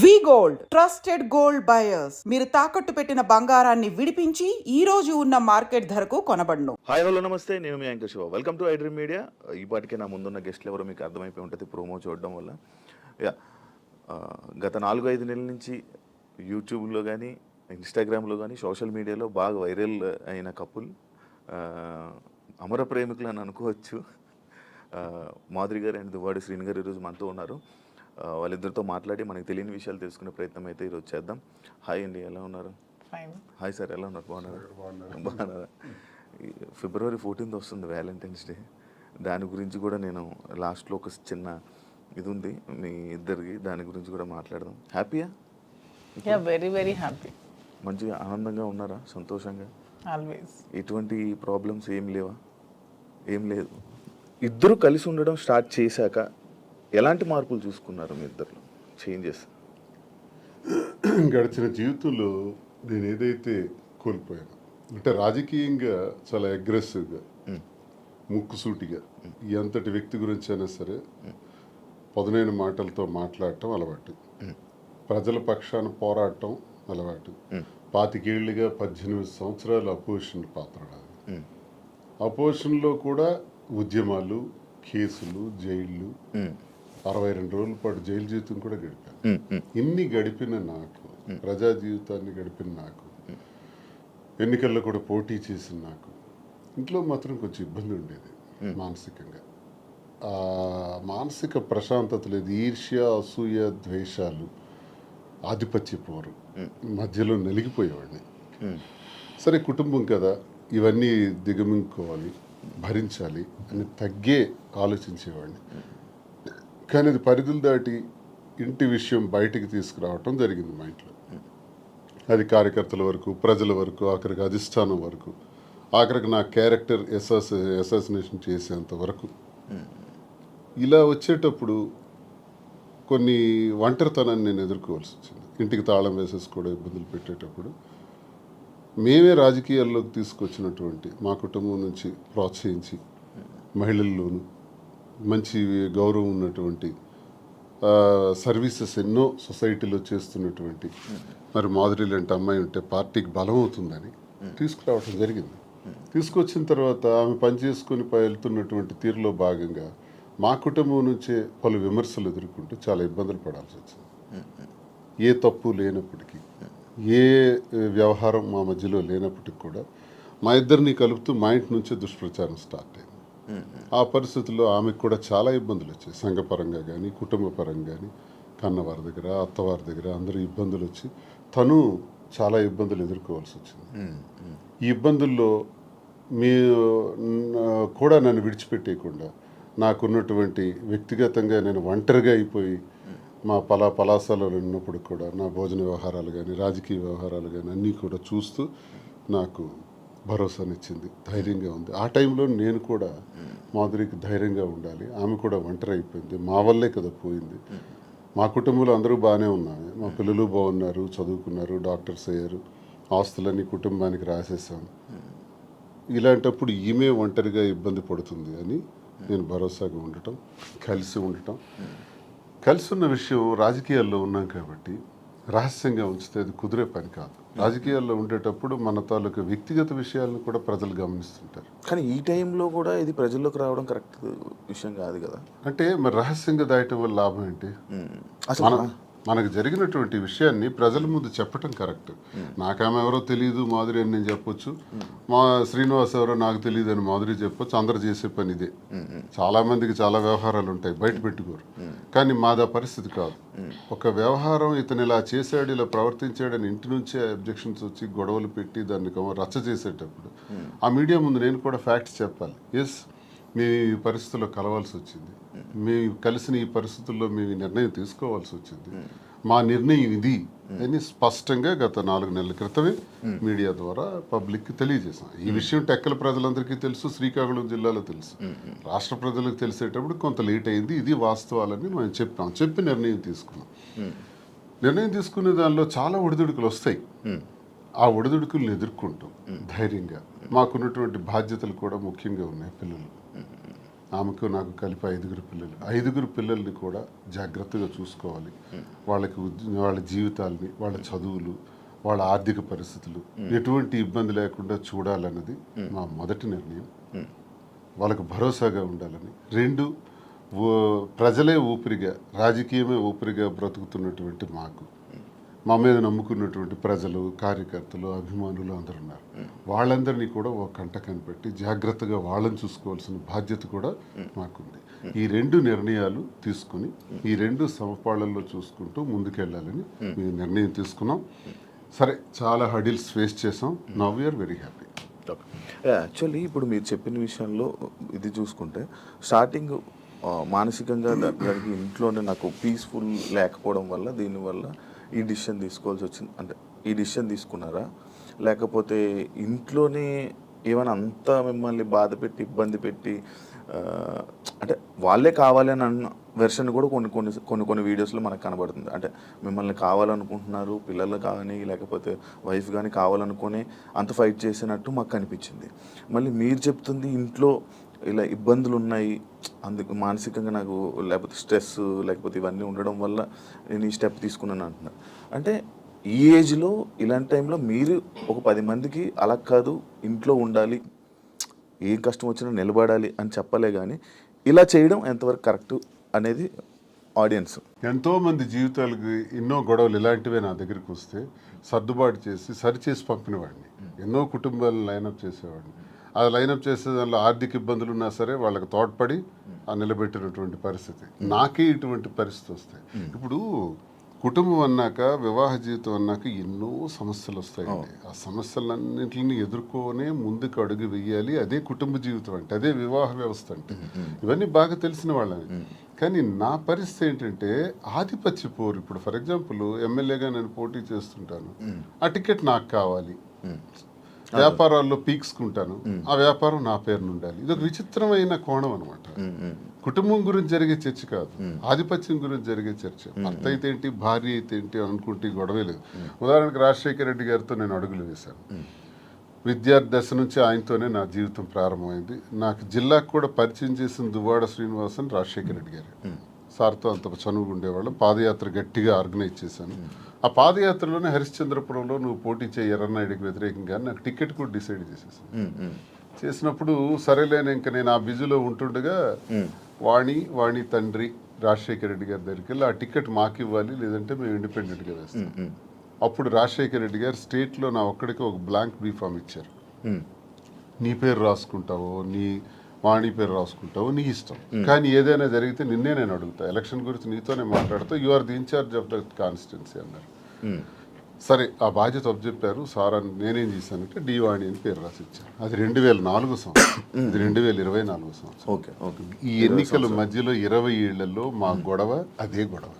వి gold trusted gold buyers. మీరు తాకట్టు పెట్టిన బంగారాన్ని విడిపించి ఈ రోజు ఉన్న మార్కెట్ ధరకు కొనబడును. హాయ్ హలో నమస్తే, నేను మీ anchor Shiva. Welcome to iDream media. ఈ పాటికే నా ముందున్న గెస్ట్లు ఎవరో మీకు అర్థమైపోయి ఉంటుంది ప్రోమో చూడడం వల్ల. గత 4-5 నెలల నుంచి యూట్యూబ్లో కానీ ఇన్స్టాగ్రామ్లో కానీ సోషల్ మీడియాలో బాగా వైరల్ అయిన కపుల్, అమర ప్రేమికులు అని అనుకోవచ్చు. మాధురి గారు అండ్ దువ్వాడి శ్రీని గారు ఈరోజు మనతో ఉన్నారు. వాళ్ళిద్దరితో మాట్లాడి మనకి తెలియని విషయాలు తెలుసుకునే ప్రయత్నం అయితే ఈరోజు చేద్దాం. హాయ్ అండి, ఎలా ఉన్నారు? హాయ్ సార్, ఎలా ఉన్నారు? బాగున్నారా? February 14th వస్తుంది వ్యాలంటైన్స్ డే. దాని గురించి కూడా నేను లాస్ట్లో ఒక చిన్న ఇది ఉంది మీ ఇద్దరికి, దాని గురించి కూడా మాట్లాడదాం. హ్యాపీయా? Very very happy. మంచిగా ఆనందంగా ఉన్నారా? సంతోషంగా? ఆల్వేస్. ఎటువంటి ప్రాబ్లమ్స్ ఏం లేవా? ఏం లేదు. ఇద్దరు కలిసి ఉండడం స్టార్ట్ చేశాక ఎలాంటి మార్పులు చూసుకున్నారు మీ ఇద్దరు? చేంజెస్ గడిచిన జీవితంలో నేను ఏదైతే కోల్పోయాను అంటే రాజకీయంగా చాలా అగ్రెసివ్గా, ముక్కుసూటిగా ఎంతటి వ్యక్తి గురించి అయినా సరే పదునైన మాటలతో మాట్లాడటం అలవాటు, ప్రజల పక్షాన పోరాటం అలవాటు. 25 ఏళ్ళుగా 18 సంవత్సరాలు అపోజిషన్ పాత్ర. అపోజిషన్లో కూడా ఉద్యమాలు, కేసులు, జైళ్ళు, 62 రోజుల పాటు జైలు జీవితం కూడా గడిపాను. ఇన్ని గడిపిన నాకు, ప్రజా జీవితాన్ని గడిపిన నాకు, ఎన్నికల్లో కూడా పోటీ చేసిన నాకు ఇంట్లో మాత్రం కొంచెం ఇబ్బంది ఉండేది మానసికంగా. మానసిక ప్రశాంతత లేదు. ఈర్ష్య, అసూయ, ద్వేషాలు, ఆధిపత్య పోరు మధ్యలో నలిగిపోయేవాడిని. సరే, కుటుంబం కదా, ఇవన్నీ దిగమింగుకోవాలి, భరించాలి అని తగ్గే ఆలోచించేవాడిని. కానీ అది పరిధులు దాటి ఇంటి విషయం బయటికి తీసుకురావటం జరిగింది మా ఇంట్లో. అది కార్యకర్తల వరకు, ప్రజల వరకు, ఆఖరికి అధిష్టానం వరకు, ఆఖరికి నా క్యారెక్టర్ అసాసినేషన్ చేసేంత వరకు. ఇలా వచ్చేటప్పుడు కొన్ని ఒంటరితనాన్ని నేను ఎదుర్కోవాల్సి వచ్చింది. ఇంటికి తాళం వేసేసుకోవడం, ఇబ్బందులు పెట్టేటప్పుడు మేమే రాజకీయాల్లోకి తీసుకొచ్చినటువంటి మా కుటుంబం నుంచి ప్రోత్సహించి మహిళల్లోనూ మంచి గౌరవం ఉన్నటువంటి సర్వీసెస్ ఎన్నో సొసైటీలో చేస్తున్నటువంటి మరి మాధురి లాంటి అమ్మాయి ఉంటే పార్టీకి బలం అవుతుందని తీసుకురావడం జరిగింది. తీసుకొచ్చిన తర్వాత ఆమె పనిచేసుకొని వెళ్తున్నటువంటి తీరులో భాగంగా మా కుటుంబం నుంచే పలు విమర్శలు ఎదుర్కొంటూ చాలా ఇబ్బందులు పడాల్సి వచ్చింది. ఏ తప్పు లేనప్పటికీ, ఏ వ్యవహారం మా మధ్యలో లేనప్పటికీ కూడా మా ఇద్దరిని కలుపుతూ మా ఇంటి నుంచే దుష్ప్రచారం స్టార్ట్ అయింది. ఆ పరిస్థితుల్లో ఆమెకు కూడా చాలా ఇబ్బందులు వచ్చాయి. సంఘపరంగా కానీ, కుటుంబ పరంగా కానీ, కన్నవారి దగ్గర, అత్తవారి దగ్గర అందరూ ఇబ్బందులు వచ్చి తను చాలా ఇబ్బందులు ఎదుర్కోవాల్సి వచ్చింది. ఈ ఇబ్బందుల్లో మీ కూడా నన్ను విడిచిపెట్టేయకుండా నాకున్నటువంటి వ్యక్తిగతంగా నేను ఒంటరిగా అయిపోయి మా పలాసాలలో ఉన్నప్పుడు కూడా నా భోజన వ్యవహారాలు కానీ, రాజకీయ వ్యవహారాలు కానీ అన్నీ కూడా చూస్తూ నాకు భరోసానిచ్చింది, ధైర్యంగా ఉంది. ఆ టైంలో నేను కూడా మాధురికి ధైర్యంగా ఉండాలి, ఆమె కూడా ఒంటరి అయిపోయింది, మా వల్లే కదా పోయింది. మా కుటుంబంలో అందరూ బాగానే ఉన్నారు, మా పిల్లలు బాగున్నారు, చదువుకున్నారు, డాక్టర్స్ అయ్యారు, ఆస్తులన్నీ కుటుంబానికి రాసేసాం. ఇలాంటప్పుడు ఈమె ఒంటరిగా ఇబ్బంది పడుతుంది అని నేను భరోసాగా ఉండటం, కలిసి ఉండటం. కలిసి ఉన్న విషయం రాజకీయాల్లో ఉన్నాం కాబట్టి రహస్యంగా ఉంచితే అది కుదిరే పని కాదు. రాజకీయాల్లో ఉండేటప్పుడు మన తాలూకు వ్యక్తిగత విషయాలను కూడా ప్రజలు గమనిస్తుంటారు. కానీ ఈ టైంలో కూడా ఇది ప్రజల్లోకి రావడం కరెక్ట్ విషయం కాదు కదా. అంటే మరి రహస్యంగా దాయటం వల్ల లాభం ఏంటి? మనకు జరిగినటువంటి విషయాన్ని ప్రజల ముందు చెప్పటం కరెక్ట్. నాకామె ఎవరో తెలియదు మాధురి అని నేను చెప్పొచ్చు, మా శ్రీనివాస్ ఎవరో నాకు తెలియదు అని మాధురి చెప్పొచ్చు. అందరు చేసే పని ఇదే. చాలా మందికి చాలా వ్యవహారాలు ఉంటాయి, బయట పెట్టుకోరు. కానీ మాదా పరిస్థితి కాదు. ఒక వ్యవహారం ఇతను ఇలా చేశాడు, ఇలా ప్రవర్తించాడని ఇంటి నుంచే అబ్జెక్షన్స్ వచ్చి గొడవలు పెట్టి దాన్ని రచ్చ చేసేటప్పుడు ఆ మీడియా ముందు నేను కూడా ఫ్యాక్ట్స్ చెప్పాలి. ఎస్, మేము ఈ పరిస్థితుల్లో కలవాల్సి వచ్చింది, మేము కలిసిన ఈ పరిస్థితుల్లో మేము ఈ నిర్ణయం తీసుకోవాల్సి వచ్చింది, మా నిర్ణయం ఇది అని స్పష్టంగా గత 4 నెలల క్రితమే మీడియా ద్వారా పబ్లిక్కి తెలియజేసాం. ఈ విషయం టెక్కల ప్రజలందరికీ తెలుసు, శ్రీకాకుళం జిల్లాలో తెలుసు, రాష్ట్ర ప్రజలకు తెలిసేటప్పుడు కొంత లేట్ అయింది. ఇది వాస్తవాలని మేము చెప్పి నిర్ణయం తీసుకున్నాం. నిర్ణయం తీసుకునే దానిలో చాలా ఒడిదుడుకులు వస్తాయి. ఆ ఒడిదుడుకులను ఎదుర్కొంటాం ధైర్యంగా. మాకున్నటువంటి బాధ్యతలు కూడా ముఖ్యంగా ఉన్నాయి. పిల్లలు ఆమెకు నాకు కలిపి 5 పిల్లలు. 5 పిల్లల్ని కూడా జాగ్రత్తగా చూసుకోవాలి. వాళ్ళకి వాళ్ళ జీవితాల్ని, వాళ్ళ చదువులు, వాళ్ళ ఆర్థిక పరిస్థితులు ఎటువంటి ఇబ్బంది లేకుండా చూడాలన్నది మా మొదటి నిర్ణయం. వాళ్ళకు భరోసాగా ఉండాలని. 2, ప్రజలే ఊపిరిగా, రాజకీయమే ఊపిరిగా బ్రతుకుతున్నటువంటి మాకు, మా మీద నమ్ముకున్నటువంటి ప్రజలు, కార్యకర్తలు, అభిమానులు అందరూ ఉన్నారు. వాళ్ళందరినీ కూడా ఒక కంట కనిపెట్టి జాగ్రత్తగా వాళ్ళని చూసుకోవాల్సిన బాధ్యత కూడా మాకుంది. ఈ 2 నిర్ణయాలు తీసుకుని ఈ 2 సమపాళ్లలో చూసుకుంటూ ముందుకెళ్ళాలని మేము నిర్ణయం తీసుకున్నాం. సరే, చాలా హడిల్స్ ఫేస్ చేసాం. Now we are very happy. Actually ఇప్పుడు మీరు చెప్పిన విషయంలో ఇది చూసుకుంటే స్టార్టింగ్ మానసికంగా దానికి ఇంట్లోనే నాకు పీస్ఫుల్ లేకపోవడం వల్ల దీనివల్ల ఈ డిసిషన్ తీసుకోవాల్సి వచ్చింది. అంటే ఈ డిసిషన్ తీసుకున్నారా, లేకపోతే ఇంట్లోనే ఏమైనా అంతా మిమ్మల్ని బాధ పెట్టి ఇబ్బంది పెట్టి అంటే వాళ్ళే కావాలి అని అన్న వెర్షన్ కూడా కొన్ని వీడియోస్లో మనకు కనబడుతుంది. అంటే మిమ్మల్ని కావాలనుకుంటున్నారు, పిల్లలు కానీ లేకపోతే వైఫ్ కానీ కావాలనుకుని అంత ఫైట్ చేసినట్టు మాకు కనిపించింది. మళ్ళీ మీరు చెప్తుంది ఇంట్లో ఇలా ఇబ్బందులు ఉన్నాయి, అందుకు మానసికంగా నాకు లేకపోతే స్ట్రెస్ లేకపోతే ఇవన్నీ ఉండడం వల్ల నేను ఈ స్టెప్ తీసుకున్నాను అంటున్నారు. అంటే ఈ ఏజ్లో ఇలాంటి టైంలో మీరు ఒక 10 మందికి అలా కాదు, ఇంట్లో ఉండాలి, ఏం కష్టం వచ్చినా నిలబడాలి అని చెప్పలే, కానీ ఇలా చేయడం ఎంతవరకు కరెక్ట్ అనేది ఆడియన్స్. ఎంతోమంది జీవితాలకి ఎన్నో గొడవలు ఇలాంటివే నా దగ్గరికి వస్తే సర్దుబాటు చేసి సరిచేసి పంపినవాడిని. ఎన్నో కుటుంబాలను లైనప్ చేసేవాడిని. అది లైనప్ చేసే దానిలో ఆర్థిక ఇబ్బందులు ఉన్నా సరే వాళ్ళకి తోడ్పడి నిలబెట్టినటువంటి పరిస్థితి. నాకే ఇటువంటి పరిస్థితి వస్తాయి. ఇప్పుడు కుటుంబం అన్నాక, వివాహ జీవితం అన్నాక ఎన్నో సమస్యలు వస్తాయండి. ఆ సమస్యలన్నింటిని ఎదుర్కొనే ముందుకు అడుగు వెయ్యాలి. అదే కుటుంబ జీవితం అంటే, అదే వివాహ వ్యవస్థ అంటే. ఇవన్నీ బాగా తెలిసిన వాళ్ళని. కానీ నా పరిస్థితి ఏంటంటే ఆధిపత్య పోరు. ఇప్పుడు ఫర్ ఎగ్జాంపుల్ ఎమ్మెల్యేగా నేను పోటీ చేస్తుంటాను, ఆ టికెట్ నాకు కావాలి. వ్యాపారాల్లో పీక్స్కుంటాను, ఆ వ్యాపారం నా పేరున ఉండాలి. ఇది ఒక విచిత్రమైన కోణం అనమాట. కుటుంబం గురించి జరిగే చర్చ కాదు, ఆధిపత్యం గురించి జరిగే చర్చ. భర్త అయితే ఏంటి, భార్య అయితే ఏంటి అనుకుంటే గొడవే లేదు. ఉదాహరణకు రాజశేఖర రెడ్డి గారితో నేను అడుగులు వేశాను. విద్యార్థి దశ నుంచి ఆయనతోనే నా జీవితం ప్రారంభమైంది. నాకు జిల్లాకు కూడా పరిచయం చేసిన దువ్వాడ శ్రీనివాసన్ రాజశేఖర రెడ్డి గారు. సార్తో అంత చనువుగా ఉండేవాళ్ళం. పాదయాత్ర గట్టిగా ఆర్గనైజ్ చేశాను. ఆ పాదయాత్రలోనే హరిశ్చంద్రపురంలో నువ్వు పోటీ చేయి ఎర్రన్నాయుడికి వ్యతిరేకంగా నాకు టికెట్ కూడా డిసైడ్ చేసేసాను. చేసినప్పుడు సరేలేని ఇంకా నేను ఆ బిజీలో ఉంటుండగా వాణి తండ్రి రాజశేఖర రెడ్డి గారి దగ్గరికి వెళ్ళి ఆ టికెట్ మాకు ఇవ్వాలి, లేదంటే మేము ఇండిపెండెంట్గా వేస్తాం. అప్పుడు రాజశేఖర రెడ్డి గారు స్టేట్లో నా ఒక్కడికి ఒక బ్లాంక్ బీఫామ్ ఇచ్చారు. నీ పేరు రాసుకుంటావో, నీ వాణి పేరు రాసుకుంటావో నీ ఇష్టం, కానీ ఏదైనా జరిగితే నిన్నే నేను అడుగుతా, ఎలక్షన్ గురించి నీతోనే మాట్లాడుతూ, you are the incharge of the constituency అన్నారు. సరే, ఆ బాధ్యత అప్పచెప్పారు సార్. అని నేనేం చేశానంటే డివాణి అని పేరు రాసి ఇచ్చాను. అది 2004 సంవత్సరం, ఇది 2024 సంవత్సరం. ఓకే. ఈ ఎన్నికల మధ్యలో 20 ఏళ్లలో మా గొడవ అదే గొడవ.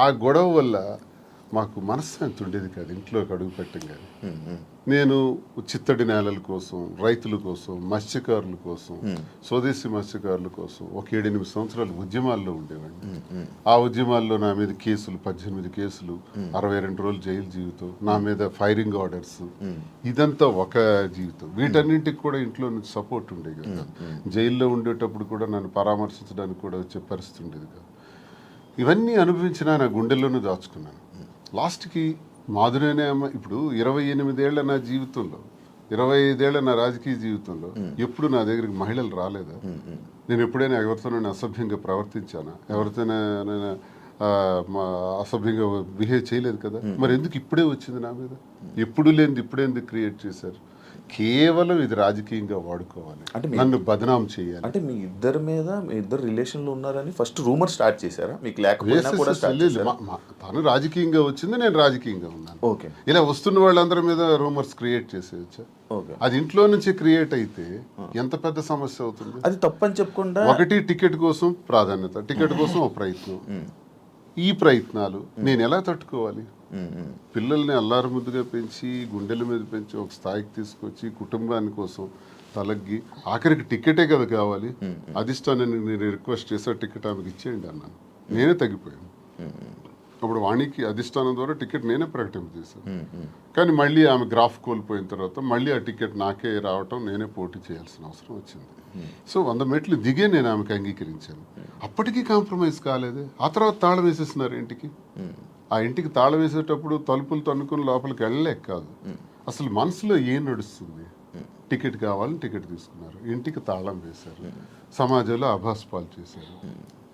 ఆ గొడవ వల్ల మాకు మనశ్శాంతి ఉండేది కాదు ఇంట్లోకి అడుగు పెట్టగానే. నేను చిత్తడి నేలల కోసం, రైతుల కోసం, మత్స్యకారుల కోసం, స్వదేశీ మత్స్యకారుల కోసం ఒక 7-8 సంవత్సరాలు ఉద్యమాల్లో ఉండేవాడిని. ఆ ఉద్యమాల్లో నా మీద కేసులు, 18 కేసులు, 62 రోజులు జైలు జీవితం, నా మీద ఫైరింగ్ ఆర్డర్స్, ఇదంతా ఒక జీవితం. వీటన్నింటికి కూడా ఇంట్లో నుంచి సపోర్ట్ ఉండేది కదా. జైల్లో ఉండేటప్పుడు కూడా నన్ను పరామర్శించడానికి కూడా వచ్చే పరిస్థితి ఉండేది కాదు. ఇవన్నీ అనుభవించినా నా గుండెల్లోనూ దాచుకున్నాను. లాస్ట్కి మాధురేనే అమ్మ. ఇప్పుడు 28 ఏళ్ల నా జీవితంలో, 25 ఏళ్ల నా రాజకీయ జీవితంలో ఎప్పుడు నా దగ్గరికి మహిళలు రాలేదా? నేను ఎప్పుడైనా ఎవరితోనైనా అసభ్యంగా ప్రవర్తించానా? ఎవరితోనైనా అసభ్యంగా బిహేవ్ చేయలేదు కదా. మరి ఎందుకు ఇప్పుడే వచ్చింది నా మీద? ఎప్పుడు లేనిది ఇప్పుడెందుకు క్రియేట్ చేశారు? కేవలం ఇది రాజకీయంగా వాడుకోవాలి, అంటే నన్ను బదనాం చేయాలి. అంటే మీ ఇద్దరు రిలేషన్లో ఉన్నారని ఫస్ట్ రూమర్ స్టార్ట్ చేశారా? మీకు లేకపోయినా కూడా తను రాజకీయంగా వచ్చింది, నేను రాజకీయంగా ఉన్నాను. ఓకే. ఇలా వస్తున్న వాళ్ళందరి మీద రూమర్స్ క్రియేట్ చేసేయచ్చా? అది ఇంట్లో నుంచి క్రియేట్ అయితే ఎంత పెద్ద సమస్య అవుతుంది. అది తప్పని చెప్పకుండా ఒకటి టికెట్ కోసం ప్రాధాన్యత, టికెట్ కోసం ఒక ప్రయత్నం. ఈ ప్రయత్నాలు నేను ఎలా తట్టుకోవాలి? పిల్లల్ని అల్లారు ముద్దుగా పెంచి, గుండెల మీద పెంచి ఒక స్థాయికి తీసుకొచ్చి కుటుంబాని కోసం తలగ్గి, ఆఖరికి టికెటే కదా కావాలి. అధిష్టానాన్ని నేను రిక్వెస్ట్ చేసా, టికెట్ ఆమెకి ఇచ్చేయండి అన్నాను. నేనే తగ్గిపోయాను. అప్పుడు వాణికి అధిష్టానం ద్వారా టికెట్ నేనే ప్రకటింపజేశాను. కానీ మళ్ళీ ఆమె గ్రాఫ్ కోల్పోయిన తర్వాత మళ్ళీ ఆ టికెట్ నాకే రావటం, నేనే పోటీ చేయాల్సిన అవసరం వచ్చింది. సో 100 మెట్లు దిగే నేను ఆమెకు అంగీకరించాను. అప్పటికీ కాంప్రమైజ్ కాలేదే. ఆ తర్వాత తాళం వేసేస్తున్నారు ఇంటికి. ఆ ఇంటికి తాళం వేసేటప్పుడు తలుపులు తన్నుకుని లోపలికి వెళ్ళలేక కాదు, అసలు మనసులో ఏం నడుస్తుంది. టికెట్ కావాలని టికెట్ తీసుకున్నారు, ఇంటికి తాళం వేశారు, సమాజంలో అభాస్పాలు చేశారు.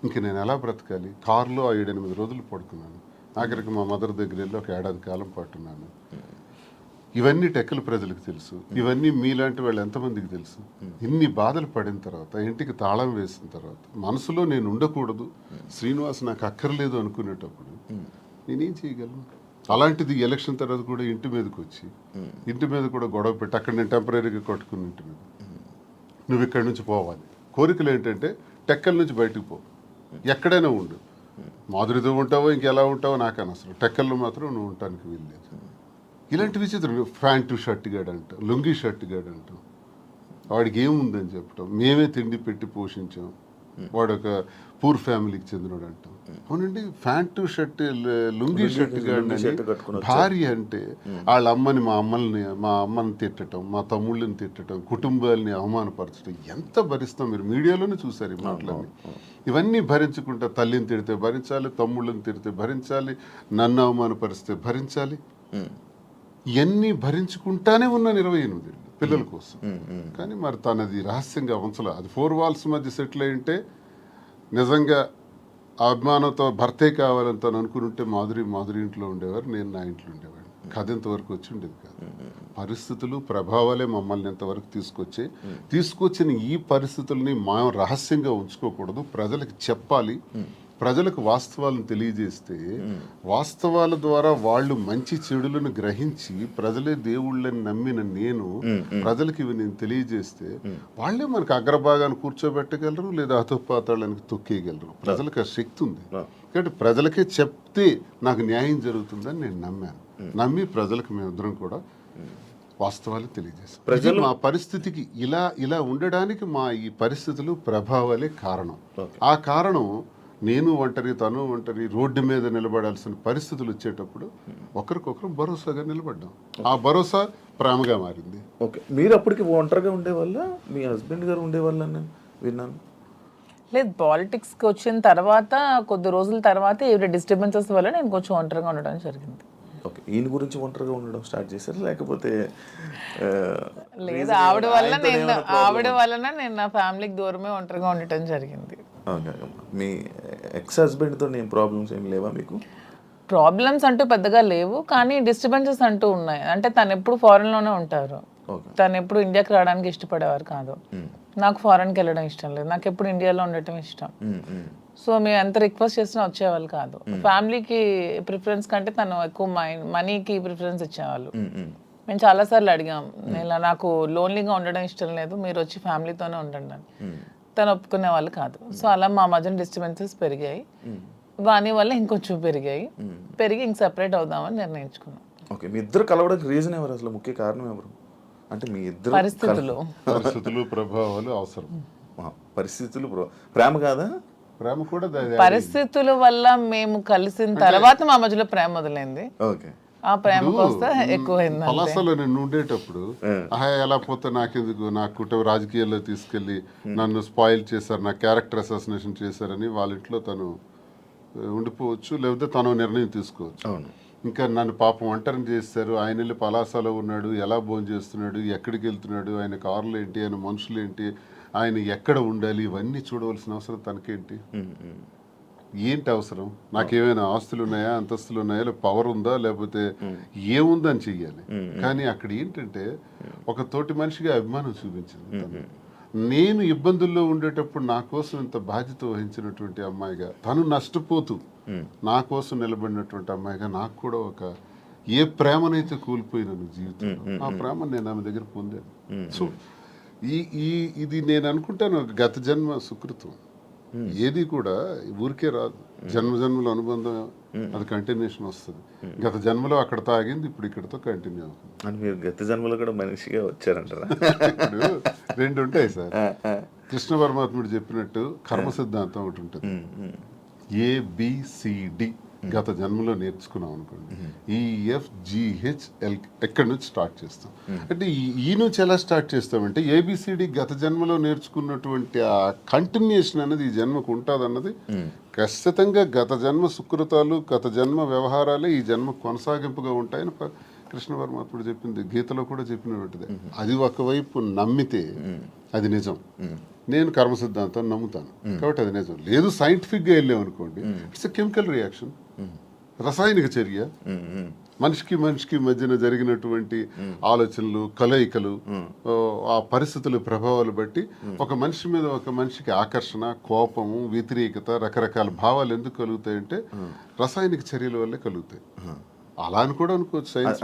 ఇంక నేను ఎలా బ్రతకాలి? కారులో 7-8 రోజులు పడుకున్నాను. ఆఖరికి మా మదర్ దగ్గర వెళ్ళి ఒక ఏడాది కాలం పట్టున్నాను. ఇవన్నీ టెక్కల ప్రజలకు తెలుసు, ఇవన్నీ మీలాంటి వాళ్ళు ఎంతమందికి తెలుసు. ఇన్ని బాధలు పడిన తర్వాత, ఇంటికి తాళం వేసిన తర్వాత, మనసులో నేను ఉండకూడదు, శ్రీనివాస్ నాకు అక్కర్లేదు అనుకునేటప్పుడు నేనేం చేయగలను? అలాంటిది ఎలక్షన్ తర్వాత కూడా ఇంటి మీదకి వచ్చి, ఇంటి మీద కూడా గొడవ పెట్టి, అక్కడ నేను టెంపరీగా కొట్టుకుని ఇంటి మీద, నువ్వు ఇక్కడి నుంచి పోవాలి. కోరికలు ఏంటంటే టెక్కల నుంచి బయటకు పో, ఎక్కడైనా ఉండు, మాధురితో ఉంటావో ఇంకెలా ఉంటావో నాకు అనవసరం, టెక్కల్లో మాత్రం నువ్వు ఉండటానికి వీల్లేదు. ఇలాంటి విచిత్రం. ప్యాంటు షర్ట్ గాడు అంటాం, లుంగీ షర్ట్ గాడు అంటాం, వాడికి ఏముందని చెప్పటం, మేమే తిండి పెట్టి పోషించాం, వాడు ఒక పూర్ ఫ్యామిలీకి చెందినవాడు అంటాం. అవునండి, ప్యాంటు షర్ట్ లుంగీ షర్ట్ గాడు భార్య అంటే వాళ్ళ అమ్మని, మా అమ్మని తిట్టడం, మా తమ్ముళ్ళని తిట్టడం, కుటుంబాలని అవమానపరచడం ఎంత భరిస్తాం? మీరు మీడియాలోనే చూసారు ఈ మాటలన్నీ. ఇవన్నీ భరించుకుంటా తల్లిని తిడితే భరించాలి, తమ్ముళ్ళని తిడితే భరించాలి, నన్ను అవమానపరిస్తే భరించాలి. ఇవన్నీ భరించుకుంటానే ఉన్నాను 28 ఏళ్ళు పిల్లల కోసం. కానీ మరి తనది రహస్యంగా ఉంచలే. అది 4 walls మధ్య సెటిల్ అయి ఉంటే నిజంగా ఆ అభిమానంతో భర్తే కావాలని తను అనుకుని ఉంటే మాధురి ఇంట్లో ఉండేవారు, నేను నా ఇంట్లో ఉండేవాడిని. కథ ఇంతవరకు వచ్చి ఉండేది కాదు. పరిస్థితులు, ప్రభావాలే మమ్మల్ని ఇంతవరకు తీసుకొచ్చిన ఈ పరిస్థితుల్ని మనం రహస్యంగా ఉంచుకోకూడదు, ప్రజలకు చెప్పాలి. ప్రజలకు వాస్తవాలను తెలియజేస్తే, వాస్తవాల ద్వారా వాళ్ళు మంచి చెడులను గ్రహించి ప్రజలే దేవుళ్ళని నమ్మిన నేను ప్రజలకు ఇవి నేను తెలియజేస్తే వాళ్ళే మనకు అగ్రభాగాన్ని కూర్చోబెట్టగలరు, లేదా అధోపాతాళానికి తొక్కేయగలరు. ప్రజలకు ఆ శక్తి ఉంది. కాబట్టి ప్రజలకే చెప్తే నాకు న్యాయం జరుగుతుందని నేను నమ్మి ప్రజలకు మేమిద్దరం కూడా వాస్తవాలు తెలియజేస్తాం. మా పరిస్థితికి ఇలా ఉండడానికి మా ఈ పరిస్థితులు, ప్రభావాలే కారణం. ఆ కారణం నేను ఒంటరి, తను ఒంటరి, రోడ్డు మీద నిలబడాల్సిన పరిస్థితులు వచ్చేటప్పుడు ఒకరికొకరు భరోసాగా నిలబడ్డాం. ఆ భరోసా ప్రేమగా మారింది. ఓకే, మీరు అప్పటికి ఒంటరిగా ఉండేవాళ్ళ, మీ హస్బెండ్ గారు ఉండేవాళ్ళ విన్నాను? లేదు, పాలిటిక్స్కి వచ్చిన తర్వాత కొద్ది రోజుల తర్వాత ఈవిడ డిస్టర్బెన్సెస్ వల్ల నేను కొంచెం ఒంటరిగా ఉండడం జరిగింది. ఓకే, ఈయన గురించి ఒంటరిగా ఉండడం స్టార్ట్ చేశారు, లేకపోతే లేదు, ఆవిడ వలన నేను నా ఫ్యామిలీకి దూరమే ఒంటరిగా ఉండటం జరిగింది. మీ ఎక్స్ హస్బెండ్తో ఏం ప్రాబ్లమ్స్ ఏం లేవా మీకు? ప్రాబ్లమ్స్ అంటూ పెద్దగా లేవు, కానీ డిస్టర్బెన్సెస్ అంటూ ఉన్నాయి. అంటే తను ఎప్పుడు ఫారెన్లోనే ఉంటారు, తను ఎప్పుడు ఇండియాకి రావడానికి ఇష్టపడేవారు కాదు. నాకు ఫారెన్కి వెళ్ళడం ఇష్టం లేదు, నాకు ఎప్పుడు ఇండియాలో ఉండటం ఇష్టం. సో మేము ఎంత రిక్వెస్ట్ చేసినా వచ్చేవాళ్ళు కాదు. ఫ్యామిలీకి ప్రిఫరెన్స్ కంటే తను ఎక్కువ మనీకి ప్రిఫరెన్స్ ఇచ్చేవాళ్ళు. మేము చాలాసార్లు అడిగాం, ఇలా నాకు లోన్లీగా ఉండడం ఇష్టం లేదు, మీరు వచ్చి ఫ్యామిలీతోనే ఉండండి అని. తను ఒప్పుకునే వాళ్ళు కాదు. సో అలా మా మధ్యన డిస్టర్బెన్సెస్ పెరిగాయి, వాని వల్ల ఇంకొంచెం పెరిగి ఇంక సెపరేట్ అవుదామని నిర్ణయించుకున్నాం. ఓకే, మీ ఇద్దరు కలవడానికి రీజన్ ఎవరు, అసలు ముఖ్య కారణం ఎవరు? అంటే మీ ఇద్దరు పరిస్థితులు, ప్రభావాలు అవసరం. పరిస్థితులు, ప్రేమ కాదా? ప్రేమ కూడా పరిస్థితుల వల్ల మేము కలిసిన తర్వాత మా మధ్యలో ప్రేమ మొదలైంది. ఓకే, ఆ ప్రేమ కోస్తే ఎక్కువైంది. పలాసలో నేను ఉండేటప్పుడు ఎలా పోతే నాకెందుకు, నా కుటుంబ రాజకీయాల్లో తీసుకెళ్లి నన్ను స్పాయిల్ చేశారు, నా క్యారెక్టర్ అసాసినేషన్ చేశారని వాళ్ళ ఇంట్లో తను ఉండిపోవచ్చు, లేకపోతే తను నిర్ణయం తీసుకోవచ్చు. ఇంకా నన్ను పాపం ఒంటరిని చేస్తారు. ఆయన వెళ్ళి పలాసలో ఉన్నాడు, ఎలా భోజనం చేస్తున్నాడు, ఎక్కడికి వెళ్తున్నాడు, ఆయన కార్లు ఏంటి, ఆయన మనుషులు ఏంటి, ఆయన ఎక్కడ ఉండాలి, ఇవన్నీ చూడవలసిన అవసరం తనకేంటి? ఏంటి అవసరం? నాకేమైనా ఆస్తులు ఉన్నాయా, అంతస్తులు ఉన్నాయా, లేదా పవర్ ఉందా, లేకపోతే ఏముందని చెయ్యాలి. కానీ అక్కడ ఏంటంటే ఒక తోటి మనిషిగా అభిమానం చూపించింది. నేను ఇబ్బందుల్లో ఉండేటప్పుడు నా కోసం ఇంత బాధ్యత వహించినటువంటి అమ్మాయిగా, తను నష్టపోతూ నా కోసం నిలబడినటువంటి అమ్మాయిగా నాకు కూడా ఒక ఏ ప్రేమనైతే కోల్పోయినాను జీవితంలో, ఆ ప్రేమ నేను ఆమె దగ్గర పొందాను. సో ఇది నేను అనుకుంటాను గత జన్మ సుకృతం. ఏది కూడా ఊరికే రాదు, జన్మజన్మల అనుబంధం, అది కంటిన్యూషన్ వస్తుంది. గత జన్మలో అక్కడ తాగింది, ఇప్పుడు ఇక్కడతో కంటిన్యూ అవుతుంది. అని మీరు గత జన్మలో కూడా మనిషిగా వచ్చారంటారా? ఇప్పుడు 2 ఉంటాయి సార్. కృష్ణ పరమాత్ముడు చెప్పినట్టు కర్మ సిద్ధాంతం ఒకటి ఉంటుంది, ABCD గత జన్మలో నేర్చుకున్నాం అనుకోండి, EFGHL ఎక్కడి నుంచి స్టార్ట్ చేస్తాం. అంటే ఈ నుంచి ఎలా స్టార్ట్ చేస్తామంటే ABCD గత జన్మలో నేర్చుకున్నటువంటి ఆ కంటిన్యూషన్ అనేది ఈ జన్మకు ఉంటుంది అన్నది ఖచ్చితంగా గత జన్మ సుకృతాలు, గత జన్మ వ్యవహారాలే ఈ జన్మ కొనసాగింపుగా ఉంటాయని కృష్ణ పరమాత్ముడు చెప్పింది, గీతలో కూడా చెప్పినటువంటిది. అది ఒకవైపు నమ్మితే అది నిజం. నేను కర్మ సిద్ధాంతాన్ని నమ్ముతాను కాబట్టి అది నిజం. లేదు సైంటిఫిక్గా వెళ్ళామనుకోండి, ఇట్స్ ఎ కెమికల్ రియాక్షన్, రసాయనిక చర్య. మనిషికి మనిషికి మధ్యన జరిగినటువంటి ఆలోచనలు, కలయికలు, ఆ పరిస్థితుల ప్రభావాలు బట్టి ఒక మనిషి మీద ఒక మనిషికి ఆకర్షణ, కోపము, వ్యతిరేకత, రకరకాల భావాలు ఎందుకు కలుగుతాయంటే రసాయనిక చర్యల వల్లే కలుగుతాయి. అలా అని కూడా అనుకోవచ్చు, సైన్స్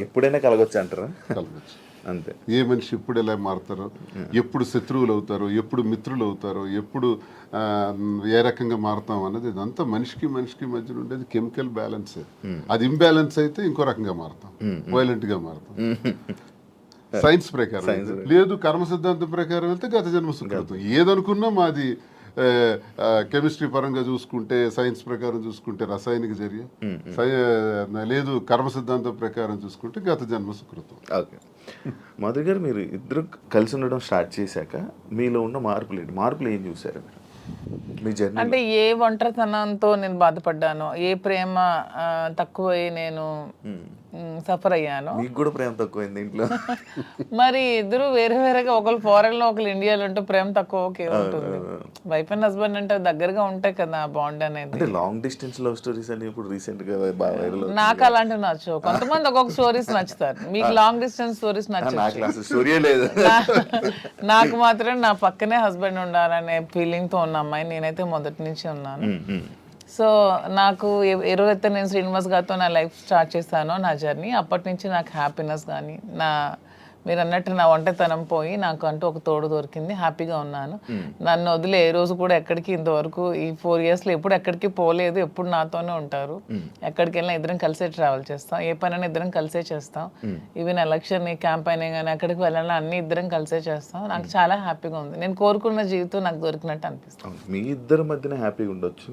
ఎప్పుడైనా కలగొచ్చు అంటారా? కలగచ్చు. అంతే. ఏ మనిషి ఎప్పుడు ఎలా మారుతారో, ఎప్పుడు శత్రువులు అవుతారో, ఎప్పుడు మిత్రులు అవుతారో, ఎప్పుడు ఏ రకంగా మారుతాం అన్నది ఇదంతా మనిషికి మనిషికి మధ్యన ఉండేది కెమికల్ బ్యాలెన్స్. అది ఇంబ్యాలెన్స్ అయితే ఇంకో రకంగా మారుతాం, వైలెంట్ గా మారుతాం. సైన్స్ ప్రకారం లేదు, కర్మ సిద్ధాంతం ప్రకారం వెళ్తే గత జన్మ సుకృతం. ఏదనుకున్నా మాది కెమిస్ట్రీ పరంగా చూసుకుంటే, సైన్స్ ప్రకారం చూసుకుంటే రసాయనిక చర్య, లేదు కర్మ సిద్ధాంతం ప్రకారం చూసుకుంటే గత జన్మ సుకృతం. ఓకే మాధురి గారు, మీరు ఇద్దరు కలిసి ఉండడం స్టార్ట్ చేశాక మీలో ఉన్న మార్పులు ఏం చూసారు మీరు మీ జర్నీ? అంటే ఏ ఒంటరితనంతో నేను బాధపడ్డానో, ఏ ప్రేమ తక్కువై నేను సఫర్ అయ్యాను. మీకు కూడా ప్రేమ తక్కువైంది ఇంట్లో? మరి ఇద్దరు వేరే వేరేగా, ఒకరు ఫారెన్ లో ఒకరు ఇండియాలో ఉంటే ప్రేమ తక్కువ ఉంటుంది. వైఫ్ అండ్ హస్బెండ్ అంటే దగ్గరగా ఉంటాయి కదా బాండ్ అనేది. అంటే లాంగ్ డిస్టెన్స్ లవ్ స్టోరీస్ అని ఇప్పుడు రీసెంట్ గా బాగా వైరల్. నాకు అలాంటివి నచ్చవు. కొంతమంది ఒక్కొక్క స్టోరీస్ నచ్చుతారు. మీకు లాంగ్ డిస్టెన్స్ స్టోరీస్ నచ్చవు. స్టోరీ లేదు. నాకు మాత్రం నా పక్కనే హస్బెండ్ ఉండాలనే ఫీలింగ్ తో ఉన్న అమ్మాయి నేనైతే మొదటి నుంచి ఉన్నాను. సో నాకు ఎరువైతే నేను శ్రీనివాస్ గారితో నా లైఫ్ స్టార్ట్ చేశానో, నా జర్నీ, అప్పటి నుంచి నాకు హ్యాపీనెస్ కానీ, మీరు అన్నట్టు నా ఒంటరితనం పోయి నాకు అంటూ ఒక తోడు దొరికింది. హ్యాపీగా ఉన్నాను. నన్ను వదిలే ఏ రోజు కూడా ఎక్కడికి ఇంతవరకు ఈ 4 yearsలో ఎప్పుడు ఎక్కడికి పోలేదు. ఎప్పుడు నాతోనే ఉంటారు. ఎక్కడికి వెళ్ళినా ఇద్దరం కలిసే ట్రావెల్ చేస్తాం. ఏ పనైనా ఇద్దరం కలిసే చేస్తాం. ఈవెన్ ఎలక్షన్ క్యాంపెయినింగ్ కానీ ఎక్కడికి వెళ్ళాలని అన్ని ఇద్దరం కలిసే చేస్తాం. నాకు చాలా హ్యాపీగా ఉంది. నేను కోరుకున్న జీవితం నాకు దొరికినట్టు అనిపిస్తుంది. మీ ఇద్దరి మధ్యన హ్యాపీగా ఉండొచ్చు,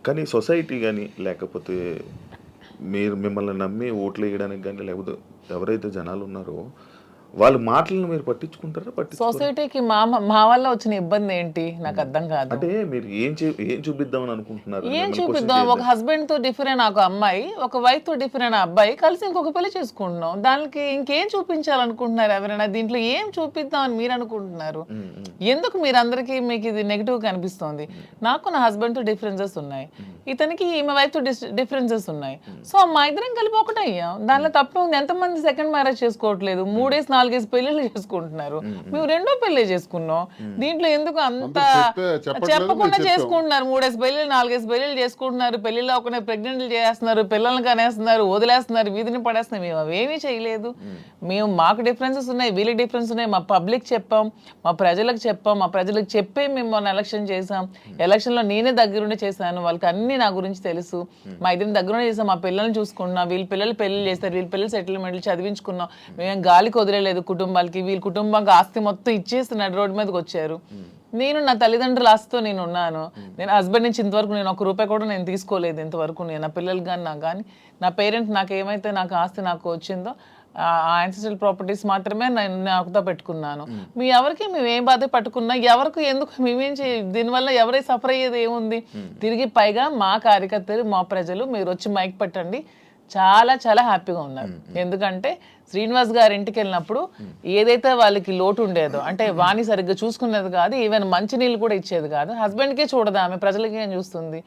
కానీ సొసైటీ కానీ, లేకపోతే మీరు మిమ్మల్ని నమ్మి ఓట్లు వేయడానికి కానీ, లేకపోతే ఎవరైతే జనాలు ఉన్నారో వాళ్ళ మాటలను మీరు పట్టించుకుంటారా? సొసైటీకి మా వల్ల వచ్చిన ఇబ్బంది ఏంటి నాకు అర్థం కాదు. అంటే మీరు ఏం చూపిద్దామని అనుకుంటున్నారు? ఏం చూపిద్దాం? ఒక హస్బెండ్ తో డిఫరెంట్ ఒక అమ్మాయి, ఒక వైఫ్ తో డిఫరెంట్ అబ్బాయి కలిసి ఇంకొక పెళ్లి చేసుకుంటున్నాం. దానికి ఇంకేం చూపించాలనుకుంటున్నారు ఎవరైనా? దీంట్లో ఏం చూపిద్దాం అని మీరు అనుకుంటున్నారు? ఎందుకు మీరు అందరికీ మీకు ఇది నెగిటివ్ కనిపిస్తుంది? నాకు నా హస్బెండ్ తో డిఫరెన్సెస్ ఉన్నాయి, ఇతనికి ఈమె వైఫ్ తో డిఫరెన్సెస్ ఉన్నాయి. సో మా ఇద్దరం కలిపి ఒకటే అయ్యాం. దానిలో తప్పే ఉంది. ఎంతమంది సెకండ్ మ్యారేజ్ చేసుకోవట్లేదు, 3-4 పెళ్లిళ్ళు చేసుకుంటున్నారు. మేము 2వ పెళ్లి చేసుకున్నాం. దీంట్లో ఎందుకు అంత చెప్పకుండా చేసుకుంటున్నారు? 3 పెళ్లిళ్ళు 4 పెళ్లిళ్ళు చేసుకుంటున్నారు. పెళ్లిలో ఒకనే ప్రెగ్నెంట్లు చేస్తున్నారు, పిల్లల్ని కనేస్తున్నారు, వదిలేస్తున్నారు, వీధిని పడేస్తున్నారు. మేము అవేమీ చేయలేదు. మేము మాకు డిఫరెన్సెస్ ఉన్నాయి, వీళ్ళకి డిఫరెన్స్ ఉన్నాయి. మా పబ్లిక్ చెప్పాం, మా ప్రజలకు చెప్పాం, మా ప్రజలకు చెప్పే మేము మొన్న ఎలక్షన్ చేసాం. ఎలక్షన్లో నేనే దగ్గరుండి చేశాను. వాళ్ళకి అన్ని నా గురించి తెలుసు. మా ఇద్దరిని దగ్గరుండి చేసాం. మా పిల్లల్ని చూసుకున్నాం. వీళ్ళ పిల్లలు పెళ్లి చేస్తారు, వీళ్ళ పిల్లలు సెటిల్మెంట్లు చదివించుకున్నాం. మేము గాలికి వదిలేదు కుటుంబాలకి. వీళ్ళ కుటుంబానికి ఆస్తి మొత్తం ఇచ్చేస్తున్నాడు, రోడ్డు మీదకి వచ్చారు. నేను నా తల్లిదండ్రుల ఆస్తితో నేను ఉన్నాను. నేను హస్బెండ్ నుంచి ఇంతవరకు నేను ₹1 కూడా నేను తీసుకోలేదు ఇంతవరకు. నేను నా పిల్లలు కానీ నాకు కానీ నా పేరెంట్స్ నాకు ఏమైతే నాకు ఆస్తి నాకు వచ్చిందో ఆ యాన్సిస్ట్రల్ ప్రాపర్టీస్ మాత్రమే నేను నాకుతో పెట్టుకున్నాను. మీ ఎవరికి మేము ఏం బాధ పట్టుకున్నా, ఎవరికి ఎందుకు మేమేం దీనివల్ల ఎవరై సఫర్ అయ్యేది ఏముంది? తిరిగి పైగా మా కార్యకర్తలు, మా ప్రజలు మీరు వచ్చి మైక్ పెట్టండి, చాలా చాలా హ్యాపీగా ఉన్నారు. ఎందుకంటే శ్రీనివాస్ గారి ఇంటికి వెళ్ళినప్పుడు ఏదైతే వాళ్ళకి లోటు ఉండేదో, అంటే వాణి సరిగ్గా చూసుకునేది కాదు, ఈవెన్ మంచినీళ్ళు కూడా ఇచ్చేది కాదు. హస్బెండ్కే చూడదు ఆమె, ప్రజలకి ఏం చూస్తుంది?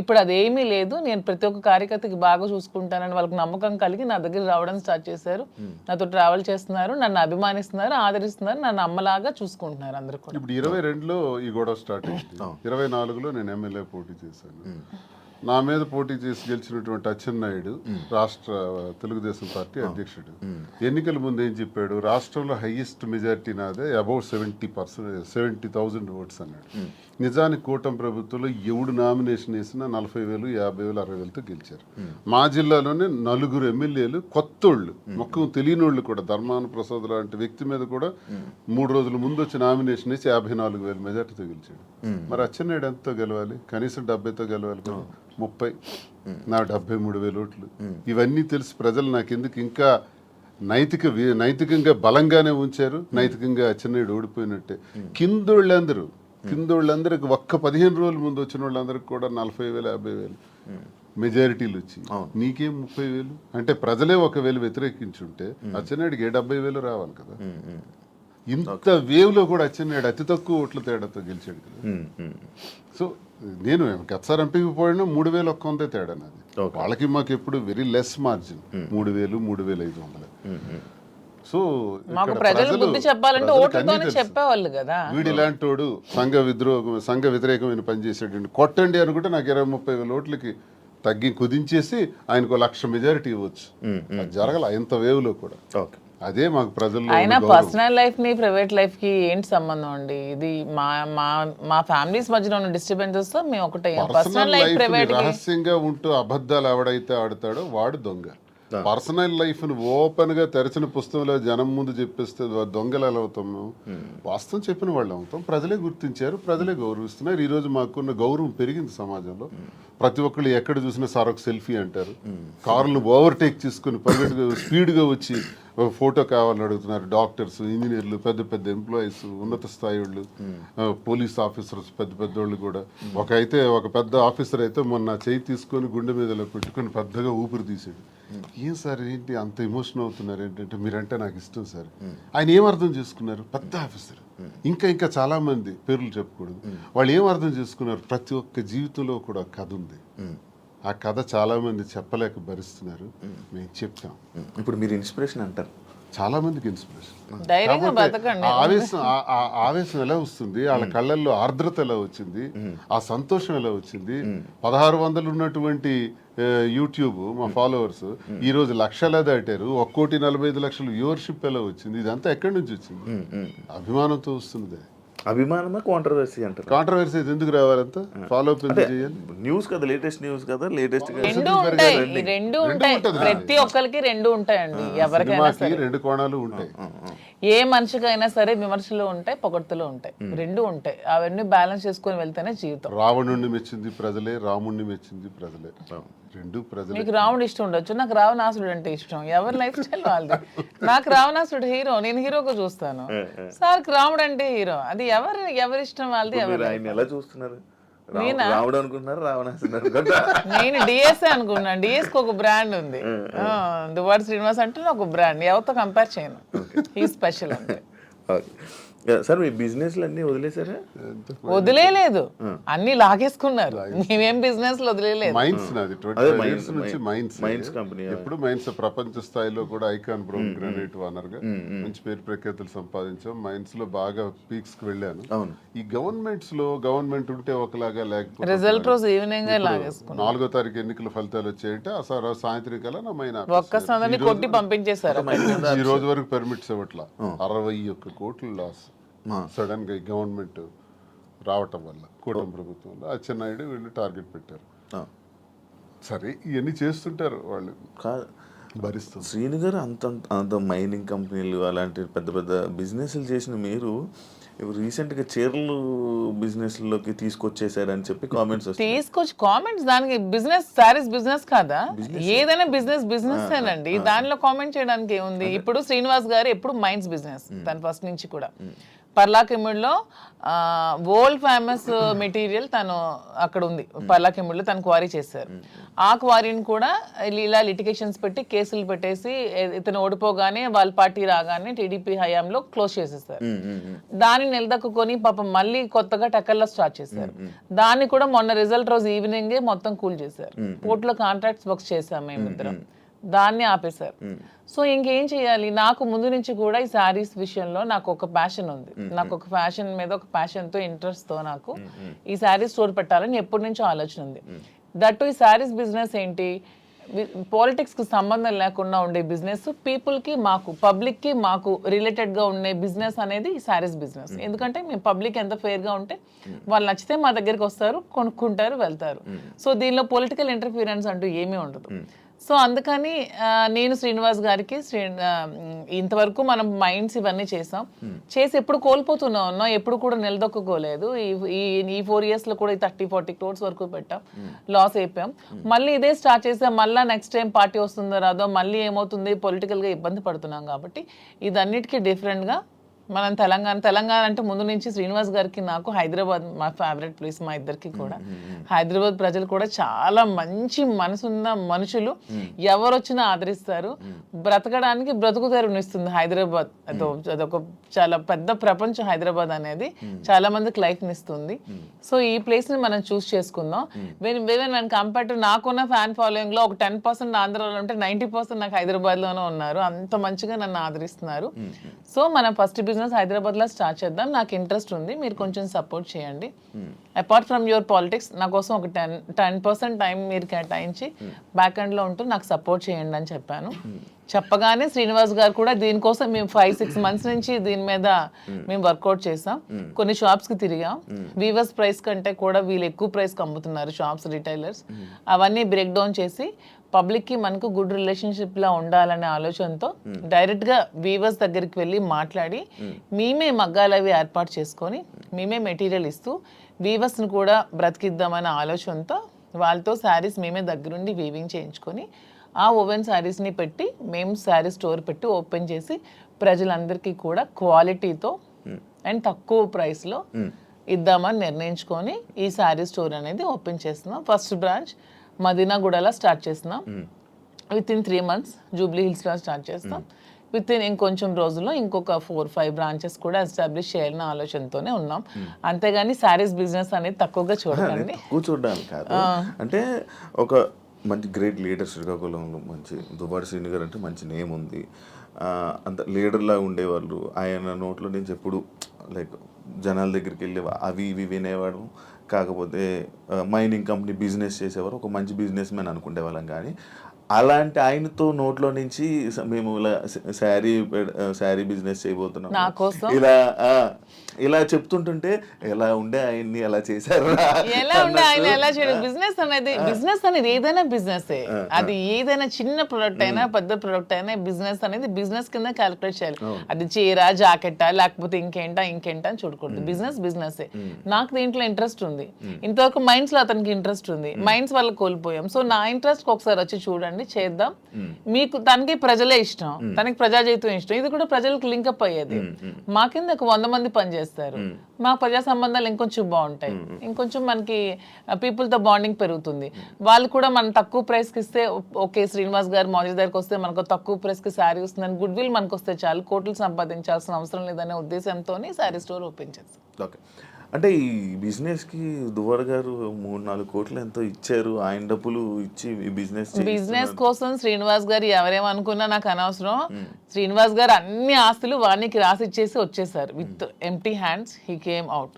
ఇప్పుడు అదేమీ లేదు. నేను ప్రతి ఒక్క కార్యకర్తకి బాగా చూసుకుంటానని వాళ్ళకి నమ్మకం కలిగి నా దగ్గర రావడం స్టార్ట్ చేశారు. నాతో ట్రావెల్ చేస్తున్నారు, నన్ను అభిమానిస్తున్నారు, ఆదరిస్తున్నారు, నన్ను అమ్మలాగా చూసుకుంటున్నారు అందరూ కూడా. ఇప్పుడు 22లో ఈ గొడవ స్టార్ట్ అయింది. 24లో నేను ఎమ్మెల్యే పోటీ చేశాను. నా మీద పోటీ చేసి గెలిచినటువంటి అచ్చెన్నాయుడు రాష్ట్ర తెలుగుదేశం పార్టీ అధ్యక్షుడు ఎన్నికల ముందు ఏం చెప్పాడు? రాష్ట్రంలో హైయెస్ట్ మెజారిటీ నాదే, అబౌట్ 70,000 ఓట్స్ అన్నాడు. నిజానికి కూటమి ప్రభుత్వంలో ఎవడు నామినేషన్ వేసినా 40,000, 50,000, 60,000తో గెలిచారు. మా జిల్లాలోనే 4 ఎమ్మెల్యేలు కొత్తోళ్ళు, మొక్కం తెలియనోళ్ళు కూడా, ధర్మాన ప్రసాద్ లాంటి వ్యక్తి మీద కూడా 3 రోజుల ముందు వచ్చి నామినేషన్ వేసి 54,000 మెజార్టీతో గెలిచాడు. మరి అచ్చెన్నాయుడు ఎంతతో గెలవాలి? కనీసం 70తో గెలవాలి కదా. 30, నా 73,000 ఓట్లు. ఇవన్నీ తెలిసి ప్రజలు నాకెందుకు ఇంకా నైతికంగా బలంగానే ఉంచారు. నైతికంగా అచ్చెన్నాయుడు ఓడిపోయినట్టే. కిందోళ్ళందరికి ఒక్క 15 రోజుల ముందు వచ్చిన వాళ్ళందరికి కూడా 40,000, 50,000 మెజారిటీలు వచ్చి నీకేం 30,000 అంటే ప్రజలే 1,000 వ్యతిరేకించుంటే అచ్చెన్నాయుడికి 70,000 రావాలి కదా. ఇంత వేవ్ లో కూడా అచ్చెన్నాయుడు అతి తక్కువ ఓట్ల తేడాతో గెలిచాడు కదా. సో నేను గతసారి ఎంపీకి పోయినా 3,100 తేడా నాది. వాళ్ళకి మాకు ఎప్పుడు వెరీ లెస్ మార్జిన్, 3,000, 3,500. సో మాకు ప్రజలు బుద్ధి చెప్పాలంటే ఓట్లతోనే చెప్పేవాళ్ళు కదా. వీడు ఇలాంటోడు సంఘ వ్యతిరేకమైన పని చేసాడు, కొట్టండి అనుకుంటే నాకు 20-30,000 ఓట్లకి కుదించేసి ఆయనకు 1,00,000 మెజారిటీ ఇవ్వచ్చు. అది జరగల ఇంత వేవ్ లో కూడా. అదే మాకు ప్రజల్లో అయినా పర్సనల్ లైఫ్ ని ప్రైవేట్ లైఫ్ కి ఏంటి సంబంధం అండి? ఇది మా ఫ్యామిలీస్ మధ్యలో ఉన్న డిస్టర్బెన్సెస్ తో మేము ఒకటే. పర్సనల్ లైఫ్ ప్రైవేట్ రహస్యంగా ఉంటూ అబద్ధాలు ఎవడైతే ఆడతాడో వాడు దొంగ. పర్సనల్ లైఫ్ ను ఓపెన్ గా తెరచిన పుస్తకంలో జనం ముందు చెప్పేస్తే దొంగలు ఎలా అవుతాం? వాస్తవం చెప్పిన వాళ్ళు అవుతాం. ప్రజలే గుర్తించారు, ప్రజలే గౌరవిస్తున్నారు. ఈ రోజు మాకున్న గౌరవం పెరిగింది సమాజంలో. ప్రతి ఒక్కళ్ళు ఎక్కడ చూసినా సార్ ఒక సెల్ఫీ అంటారు. కార్లను ఓవర్టేక్ చేసుకుని స్పీడ్గా వచ్చి ఫోటో కావాలని అడుగుతున్నారు. డాక్టర్స్, ఇంజనీర్లు, పెద్ద పెద్ద ఎంప్లాయీస్, ఉన్నత స్థాయి వాళ్ళు, పోలీస్ ఆఫీసర్స్, పెద్ద పెద్దోళ్ళు కూడా. ఒక పెద్ద ఆఫీసర్ అయితే మొన్న చేయి తీసుకొని గుండె మీదలో పెట్టుకొని పెద్దగా ఊపిరి తీసాడు. ఏం సార్ ఏంటి అంత ఎమోషన్ అవుతున్నారు ఏంటంటే, మీరంటే నాకు ఇష్టం సార్. ఆయన ఏం అర్థం చేసుకున్నారు? పెద్ద ఆఫీసర్. ఇంకా చాలా మంది పేర్లు చెప్పకూడదు. వాళ్ళు ఏం అర్థం చేసుకున్నారు? ప్రతి ఒక్క జీవితంలో కూడా కథ ఉంది. ఆ కథ చాలా మంది చెప్పలేక భరిస్తున్నారు. మేము చెప్తాం. ఇప్పుడు మీరు ఇన్స్పిరేషన్ అంటారు, చాలా మందికి ఇన్స్పిరేషన్. ఆవేశం ఎలా వస్తుంది? వాళ్ళ కళ్ళల్లో ఆర్ద్రత ఎలా వచ్చింది? ఆ సంతోషం ఎలా వచ్చింది? 1,600 ఉన్నటువంటి యూట్యూబ్ మా ఫాలోవర్స్ ఈ రోజు 1,00,000 దాటారు. 1,45,00,000 వ్యూవర్షిప్ ఎలా వచ్చింది? ఇదంతా ఎక్కడి నుంచి వచ్చింది? అభిమానంతో వస్తుంది. అభిమానమా కాంట్రవర్సీ అంటారు? కాంట్రవర్సీ ఎందుకు రావాలంతా? ఫాలో అప్ ఎందుకు చేయాలి? న్యూస్ కదా, లేటెస్ట్ న్యూస్ కదా, లేటెస్ట్ రెండు ఉంటాయి. ప్రతి ఒక్కరికి రెండు ఉంటాయండి. ఎవరికైనా సరే 2 కోణాలు ఉంటాయి. ఏ మనిషికైనా సరే విమర్శలు ఉంటాయి, పొగడ్తలు ఉంటాయి, రెండు ఉంటాయి. అవన్నీ బ్యాలెన్స్ చేసుకొని వెళ్తేనే జీవితం. రావణుడిని మెచ్చింది ప్రజలే, రాముడిని మెచ్చింది ప్రజలే. రెండు ప్రజలే. మీకు రావణుడు ఇష్టం ఉండొచ్చు, నాకు రావణాసుడు అంటే ఇష్టం. ఎవరి లైఫ్ స్టైల్ వాళ్ళది. నాకు రావణాసుడు హీరో, నేను హీరోగా చూస్తాను. సార్ రాముడు అంటే హీరో. అది ఎవరి ఇష్టం వాళ్ళది. ఎలా చూస్తున్నారు? రాముడు అనుకుంటున్నారు, రావణాసుడు? నేను డిఎస్ఏ అనుకున్నాను. డిఎస్ కి ఒక బ్రాండ్ ఉంది, దువ్వాడ శ్రీనివాస్ అంటే ఒక బ్రాండ్. ఎవరితో కంపేర్ చేయను. హీ స్పెషల్ అంటే. సార్ మీ బిజినెస్ అన్ని వదిలేసారా? వదిలేదు, అన్ని లాగేసుకున్నారు. మేమేం బిజినెస్ వదిలేదు. మైన్స్ నాది 25 years నుంచి మైన్స్ కంపెనీ. ఎప్పుడు మైన్స్ ప్రపంచ స్థాయిలో కూడా ఐకాన్ బ్రౌన్ గ్రానైట్ ఓనర్ గా మంచి పేరు ప్రఖ్యాతులు సంపాదించాం. మైన్స్ లో బాగా పీక్స్ కి వెళ్ళాను. ఈ గవర్నమెంట్ ఉంటే ఒకలాగా, లేకపోతే రిజల్ట్ రోజు ఈవినింగ్ లాగేసుకున్నాం. 4వ తారీఖు ఎన్నికల ఫలితాలు వచ్చాయంటే ఆ సాయంత్రం కల్లా నా మైన్ ఒక్కసారి కొట్టి పంపించేశారు. ఈ రోజు వరకు పర్మిట్స్ ఇవ్వట్లా. 61 కోట్లు లాస్ సడన్ గా గవర్నమెంట్ రావటం వల్ల, కూటమి ప్రభుత్వంలో అచ్చెన్నాయుడు వీళ్ళు టార్గెట్ పెట్టారు. సరే ఇవన్నీ చేస్తుంటారు వాళ్ళు, భరిస్తారు. శ్రీను గారు అంత మైనింగ్ కంపెనీలు అలాంటి పెద్ద పెద్ద బిజినెస్లు చేసిన మీరు రీసెంట్గా చీరలు బిజినెస్లోకి తీసుకొచ్చేసారని చెప్పి కామెంట్స్ కామెంట్స్. దానికి బిజినెస్, సారీస్ బిజినెస్ కాదా? ఏదైనా బిజినెస్ ఏనండి. దానిలో కామెంట్ చేయడానికి ఏముంది? ఇప్పుడు శ్రీనివాస్ గారు ఎప్పుడు మైన్స్ బిజినెస్, తను ఫస్ట్ నుంచి కూడా. పర్లాకిమిడిలో వరల్డ్ ఫేమస్ మెటీరియల్ తను అక్కడ ఉంది. పర్లాకిమిడిలో తను క్వారీ చేశారు. ఆ క్వారీని కూడా ఇలా లిటిగేషన్స్ పెట్టి కేసులు పెట్టేసి ఇతను ఓడిపోగానే వాళ్ళ పార్టీ రాగానే టీడీపీ హయాంలో క్లోజ్ చేసేసారు. దాన్ని నిలదక్కుని పాపం మళ్ళీ కొత్తగా టెక్కల్లో స్టార్ట్ చేశారు. దాన్ని కూడా మొన్న రిజల్ట్ రోజు ఈవినింగే మొత్తం కూల్ చేశారు. పోర్టులో కాంట్రాక్ట్స్ వర్క్స్ చేశాం మేమిద్దరం. దాన్ని ఆపేశారు. సో ఇంకేం చేయాలి? నాకు ముందు నుంచి కూడా ఈ శారీస్ విషయంలో నాకు ఒక ప్యాషన్ ఉంది. నాకు ఒక ఫ్యాషన్ మీద ఒక ప్యాషన్తో, ఇంట్రెస్ట్తో నాకు ఈ శారీస్ స్టోర్ పెట్టాలని ఎప్పటి నుంచో ఆలోచన ఉంది. దట్టు ఈ శారీస్ బిజినెస్ ఏంటి, పాలిటిక్స్కి సంబంధం లేకుండా ఉండే బిజినెస్, పీపుల్కి మాకు, పబ్లిక్కి మాకు రిలేటెడ్గా ఉండే బిజినెస్ అనేది ఈ శారీస్ బిజినెస్. ఎందుకంటే మేము పబ్లిక్ ఎంత ఫెయిర్గా ఉంటే వాళ్ళు నచ్చితే మా దగ్గరికి వస్తారు, కొనుక్కుంటారు, వెళ్తారు. సో దీనిలో పొలిటికల్ ఇంటర్ఫీరెన్స్ అంటూ ఏమీ ఉండదు. సో అందుకని నేను శ్రీనివాస్ గారికి ఇంతవరకు మనం మైండ్స్ ఇవన్నీ చేసాం, చేసి ఎప్పుడు కోల్పోతూనే ఉన్నాం, ఎప్పుడు కూడా నిలదొక్కుకోలేదు. ఈ 4 years లో కూడా 30-40 crores వరకు పెట్టాం, లాస్ అయిపోయాం. మళ్ళీ ఇదే స్టార్ట్ చేసాం, మళ్ళీ నెక్స్ట్ టైం పార్టీ వస్తుందో రాదో, మళ్ళీ ఏమవుతుంది, పొలిటికల్గా ఇబ్బంది పడుతున్నాం. కాబట్టి ఇదన్నిటికీ డిఫరెంట్గా మనం తెలంగాణ అంటే ముందు నుంచి శ్రీనివాస్ గారికి నాకు హైదరాబాద్ మా ఫేవరెట్ ప్లేస్, మా ఇద్దరికి కూడా. హైదరాబాద్ ప్రజలు కూడా చాలా మంచి మనసున్న మనుషులు, ఎవరు వచ్చినా ఆదరిస్తారు, బ్రతకడానికి బ్రతుకు తెరునిస్తుంది హైదరాబాద్. అదొక చాలా పెద్ద ప్రపంచం హైదరాబాద్ అనేది, చాలా మందికి లైఫ్ని ఇస్తుంది. సో ఈ ప్లేస్ ని మనం చూస్ చేసుకుందాం. నేను కంపేర్ టు నాకున్న ఫ్యాన్ ఫాలోయింగ్ లో ఒక 10% ఆంధ్రాలో ఉంటే 90% నాకు హైదరాబాద్ లోనే ఉన్నారు, అంత మంచిగా నన్ను ఆదరిస్తున్నారు. సో మనం ఫస్ట్ బిజినెస్ హైదరాబాద్ లో స్టార్ట్ చేద్దాం, నాకు ఇంట్రెస్ట్ ఉంది, మీరు కొంచెం సపోర్ట్ చేయండి. అపార్ట్ ఫ్రమ్ యువర్ పాలిటిక్స్ నా కోసం ఒక 10% టైం మీరు కేటాయించి బ్యాక్ ఎండ్ లో ఉంటూ నాకు సపోర్ట్ చేయండి అని చెప్పాను. చెప్పగానే శ్రీనివాస్ గారు కూడా దీనికోసం మేము 5-6 months నుంచి దీని మీద మేము వర్కౌట్ చేసాం. కొన్ని షాప్స్ కి తిరిగాం, వీవర్స్ ప్రైస్ కంటే కూడా వీళ్ళు ఎక్కువ ప్రైస్ కి అమ్ముతున్నారు షాప్స్, రిటైలర్స్. అవన్నీ బ్రేక్ డౌన్ చేసి పబ్లిక్ కి మనకు గుడ్ రిలేషన్షిప్ లా ఉండాలనే ఆలోచనతో డైరెక్ట్ గా వీవర్స్ దగ్గరికి వెళ్ళి మాట్లాడి మేమే మగ్గాలు అవి ఏర్పాటు చేసుకొని మేమే మెటీరియల్ ఇస్తూ వీవర్స్ ని కూడా బ్రతికిద్దామనే ఆలోచనతో వాళ్ళతో శారీస్ మేమే దగ్గరుండి వీవింగ్ చేయించుకొని ఆ ఓవెన్ శారీస్ని పెట్టి మేము శారీ స్టోర్ పెట్టి ఓపెన్ చేసి ప్రజలందరికీ కూడా క్వాలిటీతో అండ్ తక్కువ ప్రైస్లో ఇద్దామని నిర్ణయించుకొని ఈ శారీ స్టోర్ అనేది ఓపెన్ చేస్తున్నాం. ఫస్ట్ బ్రాంచ్ మదీనాగూడలో స్టార్ట్ చేస్తున్నాం. విత్ ఇన్ 3 months జూబ్లీ హిల్స్లో స్టార్ట్ చేస్తాం. విత్ ఇన్ ఇంకొంచెం రోజుల్లో ఇంకొక 4-5 బ్రాంచెస్ కూడా ఎస్టాబ్లిష్ చేయాలన్న ఆలోచనతోనే ఉన్నాం. అంతేగాని శారీస్ బిజినెస్ అనేది తక్కువగా చూడండి, చూడడానికి కాదు. అంటే ఒక మంచి గ్రేట్ లీడర్ శ్రీకాకుళంలో, మంచి దువ్వాడ శ్రీని గారు అంటే మంచి నేమ్ ఉంది, అంత లీడర్లా ఉండేవాళ్ళు. ఆయన నోట్లో నుంచి ఎప్పుడు లైక్ జనాల దగ్గరికి వెళ్ళే అవి ఇవి వినేవాడు. కాకపోతే మైనింగ్ కంపెనీ బిజినెస్ చేసేవారు, ఒక మంచి బిజినెస్ మ్యాన్ అనుకునే వాళ్ళం. కానీ అలాంటి ఆయనతో నోట్లో నుంచి మేము ఇలా శారీ బిజినెస్ చేయబోతున్నాం ఇలా చెప్తుంటుంటే ఎలా ఉండే ఆయన్ని ఎలా చేశారు, ఎలా ఉండే ఆయన ఎలా చేయడం. బిజినెస్ అనేది ఏదైనా బిజినెస్, అది ఏదైనా చిన్న ప్రొడక్ట్ అయినా పెద్ద ప్రొడక్ట్ అయినా బిజినెస్ అనేది బిజినెస్ కింద క్యాలిక్యులేట్ చేయాలి. అది చీర, జాకెట్టా, లేకపోతే ఇంకేంటా అని చూడకూడదు. బిజినెస్ నాకు దీంట్లో ఇంట్రెస్ట్ ఉంది, ఇంతవరకు మైండ్స్ లో అతనికి ఇంట్రెస్ట్ ఉంది, మైండ్స్ వల్ల కోల్పోయాం. సో నా ఇంట్రెస్ట్ ఒకసారి వచ్చి చూడండి, చేద్దాం. మీకు తనకి ప్రజలే ఇష్టం, తనకి ప్రజాజీవితం ఇష్టం, ఇది కూడా ప్రజలకు లింకప్ అయ్యేది. మా కింద 100 మంది పనిచేస్తారు, మా ప్రజా సంబంధాలు ఇంకొంచెం బాగుంటాయి, ఇంకొంచెం మనకి పీపుల్ తో బాండింగ్ పెరుగుతుంది. వాళ్ళు కూడా మనం తక్కువ ప్రైస్ కి ఇస్తే ఓకే, శ్రీనివాస్ గారు మౌజీ దగ్గరికి వస్తే మనకు తక్కువ ప్రైస్ కి శారీ వస్తుందని గుడ్ విల్ మనకు వస్తే చాలు, కోట్లు సంపాదించాల్సిన అవసరం లేదనే ఉద్దేశంతో శారీ స్టోర్ ఓపెన్ చేస్తాం. ఓకే, అంటే ఈ బిజినెస్కి దువ్వాడ గారు 3-4 కోట్లు ఎంతో ఇచ్చారు, ఆయన డబ్బులు ఇచ్చి ఈ బిజినెస్ కోసం శ్రీనివాస్ గారు ఎవరేమనుకున్నా నాకు అనవసరం. శ్రీనివాస్ గారు అన్ని ఆస్తులు వానికి రాసిచ్చేసి వచ్చేసారు. With empty hands he came out.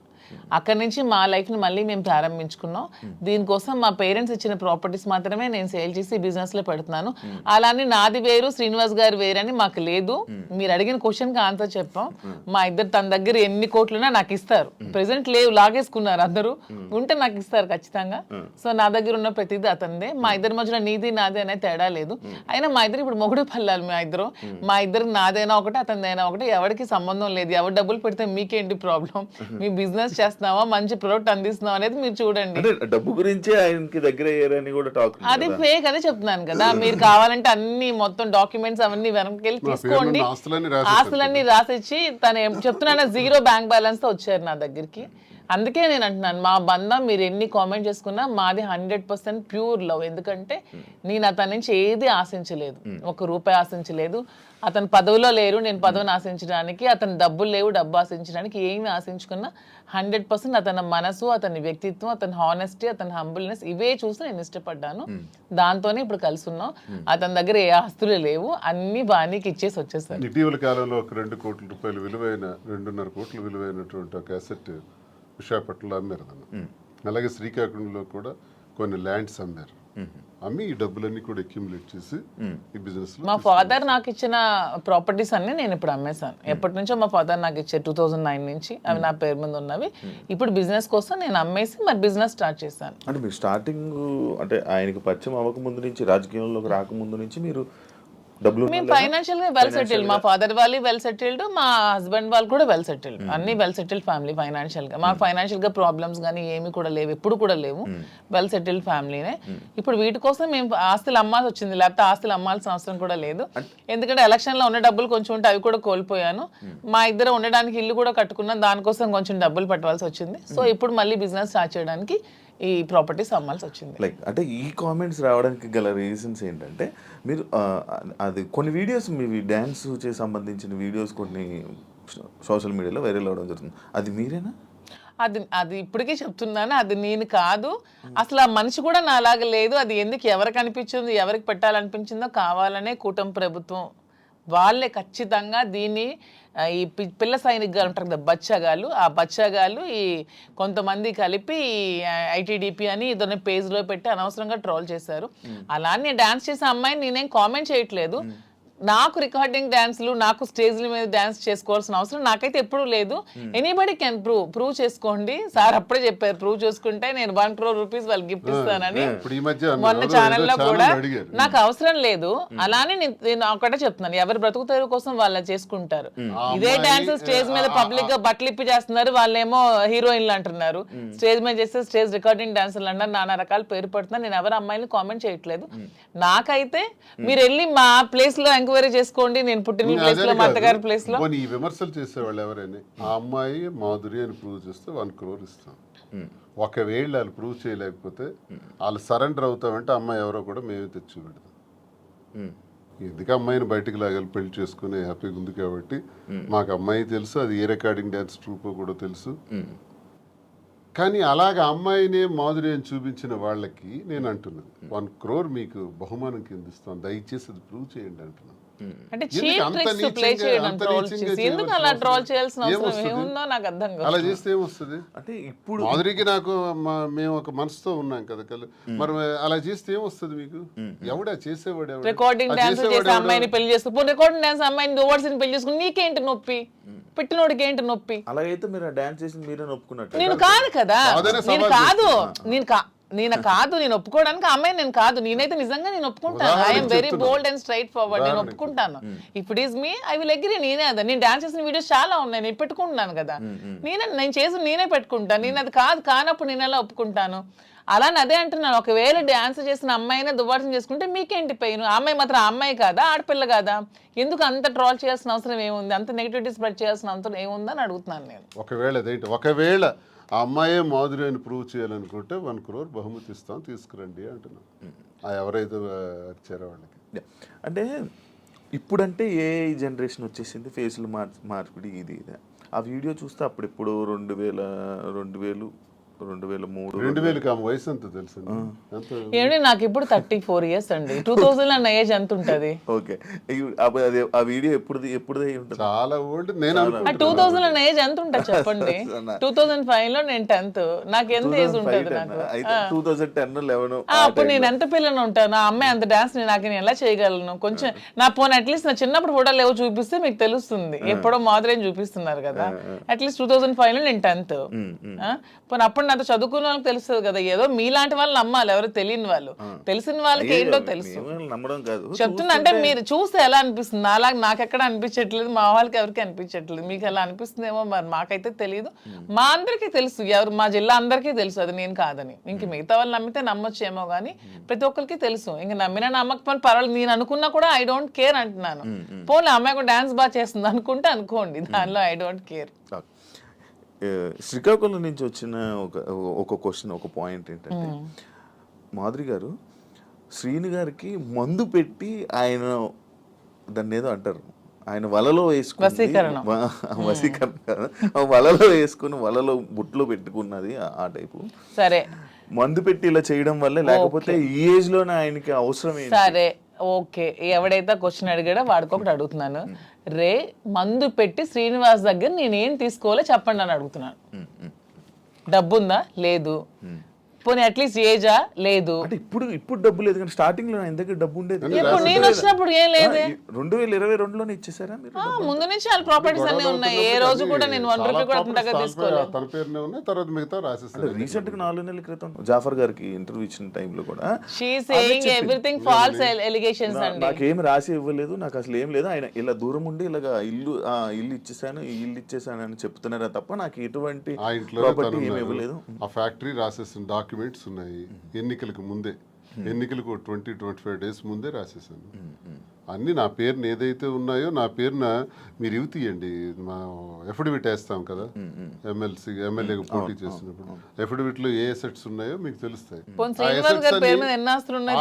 అక్కడి నుంచి మా లైఫ్ని మళ్ళీ మేము ప్రారంభించుకున్నాం. దీనికోసం మా పేరెంట్స్ ఇచ్చిన ప్రాపర్టీస్ మాత్రమే నేను సేల్ చేసి బిజినెస్లో పెడుతున్నాను. అలానే నాది వేరు, శ్రీనివాస్ గారు వేరని మాకు లేదు. మీరు అడిగిన క్వశ్చన్కి ఆన్సర్ చెప్పాం. మా ఇద్దరు తన దగ్గర ఎన్ని కోట్లున్నా నాకు ఇస్తారు. ప్రెసెంట్ లేవు, లాగేసుకున్నారు అందరూ, ఉంటే నాకు ఇస్తారు ఖచ్చితంగా. సో నా దగ్గర ఉన్న ప్రతిదీ అతనిదే. మా ఇద్దరి మధ్యలో నీది నాది అనే తేడా లేదు. అయినా మా ఇద్దరు ఇప్పుడు మొగుడు పల్లాలి. మా ఇద్దరు నాదైనా ఒకటి, అతనిదైనా ఒకటి, ఎవరికి సంబంధం లేదు. ఎవరు డబ్బులు పెడితే మీకేంటి ప్రాబ్లం? మీ బిజినెస్ చేస్తున్నావా, మంచి ప్రొడక్ట్ అందిస్తున్నావా అనేది మీరు చూడండి. డబ్బు గురించి ఆయనకి దగ్గర అయ్యారని కూడా టాక్. అది ఫేక్ అదే చెప్తున్నాను కదా. మీరు కావాలంటే అన్ని మొత్తం డాక్యుమెంట్స్ అవన్నీ వెనక్కి వెళ్ళి తీసుకోండి. ఆస్తులన్నీ రాసిచ్చి తను చెప్తున్నాను 0 బ్యాంక్ బ్యాలెన్స్ తో వచ్చారు నా దగ్గరికి. అందుకే నేను అంటున్నాను, మా బంధం మీరు ఎన్ని కామెంట్ చేసుకున్నా మాది 100% ప్యూర్ లవ్. ఎందుకంటే నేను అతని నుంచి ఏది ఆశించలేదు, 1 రూపాయి ఆశించలేదు. అతను పదవిలో లేరు, నేను పదవిని ఆశించడానికి, అతను డబ్బులు లేవు, డబ్బు ఆశించడానికి ఏమి ఆశించుకున్నా 100% అతని మనసు, అతని వ్యక్తిత్వం, అతని హానెస్టీ, అతని హంబుల్నెస్ ఇవే చూసి నేను ఇష్టపడ్డాను. దాంతోనే ఇప్పుడు కలిసి ఉన్నాం. అతని దగ్గర ఏ ఆస్తులు లేవు, అన్ని బాణీకి ఇచ్చేసి వచ్చేసారు. ఇటీవల కాలంలో ఒక 2 కోట్ల రూపాయలు విలువైన 2.5 కోట్ల విలువైనటువంటి ఒక అసెట్ విశాఖపట్నంలో అమ్మారు. అలాగే శ్రీకాకుళంలో కూడా కొన్ని ల్యాండ్స్ అమ్మారు. అమ్మి ఈ డబ్బులన్నీ కూడా అక్యుములేట్ చేసి ఈ బిజినెస్ మా ఫాదర్ నాకు ఇచ్చిన ప్రాపర్టీస్ అన్ని నేను ఇప్పుడు అమ్మేశాను. ఎప్పటి నుంచో మా ఫాదర్ నాకు ఇచ్చే 2009 నుంచి అవి నా పేరు మీద ఉన్నవి. ఇప్పుడు బిజినెస్ కోసం నేను అమ్మేసి మరి బిజినెస్ స్టార్ట్ చేశాను. అంటే మీరు స్టార్టింగ్ అంటే ఆయనకి పరిచయం అవ్వకముందు నుంచి, రాజకీయంలోకి రాకముందు నుంచి మీరు డబ్బులు మేము ఫైనాన్షియల్ గా వెల్ సెటిల్డ్. మా ఫాదర్ వాళ్ళు వెల్ సెటిల్డ్, మా హస్బెండ్ వాళ్ళు కూడా వెల్ సెటిల్డ్. అన్ని వెల్ సెటిల్డ్ ఫ్యామిలీ ఫైనాన్షియల్ గా. మాకు ఫైనాన్షియల్ గా ప్రాబ్లమ్స్ కానీ ఏమి కూడా లేవు, ఎప్పుడు కూడా లేవు. వెల్ సెటిల్డ్ ఫ్యామిలీనే. ఇప్పుడు వీటి కోసం మేము ఆస్తులు అమ్మాల్సి వచ్చింది, లేకపోతే ఆస్తులు అమ్మాల్సిన అవసరం కూడా లేదు. ఎందుకంటే ఎలక్షన్ లో ఉన్న డబ్బులు కొంచెం ఉంటే అవి కూడా కోల్పోయాను. మా ఇద్దరు ఉండడానికి ఇల్లు కూడా కట్టుకున్నాం, దానికోసం కొంచెం డబ్బులు పెట్టవలసి వచ్చింది. సో ఇప్పుడు మళ్ళీ బిజినెస్ స్టార్ట్ చేయడానికి ఈ ప్రాపర్టీస్ అమ్మాల్సి వచ్చింది. లైక్ అంటే ఈ కామెంట్స్ రావడానికి గల రీజన్స్ ఏంటంటే, మీరు అది కొన్ని వీడియోస్ మీ డ్యాన్స్ చే సంబంధించిన వీడియోస్ కొన్ని సోషల్ మీడియాలో వైరల్ అవ్వడం జరుగుతుంది. అది మీరేనా? అది ఇప్పటికీ చెప్తున్నాను, అది నేను కాదు. అసలు ఆ మనిషి కూడా నా అలాగ లేదు. అది ఎందుకు ఎవరికి అనిపించిందో, ఎవరికి పెట్టాలనిపించిందో కావాలనే కూటమి ప్రభుత్వం వాళ్ళే ఖచ్చితంగా దీన్ని ఈ పిల్ల సైనికులు అంటారు కదా, బచ్చగాళ్ళు, ఆ బచ్చగాళ్ళు ఈ కొంతమంది కలిపి ఐటీడీపీ అని ఇదొన్న పేజ్లో పెట్టి అనవసరంగా ట్రోల్ చేశారు. అలా నేను డాన్స్ చేసే అమ్మాయిని నేనేం కామెంట్ చేయట్లేదు. నాకు రికార్డింగ్ డాన్స్లు, నాకు స్టేజ్ల మీద డాన్స్ చేసుకోవాల్సిన అవసరం నాకైతే ఎప్పుడూ లేదు. ఎనీబడి కెన్ ప్రూవ్ చేసుకోండి. సార్ అప్పుడే చెప్పారు, ప్రూవ్ చేసుకుంటే నేను 1 crore rupees వాళ్ళకి గిఫ్ట్ ఇస్తానని. మొన్న ఛానల్లో కూడా నాకు అవసరం లేదు. అలానే నేను ఒకటే చెప్తున్నాను, ఎవరి బ్రతుకుతారు కోసం వాళ్ళు చేసుకుంటారు. ఇదే డాన్స్ స్టేజ్ మీద పబ్లిక్ గా బట్టలు ఇప్పి చేస్తున్నారు, వాళ్ళేమో హీరోయిన్లు అంటున్నారు. స్టేజ్ మీద చేస్తే స్టేజ్ రికార్డింగ్ డాన్సర్లు అన్నారు, నానా రకాల పేరు పడుతున్నారు. నేను ఎవరు అమ్మాయిని కామెంట్ చేయట్లేదు. నాకైతే మీరు వెళ్ళి మా ప్లేస్ లో ఎంక్వైరీ చేసుకోండి, నేను పుట్టిన ప్లేస్ లో, మా అత్తగారి ప్లేస్ లో. ఈ విమర్శలు చేసేవాళ్ళు ఎవరైనా ఆ అమ్మాయి మాధురి అని ప్రూవ్ చేస్తే 1 crore ఇస్తాం. ఒకవేళ వాళ్ళు ప్రూవ్ చేయలేకపోతే వాళ్ళు సరెండర్ అవుతామంటే అమ్మాయి ఎవరో కూడా మేమే తెచ్చి పెడతాం. ఎందుకు అమ్మాయిని బయటకు లాగాలి, పెళ్లి చేసుకుని హ్యాపీగా ఉంది కాబట్టి. మాకు అమ్మాయి తెలుసు, అది ఏ రికార్డింగ్ డ్యాన్స్ ట్రూపో కూడా తెలుసు. కానీ అలాగ అమ్మాయినే మాధురి అని చూపించిన వాళ్ళకి నేను అంటున్నాను, 1 crore మీకు బహుమానం కింద ఇస్తాను, దయచేసి అది ప్రూవ్ చేయండి అంటున్నాను. అంటే చీప్ ట్రిక్స్ ప్లే చేయడం, ట్రోల్ చేసి ఎందుకు అలా ట్రోల్ చేయాల్సిన అవసరం ఏముందో నాకు అర్థం కాదు. అలా చేస్తే ఏమొస్తుంది? అంటే ఇప్పుడు మాధురికి నాకు మేము ఒక మనసుతో ఉన్నాం కదా, మరి అలా చేస్తే ఏమొస్తుంది మీకు? ఎవడా చేసేవాడు? రికార్డింగ్ డాన్స్ చేసే అమ్మాయిని పెళ్లి చేసుకుని, రికార్డింగ్ డాన్స్ అమ్మాయిని ఓవర్సీని పెళ్లి చేసుకుని నీకేంటి నొప్పి? పెట్టినోడికి ఏంటి నొప్పి? అలాగైతే మీరు డాన్స్ చేసి మీరే ఒప్పుకున్నట్టు. నేను కాదు కదా, నేను ఒప్పుకోవడానికి అమ్మాయి నేను కాదు. నేనైతే నిజంగా నేను ఒప్పుకుంటాను. I'm very bold and straight forward. నేను ఒప్పుకుంటాను. If it is me, I will agree. నేనే అదా, నేను డాన్స్ చేసిన వీడియోస్ చాలా ఉన్నాయి, నేను పెట్టుకుంటున్నాను కదా. నేను చేసి నేనే పెట్టుకుంటాను. నేను అది కానప్పుడు నేను ఎలా ఒప్పుకుంటాను? అలానే అదే అంటున్నాను, ఒకవేళ డాన్స్ చేసిన అమ్మాయినే దువ్వాసం చేసుకుంటే మీకేంటి పెయిన్? అమ్మాయి మాత్రం అమ్మాయి కాదా, ఆడపిల్ల కాదా? ఎందుకు అంత ట్రోల్ చేయాల్సిన అవసరం ఏముంది? అంత నెగిటివిటీ స్ప్రెడ్ చేయాల్సిన అవసరం ఏముందని అడుగుతున్నాను నేను. ఒకవేళ ఆ అమ్మాయే మాధురి అని ప్రూవ్ చేయాలనుకుంటే 1 crore బహుమతి ఇస్తాం, తీసుకురండి అంటున్నాం. ఎవరైతే వచ్చారో వాళ్ళకి. అంటే ఇప్పుడంటే ఏ జనరేషన్ వచ్చేసింది, ఫేస్లు మార్పిడి ఇది. ఆ వీడియో చూస్తే అప్పుడెప్పుడు 2003 వయసు ఎంత తెలుసు? ఏమండి నాకు ఇప్పుడు 34 years అండి. 2000 అన్న ఏజ్ ఎంత ఉంటది? ఓకే, ఆ వీడియో ఎప్పుడు చాలా ఓల్డ్. నేను 2000 అన్న ఏజ్ ఎంత ఉంటుంది చెప్పండి? 2005 లో నేను 10th. నాకు ఎంత ఏజ్ ఉంటుంది? నాకు 2010-11 అప్పుడు నేను ఎంత పిల్లని ఉంటాను. ఆ అమ్మాయి అంత డాన్స్ నాకు నేను ఎలా చేయగలను? కొంచెం నా పోనీ అట్లీస్ట్ నా చిన్నప్పుడు ఫోటోలు ఏవో చూపిస్తే మీకు తెలుస్తుంది. ఎప్పుడో మాదిరి చూపిస్తున్నారు కదా. అట్లీస్ట్ 2005 లో నేను 10th. పోనీ అప్పుడు నాతో చదువుకున్న వాళ్ళకి తెలుస్తుంది కదా. ఏదో మీలాంటి వాళ్ళు నమ్మాలి, ఎవరు తెలియని వాళ్ళు. తెలిసిన వాళ్ళకి ఏంటో తెలుసు. చెప్తున్నా అంటే మీరు చూస్తే ఎలా అనిపిస్తుంది? అలాగే నాకు ఎక్కడ అనిపించట్లేదు, మా వాళ్ళకి ఎవరికి అనిపించట్లేదు. మీకు ఎలా అనిపిస్తుందేమో మరి, మాకైతే తెలియదు. మా అందరికీ తెలుసు, ఎవరు మా జిల్లా అందరికీ తెలుసు అది నేను కాదని. ఇంక మిగతా వాళ్ళు నమ్మితే నమ్మొచ్చేమో కానీ ప్రతి ఒక్కరికి తెలుసు. ఇంక నమ్మినా నమ్మకపోయినా పర్వాలేదు, నేను అనుకున్నా కూడా ఐ డోంట్ కేర్ అంటున్నాను. పోనీ అమ్మాయి కూడా డాన్స్ బాగా చేస్తుంది అనుకుంటే అనుకోండి, దానిలో ఐ డోంట్ కేర్. శ్రీకాకుళం నుంచి వచ్చిన ఒక క్వశ్చన్, ఒక పాయింట్ ఏంటంటే, మాధురి గారు శ్రీని గారికి మందు పెట్టి ఆయన దాన్ని ఏదో అంటారు, ఆయన వలలో వేసుకుని వలలో వేసుకుని వలలో బుట్లో పెట్టుకున్నది ఆ టైపు. సరే, మందు పెట్టి ఇలా చేయడం వల్ల, లేకపోతే ఈ ఏజ్ లోనే ఆయనకి అవసరం ఏంటి? సరే ఓకే, ఎవడైతే క్వశ్చన్ అడిగాడో వాడికి ఒకటి అడుగుతున్నాను. రే మందు పెట్టి శ్రీనివాస్ దగ్గర నేనేం తీసుకోవాలో చెప్పండి అని అడుగుతున్నాను. డబ్బుందా? లేదు. పోనీ అట్లీస్ట్ ఏజా లేదు. అంటే ఇప్పుడు డబ్బు లేదు కానీ స్టార్టింగ్ లో ఆయన దగ్గర డబ్బు ఉండేది. ఇప్పుడు నేను వచ్చినప్పుడు ఏం లేదే. 2022లోనే ఇచ్చేసారా మీరు? ముందు నుంచి వాళ్ళ ప్రాపర్టీస్ అన్ని ఉన్నాయి. ఏ రోజు కూడా నేను 1 రూపీ కూడా అతని దగ్గర తీసుకోలేదు. తన పేరునే ఉన్నాయి, తర్వాత మిగతా రాసేస్తాను. రీసెంట్ గా 4 నెలల క్రితం జాఫర్ గారికి ఇంటర్వ్యూ ఇచ్చిన టైంలో కూడా she saying everything false allegations అండి. నాకేం రాసి ఇవ్వలేదు, నాకు అసలు ఏం లేదు, ఆయన ఇలా దూరం ఉండి ఇలాగా ఇల్లు ఇచ్చేసాను, ఈ ఇల్లు ఇచ్చేసాను అని చెప్తున్నారా తప్ప నాకు ఎటువంటి ఆ ఇంట్లో ప్రాపర్టీ ఏమి ఇవ్వలేదు. ఆ ఫ్యాక్టరీ రాసేసిన డాక్యుమెంట్స్ ఉన్నాయి. ఎన్నికలకు ముందే, ఎన్నికలకు 20-25 డేస్ ముందే రాసేసాను. అన్ని నా పేరున ఏదైతే ఉన్నాయో నా పేరున మీరు ఇవి తీయండి. మా ఎఫిడవిట్ వేస్తాం కదా, ఎమ్మెల్యేగా పోటీ చేసినప్పుడు ఎఫిడవిట్ లో ఏ అసెట్స్ ఉన్నాయో మీకు తెలుస్తాయి.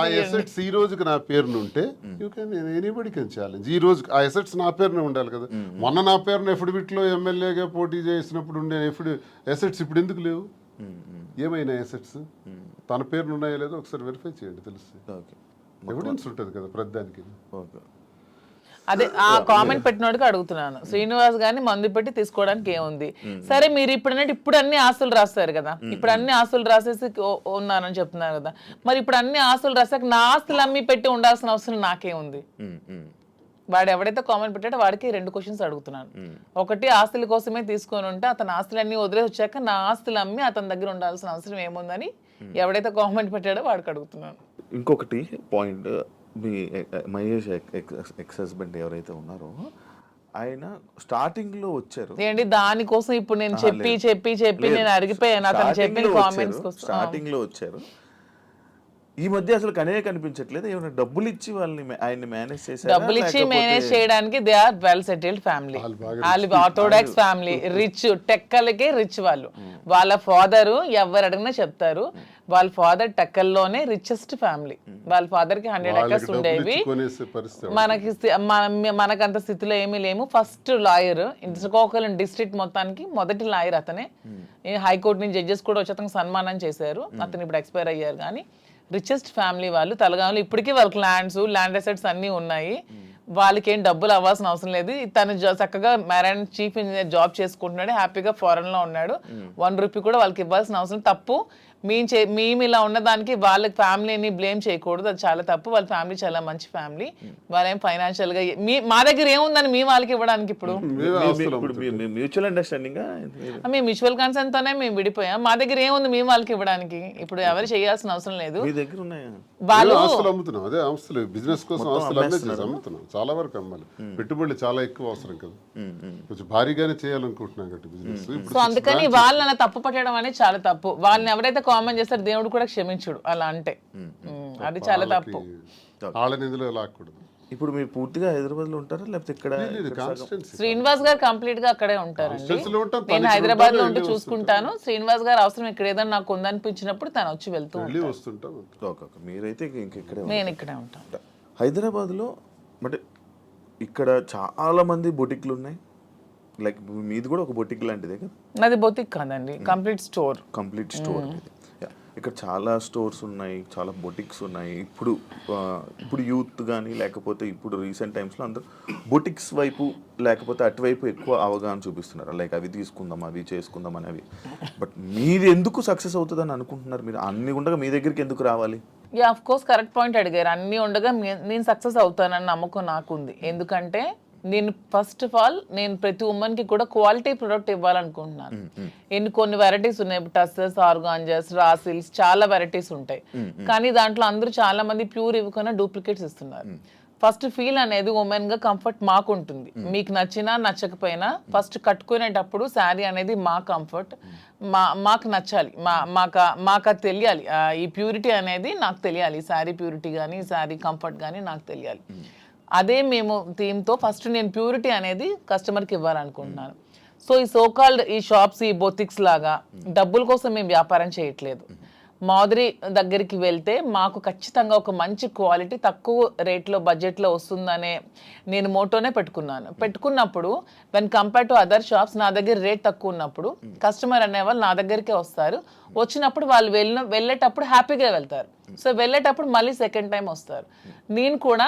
ఆ అసెట్స్ ఈ రోజుకి నా పేరున ఉంటే you can anybody can challenge. ఈ రోజు ఆ అసెట్స్ నా పేరున ఉండాలి కదా. మొన్న నా పేరున ఎఫిడవిట్ లో ఎమ్మెల్యేగా పోటీ చేసినప్పుడు ఉండే అసెట్స్ ఇప్పుడు ఎందుకు లేవు? ఏమైనా అసెట్స్ తన పేరున ఉన్నాయో లేదో ఒకసారి వెరిఫై చేయండి, తెలుస్తుంది. ఎవిడెన్స్ ఉంటుంది కదా ప్రతిదానికి. అదే ఆ కామెంట్ పెట్టినోడికి అడుగుతున్నాను. శ్రీనివాస్ గారిని మందు పెట్టి తీసుకోవడానికి ఏముంది? సరే మీరు ఇప్పుడు అన్ని ఆస్తులు రాస్తారు కదా, ఇప్పుడు అన్ని ఆస్తులు రాసేసి ఉన్నారని చెప్తున్నారు కదా, మరి ఇప్పుడు అన్ని ఆస్తులు రాసాక నా ఆస్తులు అమ్మి పెట్టి ఉండాల్సిన అవసరం నాకేముంది? వాడు ఎవడైతే కామెంట్ పెట్టాడో వాడికి 2 క్వశ్చన్స్ అడుగుతున్నాను. ఒకటి, ఆస్తుల కోసమే తీసుకొని ఉంటే అతని ఆస్తులన్నీ వదిలేసి వచ్చాక నా ఆస్తులు అమ్మి అతని దగ్గర ఉండాల్సిన అవసరం ఏముందని ఎవడైతే కామెంట్ పెట్టాడో వాడికి అడుగుతున్నాను. ఇంకొకటి పాయింట్, మీ మహేష్ ఎక్స్ హస్బెండ్ ఎవరైతే ఉన్నారో ఆయన స్టార్టింగ్ లో వచ్చారు ఏంటి దానికోసం ఇప్పుడు నేను చెప్పి నేను అరిగిపోయాను అతను చెప్పిన కామెంట్స్ కోసం. స్టార్టింగ్ లో వచ్చారు, ఈ మధ్య అసలు కనిపించట్లేదు. ఏమైనా డబ్బులు ఇచ్చి వాళ్ళని ఆయన్ని మేనేజ్ చేశారు? డబ్బులు ఇచ్చి మేనేజ్ చేయడానికి they are well settled family. వాళ్ళు ఆర్థోడాక్స్ ఫ్యామిలీ, రిచ్, టెక్కలకే రిచ్ వాళ్ళు. వాళ్ళ ఫాదర్ ఎవరు అడిగినా చెప్తారు, వాళ్ళ ఫాదర్ టెక్కల్లోనే రిచెస్ట్ ఫ్యామిలీ. వాళ్ళ ఫాదర్ కి 100 acres ఉండేవి. మనకంత స్థితిలో ఏమీ లేము. ఫస్ట్ లాయర్ శ్రీకాకుళం డిస్ట్రిక్ట్ మొత్తానికి మొదటి లాయర్ అతనే. హైకోర్టు నుంచి జడ్జెస్ కూడా వచ్చి అతనికి సన్మానం చేశారు. అతను ఇప్పుడు ఎక్స్పైర్ అయ్యారు. కానీ రిచెస్ట్ ఫ్యామిలీ వాళ్ళు. తలగాములు ఇప్పటికీ వాళ్ళకి ల్యాండ్ అసెట్స్ అన్నీ ఉన్నాయి. వాళ్ళకి ఏం డబ్బులు అవ్వాల్సిన అవసరం లేదు. తను చక్కగా మెరైన్ చీఫ్ ఇంజనీర్ జాబ్ చేసుకుంటున్నాడు, హ్యాపీగా ఫారెన్ లో ఉన్నాడు. 1 రూపీ కూడా వాళ్ళకి ఇవ్వాల్సిన అవసరం తప్పు. మేము ఇలా ఉన్నదానికి వాళ్ళ ఫ్యామిలీని బ్లేమ్ చేయకూడదు, అది చాలా తప్పు. వాళ్ళ ఫ్యామిలీ చాలా మంచి ఫ్యామిలీ. వాళ్ళేం ఫైనాన్షియల్ గా మా దగ్గర ఏముందని మీ వాళ్ళకి ఇవ్వడానికి? ఇప్పుడు మ్యూచువల్ అండర్స్టాండింగ్, మేము మ్యూచువల్ కన్సర్న్ తోనే మేము విడిపోయాం. మా దగ్గర ఏముంది మీ వాళ్ళకి ఇవ్వడానికి? ఇప్పుడు ఎవరు చేయాల్సిన అవసరం లేదు. వాళ్ళు అమ్ముతున్నాం, అదే ఆస్తులు బిజినెస్ కోసం ఆస్తులు అమ్ముతున్నాం. చాలా వరకు అమ్మాలి, పెట్టుబడులు చాలా ఎక్కువ అవసరం కదా, కొంచెం భారీగానే చేయాలనుకుంటున్నాం కాబట్టి బిజినెస్. సో అందుకని వాళ్ళని తప్పు పట్టడం అనేది చాలా తప్పు. వాళ్ళని ఎవరైతే కామెంట్ చేస్తారు దేవుడు కూడా క్షమించుడు అలా అంటే, అది చాలా తప్పు. వాళ్ళని ఇందులో లాక్కూడదు. ఇప్పుడు మీరు పూర్తిగా హైదరాబాద్ లో ఉంటారా లేకపోతే ఇక్కడ? శ్రీనివాస్ గారు కంప్లీట్ గా అక్కడే ఉంటారండి. నేను హైదరాబాద్ లో ఉంటూ చూసుకుంటాను. శ్రీనివాస్ గారు అవసరం ఇక్కడ ఏదైనా నాకు ఉందనిపించినప్పుడు తను వచ్చి వెళ్తూ వస్తుంటాను. మీరైతే ఇక్కడే? నేను ఇక్కడే ఉంటాను హైదరాబాద్ లో. బట్ ఇక్కడ చాలా మంది బొటిక్లు ఉన్నాయి. లైక్ మీది కూడా ఒక బొటిక్ లాంటిదే కదా? నాది బొటిక్ కాదండి, కంప్లీట్ స్టోర్. ఇక్కడ చాలా స్టోర్స్ ఉన్నాయి, చాలా బొటిక్స్ ఉన్నాయి. ఇప్పుడు యూత్ కానీ లేకపోతే ఇప్పుడు రీసెంట్ టైమ్స్లో అందరూ బొటిక్స్ వైపు లేకపోతే అటువైపు ఎక్కువ అవగాహన చూపిస్తున్నారు. లైక్ అవి తీసుకుందాం, అవి చేసుకుందాం అనేవి. బట్ మీది ఎందుకు సక్సెస్ అవుతుందని అనుకుంటున్నారు? మీరు అన్ని ఉండగా మీ దగ్గరికి ఎందుకు రావాలి? ఆఫ్ కోర్స్ కరెక్ట్ పాయింట్ అడిగారు. అన్ని ఉండగా నేను సక్సెస్ అవుతానని నమ్మకం నాకుంది. ఎందుకంటే నేను ఫస్ట్ ఆఫ్ ఆల్ నేను ప్రతి ఉమెన్ కి కూడా క్వాలిటీ ప్రొడక్ట్ ఇవ్వాలనుకుంటున్నాను. కొన్ని వెరైటీస్ ఉన్నాయి, టస్సెస్, ఆర్గాంజాస్, రాసిల్స్, చాలా వెరైటీస్ ఉంటాయి. కానీ దాంట్లో అందరూ చాలా మంది ప్యూర్ ఇవ్వకుండా డూప్లికేట్స్ ఇస్తున్నారు. ఫస్ట్ ఫీల్ అనేది ఉమెన్ గా కంఫర్ట్ మాకు ఉంటుంది. మీకు నచ్చినా నచ్చకపోయినా ఫస్ట్ కట్టుకునేటప్పుడు శారీ అనేది మా కంఫర్ట్, మాకు నచ్చాలి, మాకు అది తెలియాలి. ఈ ప్యూరిటీ అనేది నాకు తెలియాలి. శారీ ప్యూరిటీ కానీ శారీ కంఫర్ట్ కానీ నాకు తెలియాలి. అదే మేము థీమ్తో ఫస్ట్ నేను ప్యూరిటీ అనేది కస్టమర్కి ఇవ్వాలనుకుంటున్నాను. సో ఈ సోకాల్డ్ ఈ షాప్స్, ఈ బొటిక్స్ లాగా డబ్బుల కోసం మేము వ్యాపారం చేయట్లేదు. మాధురి దగ్గరికి వెళ్తే మాకు ఖచ్చితంగా ఒక మంచి క్వాలిటీ తక్కువ రేట్లో బడ్జెట్లో వస్తుందనే నేను మోటోనే పెట్టుకున్నప్పుడు when compare to other shops నా దగ్గర రేట్ తక్కువ ఉన్నప్పుడు కస్టమర్ అనేవాళ్ళు నా దగ్గరికే వస్తారు. వచ్చినప్పుడు వాళ్ళు వెళ్ళేటప్పుడు హ్యాపీగా వెళ్తారు. సో వెళ్ళేటప్పుడు మళ్ళీ సెకండ్ టైం వస్తారు. నేను కూడా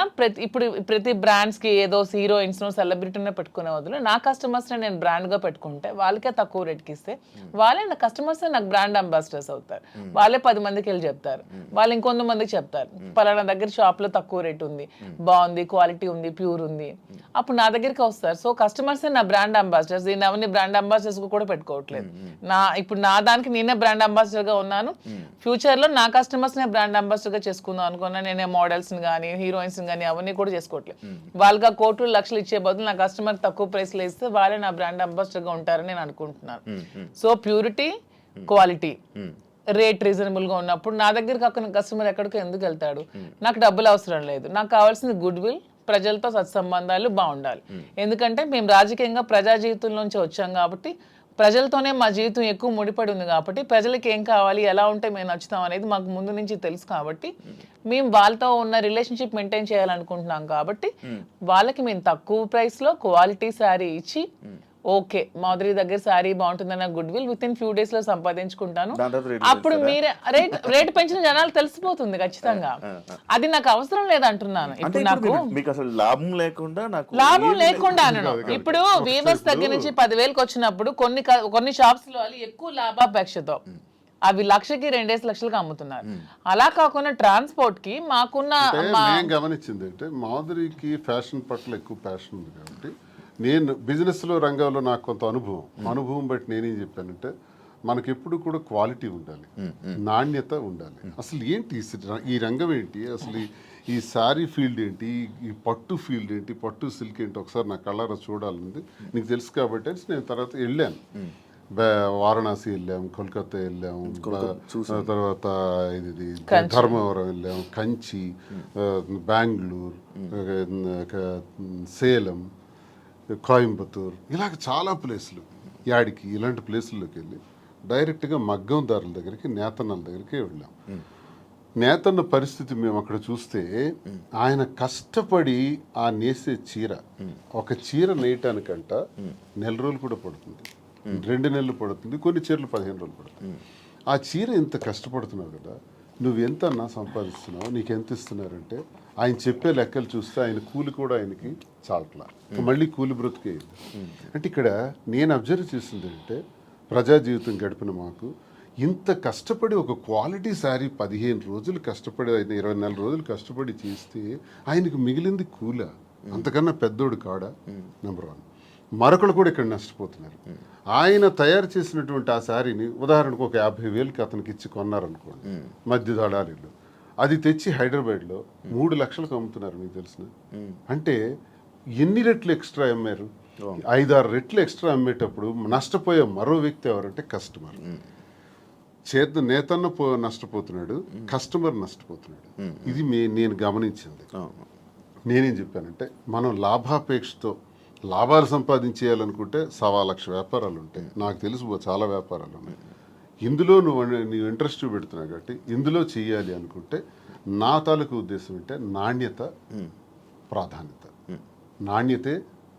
ప్రతి బ్రాండ్స్కి ఏదో హీరోయిన్స్ను సెలబ్రిటీనే పెట్టుకునే వదిలే నా కస్టమర్స్ని నేను బ్రాండ్గా పెట్టుకుంటే వాళ్ళకే తక్కువ రేట్కి ఇస్తే వాళ్ళే నా కస్టమర్స్ నాకు బ్రాండ్ అంబాసిడర్స్ అవుతారు. వాళ్ళే 10 మందికి వెళ్ళి చెప్తారు, వాళ్ళు ఇంకొంతమందికి చెప్తారు పలానా దగ్గర షాప్లో తక్కువ రేట్ ఉంది, బాగుంది, క్వాలిటీ ఉంది, ప్యూర్ ఉంది, అప్పుడు నా దగ్గరికి వస్తారు. సో కస్టమర్స్ నా బ్రాండ్ అంబాసిడర్స్. దీన్ని ఎవరిని బ్రాండ్ అంబాసిడర్స్ కూడా పెట్టుకోవట్లేదు. ఇప్పుడు నా దానికి నేనే బ్రాండ్ అంబాసిడర్గా ఉన్నాను. ఫ్యూచర్లో నా కస్టమర్స్నే బ్రాండ్ అంబాసిడర్గా చేసుకుందాం అనుకున్నా. నేనే మోడల్స్ని కానీ హీరోయిన్స్ని కానీ అవన్నీ కూడా చేసుకోవట్లేదు. వాళ్ళకి ఆ కోట్లు లక్షలు ఇచ్చే బదులు నా కస్టమర్ తక్కువ ప్రైస్లో ఇస్తే వాళ్ళే నా బ్రాండ్ అంబాసిడర్గా ఉంటారని నేను అనుకుంటున్నాను. సో ప్యూరిటీ, క్వాలిటీ, రేట్ రీజనబుల్గా ఉన్నప్పుడు నా దగ్గర కాకుండా కస్టమర్ ఎక్కడికో ఎందుకు వెళ్తాడు? నాకు డబ్బులు అవసరం లేదు, నాకు కావాల్సింది గుడ్ విల్, ప్రజలతో సత్సంబంధాలు బాగుండాలి. ఎందుకంటే మేము రాజకీయంగా ప్రజా జీవితంలోంచి వచ్చాం కాబట్టి ప్రజలతోనే మా జీవితం ఎక్కువ ముడిపడి ఉంది కాబట్టి ప్రజలకి ఏం కావాలి, ఎలా ఉంటే మేము నచ్చుతాం అనేది మాకు ముందు నుంచి తెలుసు కాబట్టి మేము వాళ్ళతో ఉన్న రిలేషన్షిప్ మెయింటైన్ చేయాలనుకుంటున్నాం కాబట్టి వాళ్ళకి మేము తక్కువ ప్రైస్లో క్వాలిటీ శారీ ఇచ్చి ఓకే మాధురి దగ్గర శారీ బాగుంటుందన్న goodwill within few days లో సంపాదించుకుంటాను. అప్పుడు మీరే రేట్ పెంచిన జనాలు తెలిసిపోతుంది ఖచ్చితంగా. అది నాకు అవసరం లేదంటున్నాను. ఇప్పుడు నాకు అసలు లాభం లేకుండా ఇప్పుడు వీవర్స్ దగ్గర నుంచి 10,000కి వచ్చినప్పుడు కొన్ని షాప్స్ లో ఎక్కువ లాభాపేక్షతో అవి 1,00,000కి 2 లక్షలకి అమ్ముతున్నారు. అలా కాకుండా ట్రాన్స్పోర్ట్ కి మాకున్న గమనించింది అంటే మాధురికి ఫ్యాషన్ పట్ల ఎక్కువ ప్యాషన్ ఉంది కాబట్టి నేను బిజినెస్లో రంగంలో నాకు కొంత అనుభవం బట్టి నేనేం చెప్పానంటే మనకి ఎప్పుడు కూడా క్వాలిటీ ఉండాలి, నాణ్యత ఉండాలి. అసలు ఏంటి ఈ రంగం ఏంటి, అసలు ఈ శారీ ఫీల్డ్ ఏంటి, ఈ పట్టు ఫీల్డ్ ఏంటి, పట్టు సిల్క్ ఏంటి ఒకసారి నా కళ్ళారా చూడాలని నీకు తెలుసు కాబట్టి నేను తర్వాత వెళ్ళాను. వారణాసి వెళ్ళాము, కోల్కతా వెళ్ళాము, తర్వాత ఇది ధర్మవరం వెళ్ళాము, కంచి, బెంగళూరు, సేలం, కోయంబత్తూర్, ఇలాగ చాలా ప్లేసులు, యాడికి ఇలాంటి ప్లేసుల్లోకి వెళ్ళి డైరెక్ట్గా మగ్గందారుల దగ్గరికి, నేతన్నల దగ్గరికి వెళ్ళాం. నేతన్న పరిస్థితి మేము అక్కడ చూస్తే ఆయన కష్టపడి ఆ నేసే చీర, ఒక చీర నేయటానికంట 1 నెల రోజులు కూడా పడుతుంది, 2 నెలలు పడుతుంది, కొన్ని చీరలు 15 రోజులు పడుతుంది. ఆ చీర ఇంత కష్టపడుతున్నావు కదా, నువ్వెంత అన్నా సంపాదిస్తున్నావు, నీకెంత ఇస్తున్నారంటే ఆయన చెప్పే లెక్కలు చూస్తే ఆయన కూలి కూడా ఆయనకి చాలట్లా, మళ్ళీ కూలి బ్రతికే. అంటే ఇక్కడ నేను అబ్జర్వ్ చేసింది అంటే ప్రజా జీవితం గడిపిన మాకు ఇంత కష్టపడి ఒక క్వాలిటీ శారీ 15 రోజులు కష్టపడి, 24 రోజులు కష్టపడి చేస్తే ఆయనకు మిగిలింది కూల, అంతకన్నా పెద్దోడు కాడా? నెంబర్ 1. మరొకరు కూడా ఇక్కడ నష్టపోతున్నారు. ఆయన తయారు చేసినటువంటి ఆ శారీని ఉదాహరణకు ఒక 50,000కి అతనికి ఇచ్చి కొన్నారనుకోండి మధ్య దళారీలు, అది తెచ్చి హైదరాబాద్లో 3 లక్షలకు అమ్ముతున్నారు. మీకు తెలిసిన అంటే ఎన్ని రెట్లు ఎక్స్ట్రా అమ్మారు? 5-6 రెట్లు ఎక్స్ట్రా అమ్మేటప్పుడు నష్టపోయే మరో వ్యక్తి ఎవరంటే కస్టమర్. నేతన్న నష్టపోతున్నాడు, కస్టమర్ నష్టపోతున్నాడు. ఇది నేను గమనించింది. నేనేం చెప్పానంటే మనం లాభాపేక్షతో లాభాలు సంపాదించేయాలనుకుంటే 1,00,000 వ్యాపారాలు ఉంటాయి. నాకు తెలుసు చాలా వ్యాపారాలు ఉన్నాయి. ఇందులో నువ్వు ఇంట్రెస్ట్ పెడుతున్నావు కాబట్టి ఇందులో చెయ్యాలి అనుకుంటే నా తాలూకు ఉద్దేశం అంటే నాణ్యత, ప్రాధాన్యత. నాణ్యతే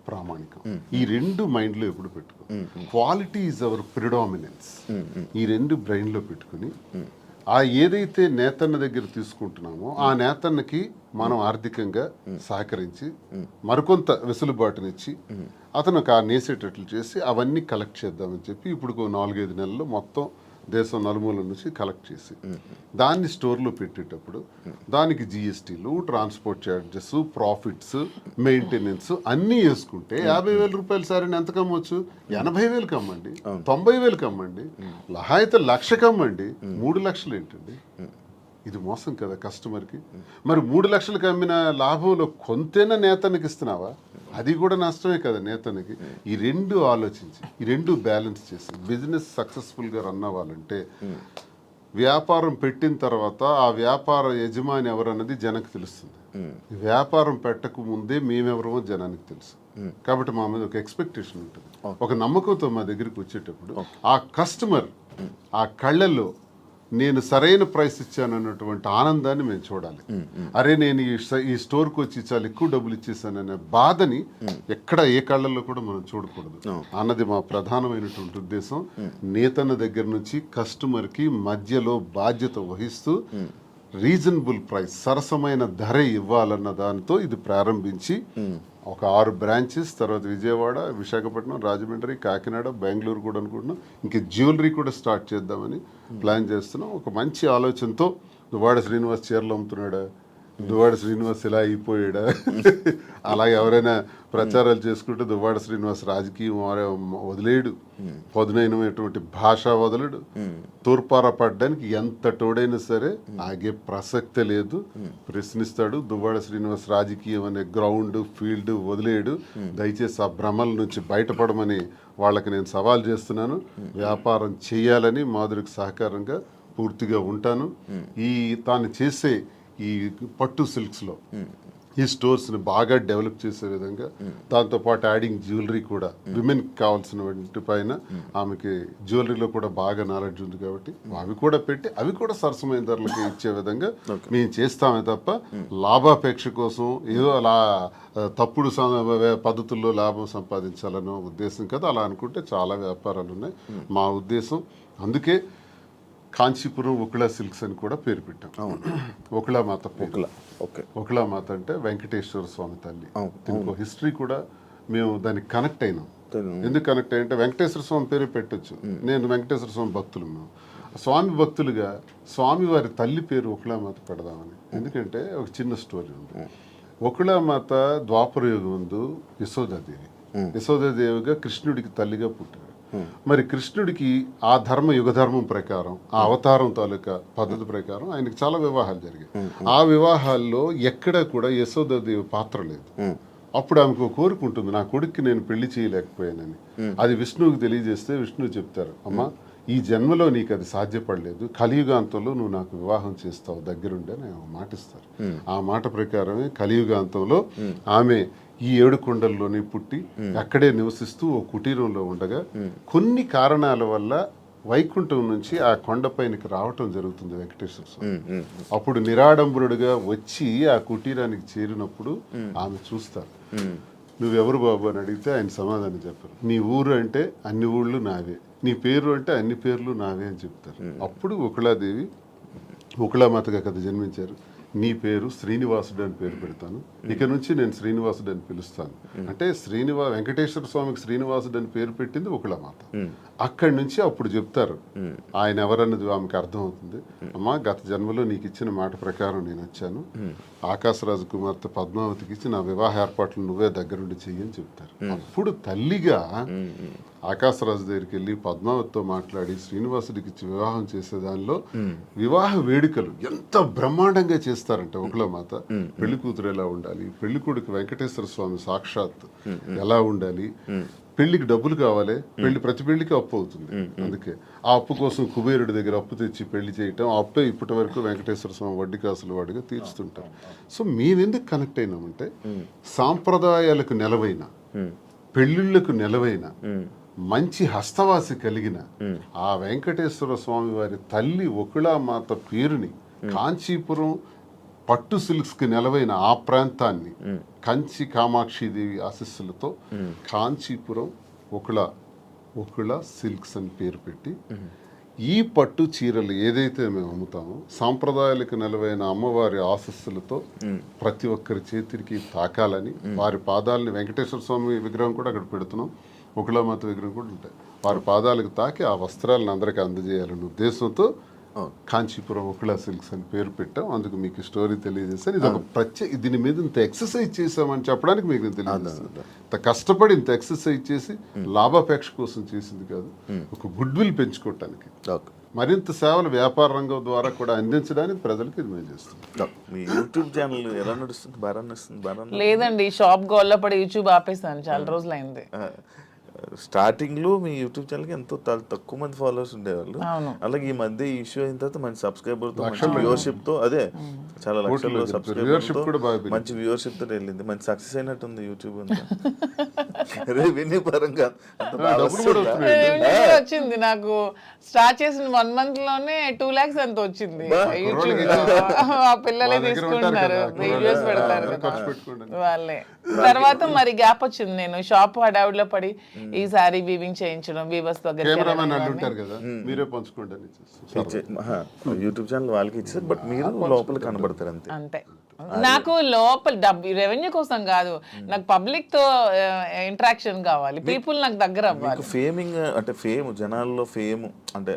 ప్రామాణికం. ఈ 2 మైండ్లో ఎప్పుడు పెట్టుకో. Quality is our predominance. ఈ 2 బ్రెయిన్లో పెట్టుకుని ఆ ఏదైతే నేతన్న దగ్గర తీసుకుంటున్నామో ఆ నేతన్నకి మనం ఆర్థికంగా సహకరించి మరికొంత వెసులుబాటునిచ్చి అతను ఆ నేసేటట్లు చేసి అవన్నీ కలెక్ట్ చేద్దామని చెప్పి ఇప్పుడు 4-5 నెలల్లో మొత్తం దేశం నలుమూల నుంచి కలెక్ట్ చేసి దాన్ని స్టోర్లో పెట్టేటప్పుడు దానికి జిఎస్టీలు, ట్రాన్స్పోర్ట్ ఛార్జెస్, ప్రాఫిట్స్, మెయింటెనెన్స్ అన్నీ వేసుకుంటే 50,000 రూపాయల సారీని ఎంత కమ్మొచ్చు? 80,000కి అమ్మండి, 90,000కి అమ్మండి, అయితే 1,00,000కి అమ్మండి. 3 లక్షలు ఏంటండి? ఇది మోసం కదా కస్టమర్కి. మరి 3 లక్షలకు అమ్మిన లాభంలో కొంతైనా నేతనికి ఇస్తున్నావా? అది కూడా నష్టమే కదా నేతనికి. ఈ 2 ఆలోచించి ఈ 2 బ్యాలెన్స్ చేసి బిజినెస్ సక్సెస్ఫుల్గా రన్ అవ్వాలంటే వ్యాపారం పెట్టిన తర్వాత ఆ వ్యాపార యజమాని ఎవరన్నది జనానికి తెలుస్తుంది. వ్యాపారం పెట్టక ముందే మేమెవరమో జనానికి తెలుసు. కాబట్టి మా మీద ఒక ఎక్స్పెక్టేషన్ ఉంటుంది, ఒక నమ్మకంతో మా దగ్గరికి వచ్చేటప్పుడు ఆ కస్టమర్ ఆ కళ్ళల్లో నేను సరైన ప్రైస్ ఇచ్చాను అన్నటువంటి ఆనందాన్ని మేము చూడాలి. అరే నేను ఈ స్టోర్కి వచ్చి చాలా ఎక్కువ డబ్బులు ఇచ్చేసాననే బాధని ఎక్కడ ఏ కళ్ళల్లో కూడా మనం చూడకూడదు అన్నది మా ప్రధానమైనటువంటి ఉద్దేశం. నేతన్న దగ్గర నుంచి కస్టమర్కి మధ్యలో బాధ్యత వహిస్తూ రీజనబుల్ ప్రైస్, సరసమైన ధర ఇవ్వాలన్న దానితో ఇది ప్రారంభించి ఒక 6 బ్రాంచెస్, తర్వాత విజయవాడ, విశాఖపట్నం, రాజమండ్రి, కాకినాడ, బెంగళూరు కూడా అనుకుంటున్నాం. ఇంక జ్యువెలరీ కూడా స్టార్ట్ చేద్దామని ప్లాన్ చేస్తున్నాం. ఒక మంచి ఆలోచనతో దువ్వాడ శ్రీనివాస్ చీరలు అమ్ముతున్నాడా, దువ్వాడ శ్రీనివాస్ ఇలా అయిపోయాడా, అలాగే ఎవరైనా ప్రచారాలు చేసుకుంటే దువ్వాడ శ్రీనివాస్ రాజకీయం వదిలేడు, పదునైనటువంటి భాష వదలడు, తూర్పార పడ్డానికి ఎంత తోడైనా సరే ఆగే ప్రసక్తే లేదు, ప్రశ్నిస్తాడు. దువ్వాడ శ్రీనివాస్ రాజకీయం అనే గ్రౌండ్ ఫీల్డ్ వదిలేడు. దయచేసి ఆ భ్రమల నుంచి బయటపడమని వాళ్ళకి నేను సవాల్ చేస్తున్నాను. వ్యాపారం చేయాలని మాధురికి సహకారంగా పూర్తిగా ఉంటాను. తాను చేసే ఈ పట్టు సిల్క్స్లో ఈ స్టోర్స్ని బాగా డెవలప్ చేసే విధంగా, దాంతోపాటు యాడింగ్ జ్యువెలరీ కూడా, విమెన్కి కావాల్సిన వాటి పైన ఆమెకి జ్యువెలరీలో కూడా బాగా నాలెడ్జ్ ఉంది కాబట్టి అవి కూడా పెట్టి అవి కూడా సరసమైన ధరలకి ఇచ్చే విధంగా మేము చేస్తామే తప్ప లాభాపేక్ష కోసం ఏదో అలా తప్పుడు పద్ధతుల్లో లాభం సంపాదించాలనే ఉద్దేశం కదా. అలా అనుకుంటే చాలా వ్యాపారాలు ఉన్నాయి. మా ఉద్దేశం అందుకే కాంచీపురం ఒకళా సిల్క్స్ అని కూడా పేరు పెట్టాం. ఒకళామాత పేరు. ఒకళామాత అంటే వెంకటేశ్వర స్వామి తల్లి. ఇంకో హిస్టరీ కూడా మేము దానికి కనెక్ట్ అయినాం. ఎందుకు కనెక్ట్ అయ్యంటే వెంకటేశ్వర స్వామి పేరు పెట్టొచ్చు. నేను వెంకటేశ్వర స్వామి భక్తులు, మేము స్వామి భక్తులుగా స్వామి వారి తల్లి పేరు ఒకళామాత పెడదామని. ఎందుకంటే ఒక చిన్న స్టోరీ ఉంది. ఒకళామాత ద్వాపర యుగం ముందు యశోదాదేవిగా కృష్ణుడికి తల్లిగా పుట్టారు. మరి కృష్ణుడికి ఆ యుగధర్మం ప్రకారం, ఆ అవతారం తాలూకా పద్ధతి ప్రకారం ఆయనకి చాలా వివాహాలు జరిగాయి. ఆ వివాహాల్లో ఎక్కడా కూడా యశోదాదేవి పాత్ర లేదు. అప్పుడు ఆమెకు కోరిక ఉంటుంది, నా కొడుక్కి నేను పెళ్లి చేయలేకపోయానని. అది విష్ణువుకి తెలియజేస్తే విష్ణువు చెప్తారు, అమ్మా ఈ జన్మలో నీకు అది సాధ్యపడలేదు, కలియుగాంతంలో నువ్వు నాకు వివాహం చేస్తావు దగ్గరుండే అని మాటిస్తారు. ఆ మాట ప్రకారమే కలియుగాంతంలో ఆమె ఈ 7 కొండల్లోనే పుట్టి అక్కడే నివసిస్తూ ఓ కుటీరంలో ఉండగా కొన్ని కారణాల వల్ల వైకుంఠం నుంచి ఆ కొండపైనకి రావటం జరుగుతుంది వెంకటేశ్వర స్వామి. అప్పుడు నిరాడంబరుడుగా వచ్చి ఆ కుటీరానికి చేరినప్పుడు ఆమె చూస్తారు. నువ్వెవరు బాబు అని అడిగితే ఆయన సమాధానం చెప్పారు, నీ ఊరు అంటే అన్ని ఊళ్ళు నావే, నీ పేరు అంటే అన్ని పేర్లు నావే అని చెప్తారు. అప్పుడు ఒకళాదేవి ఒకళామాతగా కదా జన్మించారు. నీ పేరు శ్రీనివాసుడు అని పేరు పెడతాను, ఇక నుంచి నేను శ్రీనివాసుడు అని పిలుస్తాను అంటే వెంకటేశ్వర స్వామికి శ్రీనివాసుడు అని పేరు పెట్టింది ఒకళామాత. అక్కడి నుంచి అప్పుడు చెప్తారు ఆయన ఎవరన్నది ఆమెకు అర్థమవుతుంది. అమ్మా గత జన్మలో నీకు ఇచ్చిన మాట ప్రకారం నేను వచ్చాను, ఆకాశరాజు కుమార్తె పద్మావతికి ఇచ్చి నా వివాహ ఏర్పాట్లు నువ్వే దగ్గరుండి చెయ్యని చెప్తారు. అప్పుడు తల్లిగా ఆకాశరాజు దగ్గరికి వెళ్ళి పద్మావతితో మాట్లాడి శ్రీనివాసుడికి ఇచ్చి వివాహం చేసే దానిలో వివాహ వేడుకలు ఎంత బ్రహ్మాండంగా చేస్తారంటే ఒకళామాత. పెళ్లి కూతురు ఎలా ఉండాలి, పెళ్లి కొడుకు వెంకటేశ్వర స్వామి సాక్షాత్ ఎలా ఉండాలి, పెళ్లికి డబ్బులు కావాలి, ప్రతి పెళ్లికి అప్పు అవుతుంది. అందుకే ఆ అప్పు కోసం కుబేరుడి దగ్గర అప్పు తెచ్చి పెళ్లి చేయటం, ఆ అప్పే ఇప్పటి వరకు వెంకటేశ్వర స్వామి వడ్డీ కాసులు వాడిగా తీర్చుతుంటారు. సో మేమెందుకు కనెక్ట్ అయినామంటే సాంప్రదాయాలకు నెలవైన, పెళ్లిళ్లకు నెలవైన, మంచి హస్తవాసి కలిగిన ఆ వెంకటేశ్వర స్వామి వారి తల్లి ఒకళామాత పేరుని కాంచీపురం పట్టు సిల్క్స్ కి నెలవైన ఆ ప్రాంతాన్ని కంచి కామాక్షిదేవి ఆశీస్సులతో కాంచీపురం ఒకళ సిల్క్స్ అని పేరు పెట్టి ఈ పట్టు చీరలు ఏదైతే మేము అమ్ముతామో సాంప్రదాయాలకు నెలవైన అమ్మవారి ఆశీస్సులతో ప్రతి ఒక్కరి చేతికి తాకాలని, వారి పాదాలని, వెంకటేశ్వర స్వామి విగ్రహం కూడా అక్కడ పెడుతున్నాం, ఒకళామాత విగ్రహం కూడా ఉంటాయి, వారి పాదాలకు తాకి ఆ వస్త్రాలను అందరికీ అందజేయాలనే ఉద్దేశంతో కాంచీపురం ఒకళా సిల్క్స్ అని పేరు పెట్టాం. అందుకు మీకు స్టోరీ తెలియజేస్తాను. ఇది ఒక దీని మీద ఇంత ఎక్సర్సైజ్ చేసామని చెప్పడానికి మీకు నేను తెలియజేస్తాను. ఇంత కష్టపడి ఇంత ఎక్సర్సైజ్ చేసి లాభాపేక్ష కోసం చేసింది కాదు, ఒక గుడ్ విల్ పెంచుకోవటానికి, మరింత సేవలు వ్యాపార రంగం ద్వారా కూడా అందించడానికి ప్రజలకు ఇది మేము చేస్తాం. మీ యూట్యూబ్ ఛానల్ ఎలా నడుస్తుంది? బాగా నడుస్తుంది? లేదండి, షాప్ గోల్లో పడి యూట్యూబ్ ఆపేసాను, చాలా రోజులు అయింది. స్టార్టింగ్ లో మీ యూట్యూబ్ ఛానల్ కి ఎంతో తక్కువ మంది ఫాలోవర్స్ ఉండేవాళ్ళు. అలాగే ఈ మధ్య ఈ ఇష్యూ అయిన తర్వాత మంచి సబ్స్క్రైబర్ తో, మంచి వ్యూవర్షిప్ తో, అదే చాలా లక్షల్లో సబ్స్క్రైబర్ తో, మంచి వ్యూవర్షిప్ తో వెళ్ళింది. మంచి సక్సెస్ అయినట్టుంది యూట్యూబ్ అంతా. రెవెన్యూ పరంగా వచ్చింది. నాకు స్టార్ట్ చేసిన 1 month లోనే 2 lakhs ఎంత వచ్చింది యూట్యూబ్ లో. ఆ పిల్లలే తీసుకుంటున్నారు, వీడియోస్ పెడతారు కదా వాళ్ళే. తర్వాత మరి గ్యాప్ వచ్చింది. నేను షాప్ హడావుడిలో పడి ఈ శారీ వీవింగ్ చేయించడం వీవర్స్ దగ్గర కెమెరామెన్ వాళ్ళు ఉంటారు కదా, మీరే పంచుకోండి అని ఇచ్చేస్తారు. యూట్యూబ్ ఛానల్ వాళ్ళకి ఇచ్చారు, బట్ మీరు లోపల కనబడతారు అంతే. అంతే. నాకు లోపల డబ్బు రెవెన్యూ కోసం కాదు, నాకు పబ్లిక్ తో ఇంటరాక్షన్ కావాలి, పీపుల్ నాకు దగ్గర అవ్వాలి. ఫేమింగ్ అంటే ఫేమ్, జనాల్లో ఫేమ్ అంటే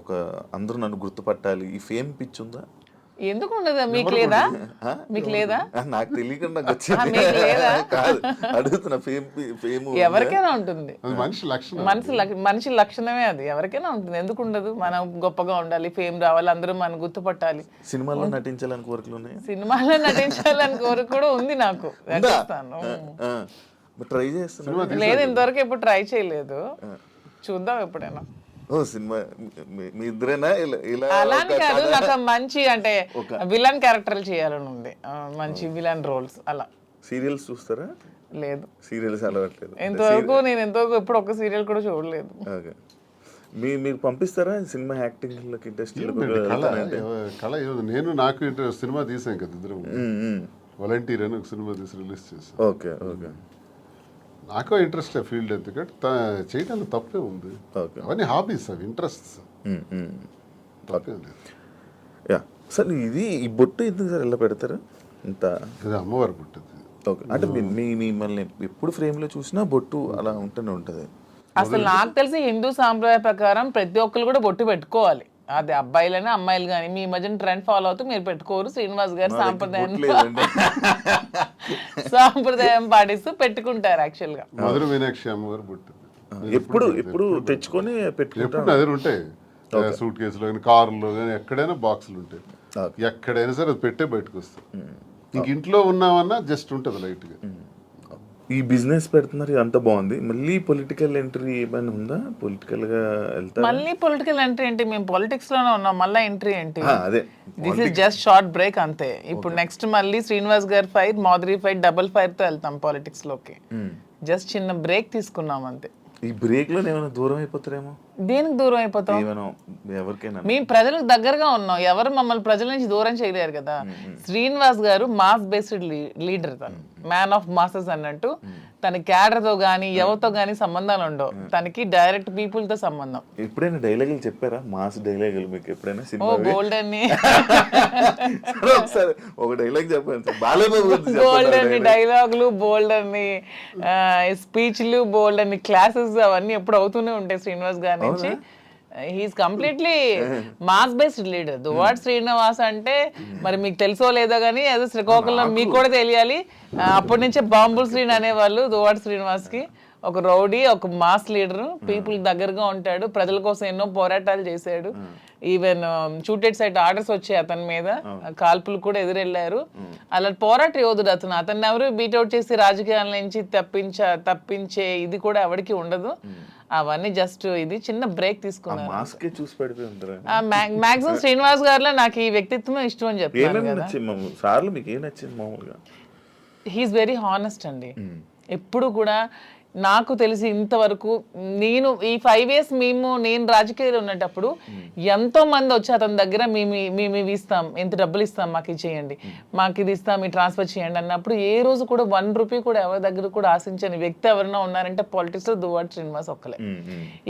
ఒక అందరూ నన్ను గుర్తుపట్టాలి, ఈ ఫేమ్ పిచ్ ఉందా? ఎందుకు ఉండదు? మీకు లేదా? మీకు లేదా? నాకు తెలియకుండా నాకు వచ్చింది. మీకు లేదా? కాదు అడుగుతున్నా, ఫేమ్ ఎవరికైనా ఉంటుంది, మనిషి లక్షణం, మనిషి లక్షణమే అది, ఎవరికైనా ఉంటుంది. ఎందుకు ఉండదు? మనం గొప్పగా ఉండాలి, ఫేమ్ రావాలి, అందరూ మనం గుర్తుపట్టాలి. సినిమాల్లో నటించాలని కోరికలు ఉన్నాయి, సినిమాలో నటించాలని కోరిక కూడా ఉంది నాకు. ట్రై చేస్తున్నా. లేదు, ఇంతవరకు ఎప్పుడు ట్రై చేయలేదు, చూద్దాం ఎప్పుడైనా. ఓ సినిమా మీ ఇద్దరేనా? ఇలా అలాని కాదు, నాకు మంచి అంటే విలన్ క్యారెక్టర్లు చేయాలని ఉంది, మంచి విలన్ రోల్స్. అలా సీరియల్స్ చూస్తారా? లేదు, సీరియల్స్ అలవాట్లేదు నేను ఎంతవరకు ఎప్పుడు ఒక సీరియల్ కూడా చూడలేదు. ఓకే. మీకు పంపిస్తారా సినిమా యాక్టింగ్ ఇంట్రెస్ట్? కళ నాకు ఇంట్రెస్ట్. సినిమా తీసాం కదా ఇద్దరు, వాలంటీర్ అని ఒక సినిమా తీసి రిలీజ్ చేసాం. Okay okay. నాకు ఇంట్రెస్ట్ ఫీల్డ్, ఎందుకంటే చేయడానికి తప్పే ఉంది. అవన్నీ హాబీస్, అవి ఇంట్రెస్ట్స్, తప్పేం లేదు. యా సార్, ఇది ఈ బొట్టు ఎందుకు సార్ ఇలా పెడతారు? ఇంత ఇది అమ్మవారి బొట్టు. ఓకే, అంటే మిమ్మల్ని ఎప్పుడు ఫ్రేమ్లో చూసినా బొట్టు అలా ఉంటూనే ఉంటుంది. అసలు నాకు తెలిసి హిందూ సాంప్రదాయ ప్రకారం ప్రతి ఒక్కరు కూడా బొట్టు పెట్టుకోవాలి, అది అబ్బాయిలైనా అమ్మాయిలు కానీ. మీ మధ్యన ట్రెండ్ ఫాలో అవుతూ మీరు పెట్టుకోరు, శ్రీనివాస్ గారు సాంప్రదాయం పాటిస్తూ పెట్టుకుంటారు. యాక్చువల్ గా మధుర మీనాక్షి అమ్మవారు బొట్టు ఎప్పుడు తెచ్చుకొని ఎప్పుడు దగ్గర ఉంటాయి, సూట్ కేసులో కానీ కారులో కానీ ఎక్కడైనా బాక్సులు ఉంటాయి, ఎక్కడైనా సరే అది పెట్టే బయటకు వస్తాయి. ఇంక ఇంట్లో ఉన్నామన్నా జస్ట్ ఉంటుంది లైట్ గా. ఈ బిజినెస్ పెడుతున్నారు, అంత బాగుంది. మళ్ళీ పొలిటికల్ ఎంట్రీ ఏమైనా ఉందా? పొలిటికల్ గా వెళ్తారు? మళ్ళీ పొలిటికల్ ఎంట్రీ ఏంటి? మేము పాలిటిక్స్ లోనే ఉన్నాం, మళ్ళీ ఎంట్రీ ఏంటి? అదే, this is just short break అంతే. ఇప్పుడు నెక్స్ట్ మళ్ళీ శ్రీనివాస్ గారి fire, Madhuri fire, double fire తో వెళ్తాం పాలిటిక్స్ లోకి. జస్ట్ చిన్న బ్రేక్ తీసుకున్నాం అంతే. ఈ బ్రేక్ లో ఏమైనా దూరం అయిపోతారేమో? దేనికి దూరం అయిపోతాం? ఎవరికైనా మేము ప్రజలకు దగ్గరగా ఉన్నాం, ఎవరు మమ్మల్ని ప్రజల నుంచి దూరం చేయలేరు కదా. శ్రీనివాస్ గారు మాస్ బేస్డ్ లీడర్, తను మ్యాన్ ఆఫ్ మాసెస్ అన్నట్టు. తన క్యాడర్ తో గానీ ఎవరితో గానీ సంబంధాలు ఉండవు, తనకి డైరెక్ట్ పీపుల్ తో సంబంధం. ఎప్పుడైనా డైలాగులు చెప్పారా? మాస్ డైలాగులు మీకు ఎప్పుడైనా? ఓ గోల్డ్ అని ఒకసారి ఒక డైలాగ్ చెప్పండి. గోల్డ్ అని డైలాగులు, బోల్డ్ అని స్పీచ్లు, బోల్డ్ అని క్లాసెస్, అవన్నీ ఎప్పుడు అవుతూనే ఉంటాయి శ్రీనివాస్ గారి నుంచి. He is completely mass based leader. Duvvada Srinivas అంటే మరి మీకు తెలుసో లేదో కానీ అదే శ్రీకాకుళం మీకు కూడా తెలియాలి. అప్పటి నుంచే బాంబుల్ శ్రీని అనేవాళ్ళు దువ్వాడ శ్రీనివాస్ కి. ఒక రౌడీ, ఒక మాస్ లీడర్, పీపుల్ దగ్గరగా ఉంటాడు, ప్రజల కోసం ఎన్నో పోరాటాలు చేశాడు. ఈవెన్ షూటెడ్ సైట్ ఆర్డర్స్ వచ్చాయి అతని మీద, కాల్పులు కూడా ఎదురెళ్లారు. అలా పోరాట యోధుడు అతను. అతన్ని ఎవరు బీట్అవుట్ చేసి రాజకీయాల నుంచి తప్పించే ఇది కూడా ఎవరికి ఉండదు. అవన్నీ జస్ట్ ఇది చిన్న బ్రేక్ తీసుకున్నాను. మాక్సిమం శ్రీనివాస్ గారిలో నాకు ఈ వ్యక్తిత్వం ఇష్టం అని చెప్తాను కదా. హీఈస్ వెరీ హానెస్ట్ అండి. ఎప్పుడు కూడా నాకు తెలిసి ఇంతవరకు నేను ఈ 5 years నేను రాజకీయాలు ఉన్నప్పుడు ఎంతో మంది వచ్చి అతని దగ్గర మేము ఇస్తాం, ఎంత డబ్బులు ఇస్తాం, మాకు ఇది చేయండి, మాకు ఇది ఇస్తాం, మీ ట్రాన్స్ఫర్ చేయండి అన్నప్పుడు ఏ రోజు కూడా 1 రూపీ కూడా ఎవరి దగ్గర కూడా ఆశించని వ్యక్తి ఎవరైనా ఉన్నారంటే పాలిటిక్స్ లో దువ్వాడ శ్రీనివాస్ ఒక్కలే.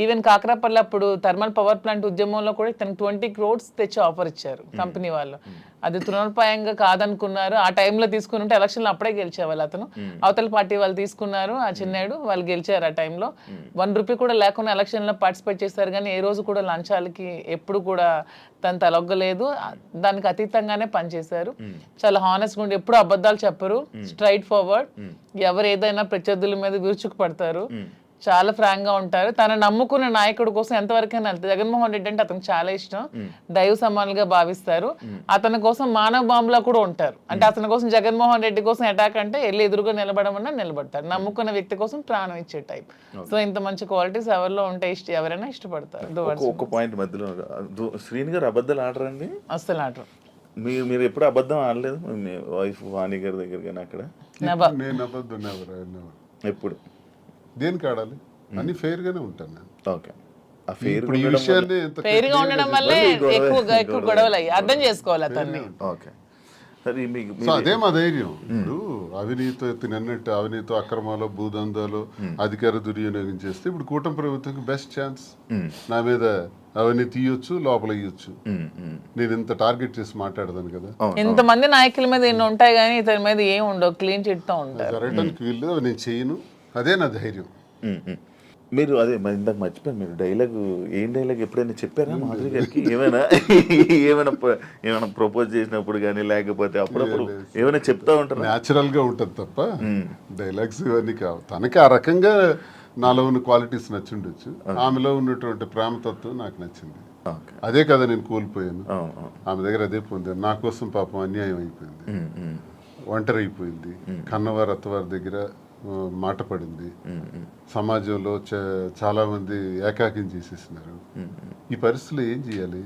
ఈవెన్ కాకరాపల్లి అప్పుడు థర్మల్ పవర్ ప్లాంట్ ఉద్యమంలో కూడా తనకు 20 crores తెచ్చి ఆఫర్ ఇచ్చారు కంపెనీ వాళ్ళు. అది తృణోపాయంగా కాదనుకున్నారు. ఆ టైంలో తీసుకుని ఉంటే ఎలక్షన్లో అప్పుడే గెలిచేవాళ్ళు. అతను అవతల పార్టీ వాళ్ళు తీసుకున్నారు, ఆ చిన్నాడు వాళ్ళు గెలిచారు. ఆ టైంలో 1 రూపీ కూడా లేకుండా ఎలక్షన్లో పార్టిసిపేట్ చేస్తారు, కానీ ఏ రోజు కూడా లంచాలకి ఎప్పుడు కూడా తను తలొగ్గలేదు. దానికి అతీతంగానే పనిచేశారు. చాలా హానెస్ట్గా ఉండి ఎప్పుడు అబద్ధాలు చెప్పరు, స్ట్రైట్ ఫార్వర్డ్. ఎవరు ఏదైనా ప్రత్యర్థుల మీద విరుచుకు పడతారు, చాలా ఫ్రాంక్ గా ఉంటారు. తన నమ్ముకున్న నాయకుడి కోసం ఎంతవరకైనా వెళ్తారు. జగన్మోహన్ రెడ్డి అంటే అతనికి చాలా ఇష్టం, దైవ సమానులుగా భావిస్తారు. అతని కోసం మానవ బాంబులా కూడా ఉంటారు. అంటే అతని కోసం జగన్మోహన్ రెడ్డి కోసం అటాక్ అంటే వెళ్ళి ఎదురుగా నిలబడమన్నా నిలబడతారు. నమ్ముకున్న వ్యక్తి కోసం ప్రాణం ఇచ్చే టైప్. సో ఇంత మంచి క్వాలిటీస్ ఎవరిలో ఉంటే ఎవరైనా ఇష్టపడతారు. ఒక పాయింట్ మధ్యలో, శ్రీని గారు అబద్ధాలు ఆడరండి? అస్సలు ఆడరు. మీరు ఎప్పుడు అబద్ధం ఆడలేదు మీ వైఫ్ వాణి గారి దగ్గర? కానీ అక్కడ ఎప్పుడు దేనికి ఆడాలి? అన్ని ఫెయిర్ గానే ఉంటాను నేను. ఓకే, ఇప్పుడు ఈ విషయాన్ని ఫెయిర్ గా ఉండడం వల్లే ఎక్కువ గొడవలు అయ్యి అర్థం చేసుకోవాలి అతన్ని. ఓకే, సరే. అదే మా ధైర్యం. ఇప్పుడు అవినీతి అన్నట్టు అవినీతి అక్రమాలు భూదందాలు అధికార దుర్వినియోగం చేస్తే ఇప్పుడు కూటమి ప్రభుత్వంకి బెస్ట్ ఛాన్స్ నా మీద అవన్నీ తీయొచ్చు లోపల ఇయ్యొచ్చు. నేను ఇంత టార్గెట్ చేసి మాట్లాడదాను కదా. ఇంతమంది నాయకుల మీద ఎన్ని ఉంటాయి కానీ ఇతని మీద ఏం ఉండవు, క్లీన్ చిట్ తో ఉంటారు. జరగడానికి వీళ్ళు నేను చేయను, అదే నా ధైర్యం. మీరు అదే ఇందాక మర్చిపోయాను, మీరు ఏం డైలాగ్ ఎప్పుడైనా చెప్పారా మాధురి గారికి? ఏమైనా ప్రపోజ్ చేసినప్పుడు కానీ లేకపోతే అప్పుడప్పుడు ఏమైనా చెప్తా ఉంటారు? న్యాచురల్ గా ఉంటుంది తప్ప డైలాగ్స్ ఇవన్నీ కావు. తనకి ఆ రకంగా నాలో ఉన్న క్వాలిటీస్ నచ్చిండొచ్చు, ఆమెలో ఉన్నటువంటి ప్రేమతత్వం నాకు నచ్చింది. అదే కదా నేను కోల్పోయాను, ఆమె దగ్గర అదే పొందాను. నా కోసం పాపం అన్యాయం అయిపోయింది, ఒంటరి అయిపోయింది, కన్నవారి అత్తవారి దగ్గర మాట పడింది, సమాజంలో చాలా మంది ఏకాకిం చేసేసినారు. ఈ పరిస్థితుల్లో ఏం చేయాలి?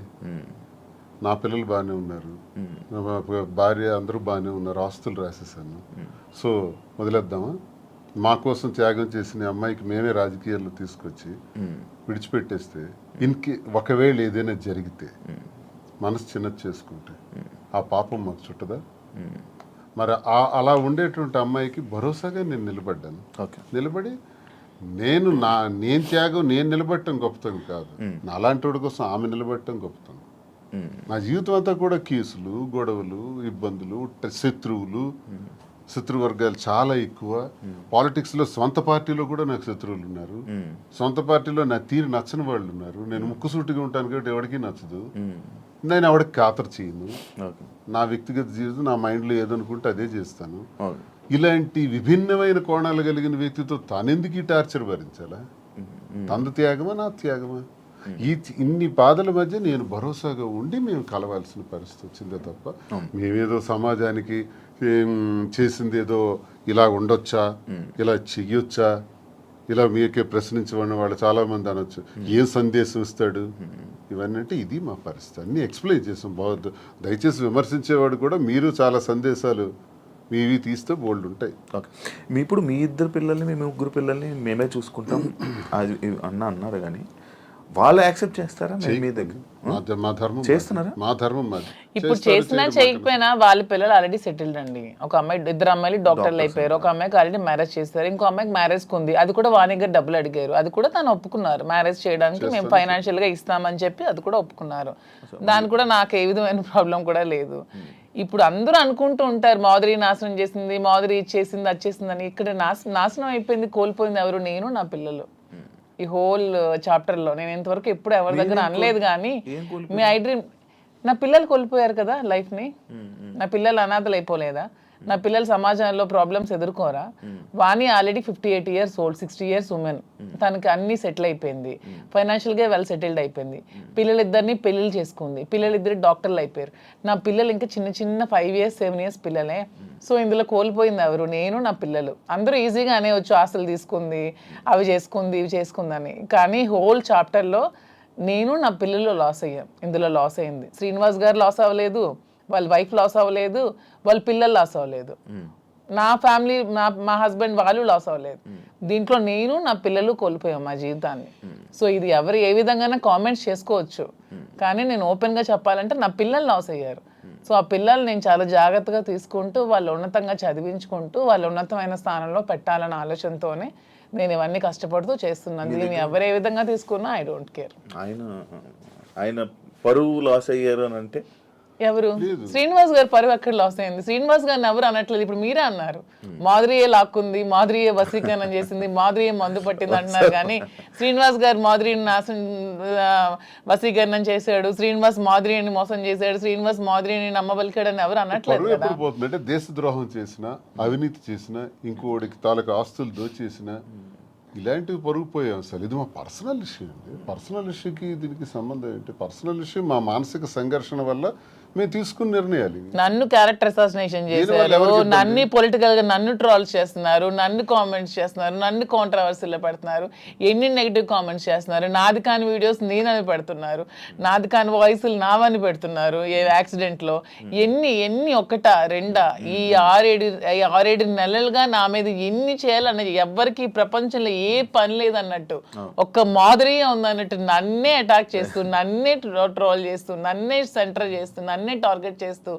నా పిల్లలు బాగానే ఉన్నారు, భార్య అందరూ బాగానే ఉన్నారు, ఆస్తులు రాసేసాను. సో వదిలేద్దామా? మా కోసం త్యాగం చేసిన అమ్మాయికి మేమే రాజకీయాల్లో తీసుకొచ్చి విడిచిపెట్టేస్తే ఒకవేళ ఏదైనా జరిగితే మనసు చిన్నది చేసుకుంటే ఆ పాపం మాకు చుట్టదా? మరి అలా ఉండేటువంటి అమ్మాయికి భరోసాగా నేను నిలబడ్డాను. నిలబడి నేను త్యాగం నేను నిలబడటం గొప్పతనం కాదు, నా అలాంటి వాడి కోసం ఆమె నిలబడటం గొప్పతనం. నా జీవితం అంతా కూడా కేసులు, గొడవలు, ఇబ్బందులు, శత్రువర్గాలు చాలా ఎక్కువ. పాలిటిక్స్లో సొంత పార్టీలో కూడా నాకు శత్రువులు ఉన్నారు, సొంత పార్టీలో నా తీరు నచ్చని వాళ్ళు ఉన్నారు. నేను ముక్కుసూటిగా ఉంటాను కాబట్టి ఎవరికి నచ్చదు, నేను ఎవరికి ఖాతరు చేయను. నా వ్యక్తిగత జీవితం నా మైండ్లో ఏదనుకుంటే అదే చేస్తాను. ఇలాంటి విభిన్నమైన కోణాలు కలిగిన వ్యక్తితో తానెందుకు ఈ టార్చర్ భరించాలా? తంద త్యాగమా నా త్యాగమా? ఇన్ని బాధల మధ్య నేను భరోసాగా ఉండి మేము కలవాల్సిన పరిస్థితి వచ్చిందే తప్ప మేమేదో సమాజానికి చేసింది ఏదో ఇలా ఉండొచ్చా, ఇలా చెయ్యొచ్చా, ఇలా మీకే ప్రశ్నించబడిన వాళ్ళు చాలా మంది అనొచ్చు, ఏం సందేశం ఇస్తాడు, ఇవన్నీ అంటే ఇది మా పరిస్థితి. అన్నీ ఎక్స్ప్లెయిన్ చేసాం. బాగుంది, దయచేసి విమర్శించేవాడు కూడా మీరు చాలా సందేశాలు మీవి తీస్తే బోల్డ్ ఉంటాయి. ఓకే, ఇప్పుడు మీ ఇద్దరు పిల్లల్ని, మీ ముగ్గురు పిల్లల్ని మేమే చూసుకుంటాం అది అన్నారు కానీ వాళ్ళు యాక్సెప్ట్ చేస్తారా? మీ దగ్గర మా ధర్మం చేస్తున్నారా? మా ధర్మం మాది. ఇప్పుడు చేసినా చేయకపోయినా వాళ్ళ పిల్లలు ఆల్రెడీ సెటిల్డ్ అండి. ఒక అమ్మాయి, ఇద్దరు అమ్మాయిలు డాక్టర్లు అయిపోయారు, ఒక అమ్మాయికి ఆల్రెడీ మ్యారేజ్ చేస్తారు, ఇంకో అమ్మాయికి మ్యారేజ్ ఉంది, అది కూడా వాణి గారు డబ్బులు అడిగారు, అది కూడా తను ఒప్పుకున్నారు. మ్యారేజ్ చేయడానికి మేము ఫైనాన్షియల్ గా ఇస్తామని చెప్పి అది కూడా ఒప్పుకున్నారు. దాని కూడా నాకు ఏ విధమైన ప్రాబ్లం కూడా లేదు. ఇప్పుడు అందరూ అనుకుంటూ ఉంటారు మాధురి నాశనం చేసింది, మాధురి ఇచ్చేసింది, అది చేసిందని. ఇక్కడ నాశనం అయిపోయింది, కోల్పోయింది ఎవరు? నేను, నా పిల్లలు. ఈ హోల్ చాప్టర్ లో నేను ఇంతవరకు ఎప్పుడు ఎవరి దగ్గర అనలేదు కానీ మీ ఐ డ్రీమ్, నా పిల్లలు కోల్పోయారు కదా లైఫ్ ని. నా పిల్లలు అనాథలు అయిపోలేదా? నా పిల్లలు సమాజంలో ప్రాబ్లమ్స్ ఎదుర్కోరా? Vani already 58 years old, 60 years women, తనకి అన్ని సెటిల్ అయిపోయింది, ఫైనాన్షియల్ గా వెల్ సెటిల్డ్ అయిపోయింది, పిల్లలిద్దరిని పెళ్లిళ్ళు చేసుకుంది, పిల్లలిద్దరు డాక్టర్లు అయిపోయారు. నా పిల్లలు ఇంకా చిన్న 5 years 7 years పిల్లలే. సో ఇందులో కోల్పోయింది ఎవరు? నేను, నా పిల్లలు. అందరూ ఈజీగా అనేవచ్చు ఆస్తులు తీసుకుంది, అవి చేసుకుంది, ఇవి చేసుకుందని. కానీ హోల్ చాప్టర్లో నేను, నా పిల్లలు లాస్ అయ్యాం. ఇందులో లాస్ అయింది శ్రీనివాస్ గారు లాస్ అవ్వలేదు, వాళ్ళ వైఫ్ లాస్ అవ్వలేదు, వాళ్ళ పిల్లలు లాస్ అవ్వలేదు, నా ఫ్యామిలీ, మా హస్బెండ్ వాళ్ళు లాస్ అవ్వలేదు. దీంట్లో నేను, నా పిల్లలు కోల్పోయాం మా జీవితాన్ని. సో ఇది ఎవరు ఏ విధంగా కామెంట్స్ చేసుకోవచ్చు, కానీ నేను ఓపెన్గా చెప్పాలంటే నా పిల్లలు లాస్ అయ్యారు. సో ఆ పిల్లలు నేను చాలా జాగ్రత్తగా తీసుకుంటూ వాళ్ళు ఉన్నతంగా చదివించుకుంటూ వాళ్ళు ఉన్నతమైన స్థానంలో పెట్టాలన్న ఆలోచనతోనే నేను ఇవన్నీ కష్టపడుతూ చేస్తున్నాను. దీన్ని ఎవరు ఏ విధంగా తీసుకున్నా ఐ డోంట్ కేర్. ఆయన పరువు లాస్ అయ్యారు అని అంటే ఎవరు? శ్రీనివాస్ గారు పరువు ఎక్కడ లాస్ అయింది? శ్రీనివాస్ గారిని ఎవరు అనట్లేదు. ఇప్పుడు మీరే అన్నారు మాధురియే లాక్కుంది, మాధురియే వశీకరణం చేసింది, మాధురియే మందు పట్టింది అంటున్నారు. కానీ శ్రీనివాస్ గారు మాధురిని వశీకరణం చేశాడు, శ్రీనివాస్ మాధురిని మోసం చేశాడు, శ్రీనివాస్ మాధురిని నమ్మబలికాడని ఎవరు అనట్లేదు కదా. పోతుందంటే దేశద్రోహం చేసిన, అవినీతి చేసిన, ఇంకోటికి తాలూకు ఆస్తులు దోచేసిన, ఇలాంటివి పొరుగుపోయాం. అసలు ఇది మా పర్సనల్ ఇష్యూ అండి. పర్సనల్ ఇష్యూకి దీనికి సంబంధం ఏంటి? పర్సనల్ ఇష్యూ మా మానసిక సంఘర్షణ వల్ల మేము తీసుకున్న నిర్ణయాలు. నన్ను క్యారెక్టర్ అసాసినేషన్ చేశారు, నన్ను పొలిటికల్ గా నన్ను ట్రోల్స్ చేస్తున్నారు, నన్ను కామెంట్స్ చేస్తున్నారు, నన్ను కాంట్రవర్సీలో పెడుతున్నారు, ఎన్ని నెగిటివ్ కామెంట్స్ చేస్తున్నారు, నాది కాని వీడియోస్ నేనని పెడుతున్నారు, నాది కాని వాయిస్లు నావని పెడుతున్నారు. ఏ యాక్సిడెంట్ లో ఎన్ని ఒకటా రెండా ఈ 6-7 నెలలుగా నా మీద ఎన్ని చేయాలన్నది ఎవ్వరికి ప్రపంచంలో ఏ పని లేదన్నట్టు, ఒక్క మాధురియే ఉందన్నట్టు నన్నే అటాక్ చేస్తూ, నన్నే ట్రోల్ చేస్తూ, నన్నే సెంటర్ చేస్తూ, నన్నే టార్గెట్ చేస్తూ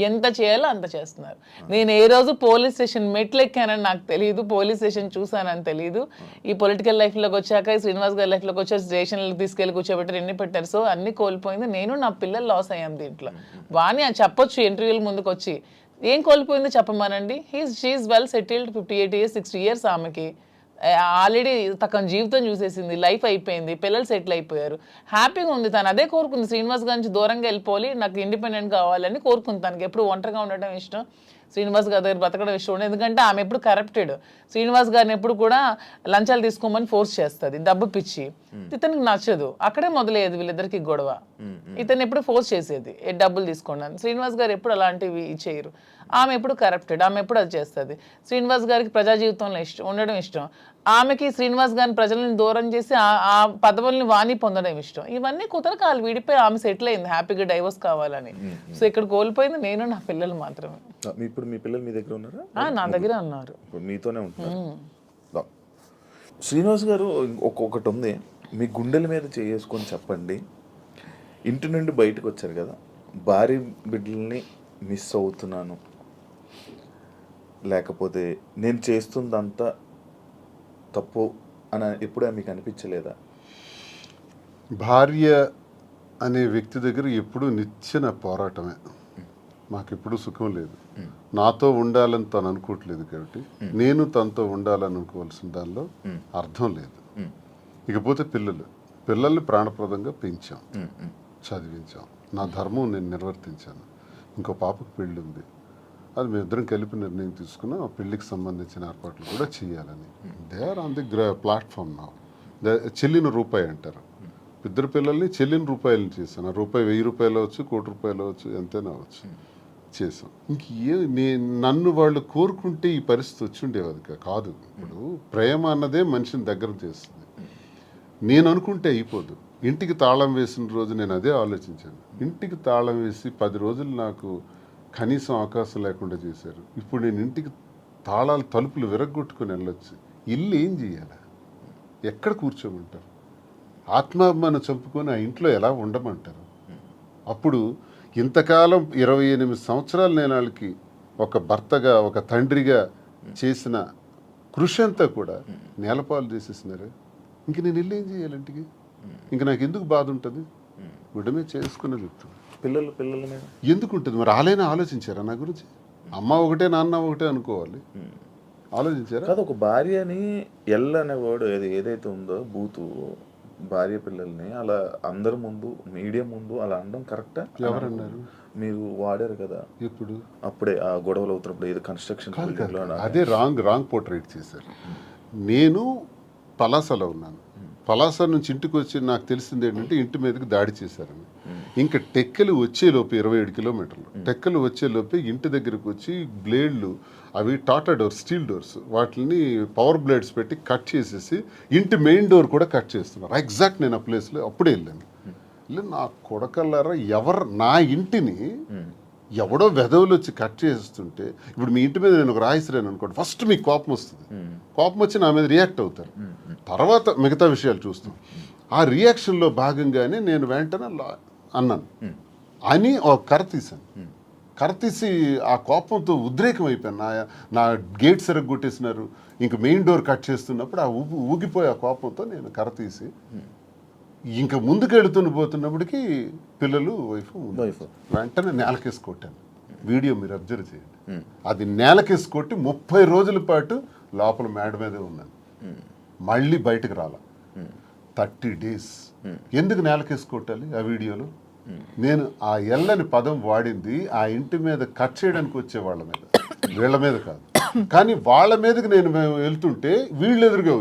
ఎంత చేయాలో అంత చేస్తున్నారు. నేను ఏ రోజు పోలీస్ స్టేషన్ మెట్లు ఎక్కానని నాకు తెలియదు, పోలీస్ స్టేషన్ చూసానని తెలియదు. ఈ పొలిటికల్ లైఫ్లోకి వచ్చాక, శ్రీనివాస్ గారి లైఫ్లోకి వచ్చాక స్టేషన్లకు తీసుకెళ్ళి కూర్చోబెట్టారు, ఎన్ని పెట్టారు. సో అన్ని కోల్పోయింది నేను, నా పిల్లలు లాస్ అయ్యాం దీంట్లో. వాణి అది చెప్పొచ్చు ఇంటర్వ్యూల ముందుకు వచ్చి, ఏం కోల్పోయిందో చెప్పమానండి. She is well settled, 58 years 60 years ఆమెకి ఆల్రెడీ తన జీవితం చూసేసింది, లైఫ్ అయిపోయింది, పిల్లలు సెటిల్ అయిపోయారు, హ్యాపీగా ఉంది. తను అదే కోరుకుంది, శ్రీనివాస్ గారి నుంచి దూరంగా వెళ్ళిపోవాలి, నాకు ఇండిపెండెంట్ కావాలని కోరుకుంది. తనకి ఎప్పుడు ఒంటరిగా ఉండటం ఇష్టం, శ్రీనివాస్ గారి దగ్గర బతకడం ఇష్టం ఉండదు. ఎందుకంటే ఆమె ఎప్పుడు కరప్టెడ్, శ్రీనివాస్ గారిని ఎప్పుడు కూడా లంచాలు తీసుకోమని ఫోర్స్ చేస్తుంది, డబ్బు పిచ్చి. ఇతనికి నచ్చదు, అక్కడే మొదలయ్యేది వీళ్ళిద్దరికి గొడవ. ఇతను ఎప్పుడు ఫోర్స్ చేసేది డబ్బులు తీసుకోండి. శ్రీనివాస్ గారు ఎప్పుడు అలాంటివి చేయరు. ఆమె ఎప్పుడు కరప్టెడ్, ఆమె ఎప్పుడు అది చేస్తుంది. శ్రీనివాస్ గారికి ప్రజా జీవితంలో ఉండడం ఇష్టం, ఆమెకి శ్రీనివాస్ గారిని ప్రజలను దూరం చేసి ఆ పదవుల్ని వాణి పొందడం ఇష్టం. ఇవన్నీ కుదరకాలు విడిపోయి ఆమె సెటిల్ అయింది, హ్యాపీగా డైవర్స్ కావాలని. సో ఇక్కడ కోల్పోయింది నేను, నా పిల్లలు మాత్రమే. ఇప్పుడు మీ పిల్లలు మీ దగ్గర ఉన్నారా? నా దగ్గర ఉన్నారు, మీతోనే ఉంటున్నారు. శ్రీనివాస్ గారు ఒక్కొక్కటి ఉంది, మీ గుండెల మీద చేసుకొని చెప్పండి. ఇంటి నుండి బయటకు వచ్చారు కదా, భార్య బిడ్డల్ని మిస్ అవుతున్నాను, లేకపోతే నేను చేస్తుందంతా తప్పు అని ఎప్పుడూ మీకు అనిపించలేదా? భార్య అనే వ్యక్తి దగ్గర ఎప్పుడూ నిచ్చెన పోరాటమే. మాకెప్పుడు సుఖం లేదు. నాతో ఉండాలని తను అనుకోవట్లేదు కాబట్టి నేను తనతో ఉండాలని అనుకోవాల్సిన దానిలో అర్థం లేదు. ఇకపోతే పిల్లల్ని ప్రాణప్రదంగా పెంచాం, చదివించాం, నా ధర్మం నేను నిర్వర్తించాను. ఇంకో పాపకు పెళ్ళి ఉంది, అది మేమిద్దరం కలిపి నిర్ణయం తీసుకున్నాం. ఆ పెళ్లికి సంబంధించిన ఏర్పాట్లు కూడా చేయాలని. They are on the platform నా. చెల్లిన రూపాయి అంటారు. ఇద్దరు పిల్లల్ని చెల్లిన రూపాయలని చేశాను. ఆ రూపాయి 1000 రూపాయలు అవచ్చు, 1 కోటి రూపాయలు అవచ్చు, ఎంతైనా అవచ్చు, చేసాం. నన్ను వాళ్ళు కోరుకుంటే ఈ పరిస్థితి వచ్చి ఉండేది కాదు. ఇప్పుడు ప్రేమ అన్నదే మనిషిని దగ్గర చేస్తుంది. నేను అనుకుంటే అయిపోదు. ఇంటికి తాళం వేసిన రోజు నేను అదే ఆలోచించాను. ఇంటికి తాళం వేసి 10 రోజులు నాకు కనీసం అవకాశం లేకుండా చేశారు. ఇప్పుడు నేను ఇంటికి తాళాలు తలుపులు విరగొట్టుకుని వెళ్ళొచ్చు. ఇల్లు ఏం చేయాలి? ఎక్కడ కూర్చోమంటారు? ఆత్మాభిమానం చంపుకొని ఆ ఇంట్లో ఎలా ఉండమంటారు? అప్పుడు ఇంతకాలం 28 సంవత్సరాలు నేను వాళ్ళకి ఒక భర్తగా, ఒక తండ్రిగా చేసిన కృషి అంతా కూడా నేలపాలు చేసేసినారు. ఇంక నేను ఇల్లు ఏం చేయాలి? ఇంటికి ఇంక నాకు ఎందుకు బాధ ఉంటుంది? గుడ్డమే చేసుకునే చెప్తాను. పిల్లల మీద ఎందుకు ఉంటుంది? మరి ఆలైనా ఆలోచించారా నా గురించి? అమ్మ ఒకటే, నాన్న ఒకటే అనుకోవాలి. ఆలోచించారా? కాదు, ఒక భార్యని అనే వర్డ్ ఏదైతే ఉందో బూతు, భార్య పిల్లల్ని అలా అందరి ముందు, మీడియా ముందు అలా అనడం కరెక్టా? ఎవరన్నారు? మీరు వాడారు కదా ఎప్పుడు? అప్పుడే ఆ గొడవలు అవుతున్నప్పుడు, ఏదో కన్స్ట్రక్షన్. అదే రాంగ్ పోర్ట్రేట్ చేశారు. నేను పలాసలో ఉన్నాను. పలాస నుంచి ఇంటికి వచ్చి నాకు తెలిసింది ఏంటంటే ఇంటి మీదకి దాడి చేశారని. ఇంకా టెక్కలు వచ్చేలోపు 27 కిలోమీటర్లు టెక్కలు వచ్చేలోపే ఇంటి దగ్గరకు వచ్చి బ్లేడ్లు, అవి టాటా డోర్స్, స్టీల్ డోర్స్, వాటిని పవర్ బ్లేడ్స్ పెట్టి కట్ చేసేసి ఇంటి మెయిన్ డోర్ కూడా కట్ చేస్తున్నారు. ఎగ్జాక్ట్ నేను ఆ ప్లేస్లో అప్పుడే వెళ్ళాను. నా కొడకల్లారా, నా ఇంటిని ఎవడో వెధవులు వచ్చి కట్ చేస్తుంటే, ఇప్పుడు మీ ఇంటి మీద నేను ఒక రాయిసిరాను అనుకోండి, ఫస్ట్ మీకు కోపం వస్తుంది. కోపం వచ్చి నా మీద రియాక్ట్ అవుతారు. తర్వాత మిగతా విషయాలు చూస్తాం. ఆ రియాక్షన్లో భాగంగానే నేను వెంటనే అన్నాను అని ఒక కర్ర తీశాను. కర్ర తీసి ఆ కోపంతో ఉద్రేకం అయిపోయాను. నా గేట్ సరిగ్గొట్టేసినారు, ఇంక మెయిన్ డోర్ కట్ చేస్తున్నప్పుడు ఆ ఊగిపోయి ఆ కోపంతో నేను కర్ర తీసి ఇంకా ముందుకు పోతున్నప్పటికీ పిల్లలు, వైఫ్ వెంటనే నేలకేసి కొట్టాను. వీడియో మీరు అబ్జర్వ్ చేయండి. అది నేలకేసి కొట్టి 30 రోజుల పాటు లోపల మేడ మీదే ఉన్నాను. మళ్ళీ బయటకు రాల. 30 days. ఎందుకు నేలకేసి కొట్టాలి? ఆ వీడియోలో నేను ఆ ఎల్లని పదం వాడింది ఆ ఇంటి మీద కట్ చేయడానికి వచ్చే వాళ్ళ మీద, వీళ్ళ మీద కాదు. కానీ వాళ్ళ మీదకి నేను వెళ్తుంటే వీళ్ళు ఎదురుగా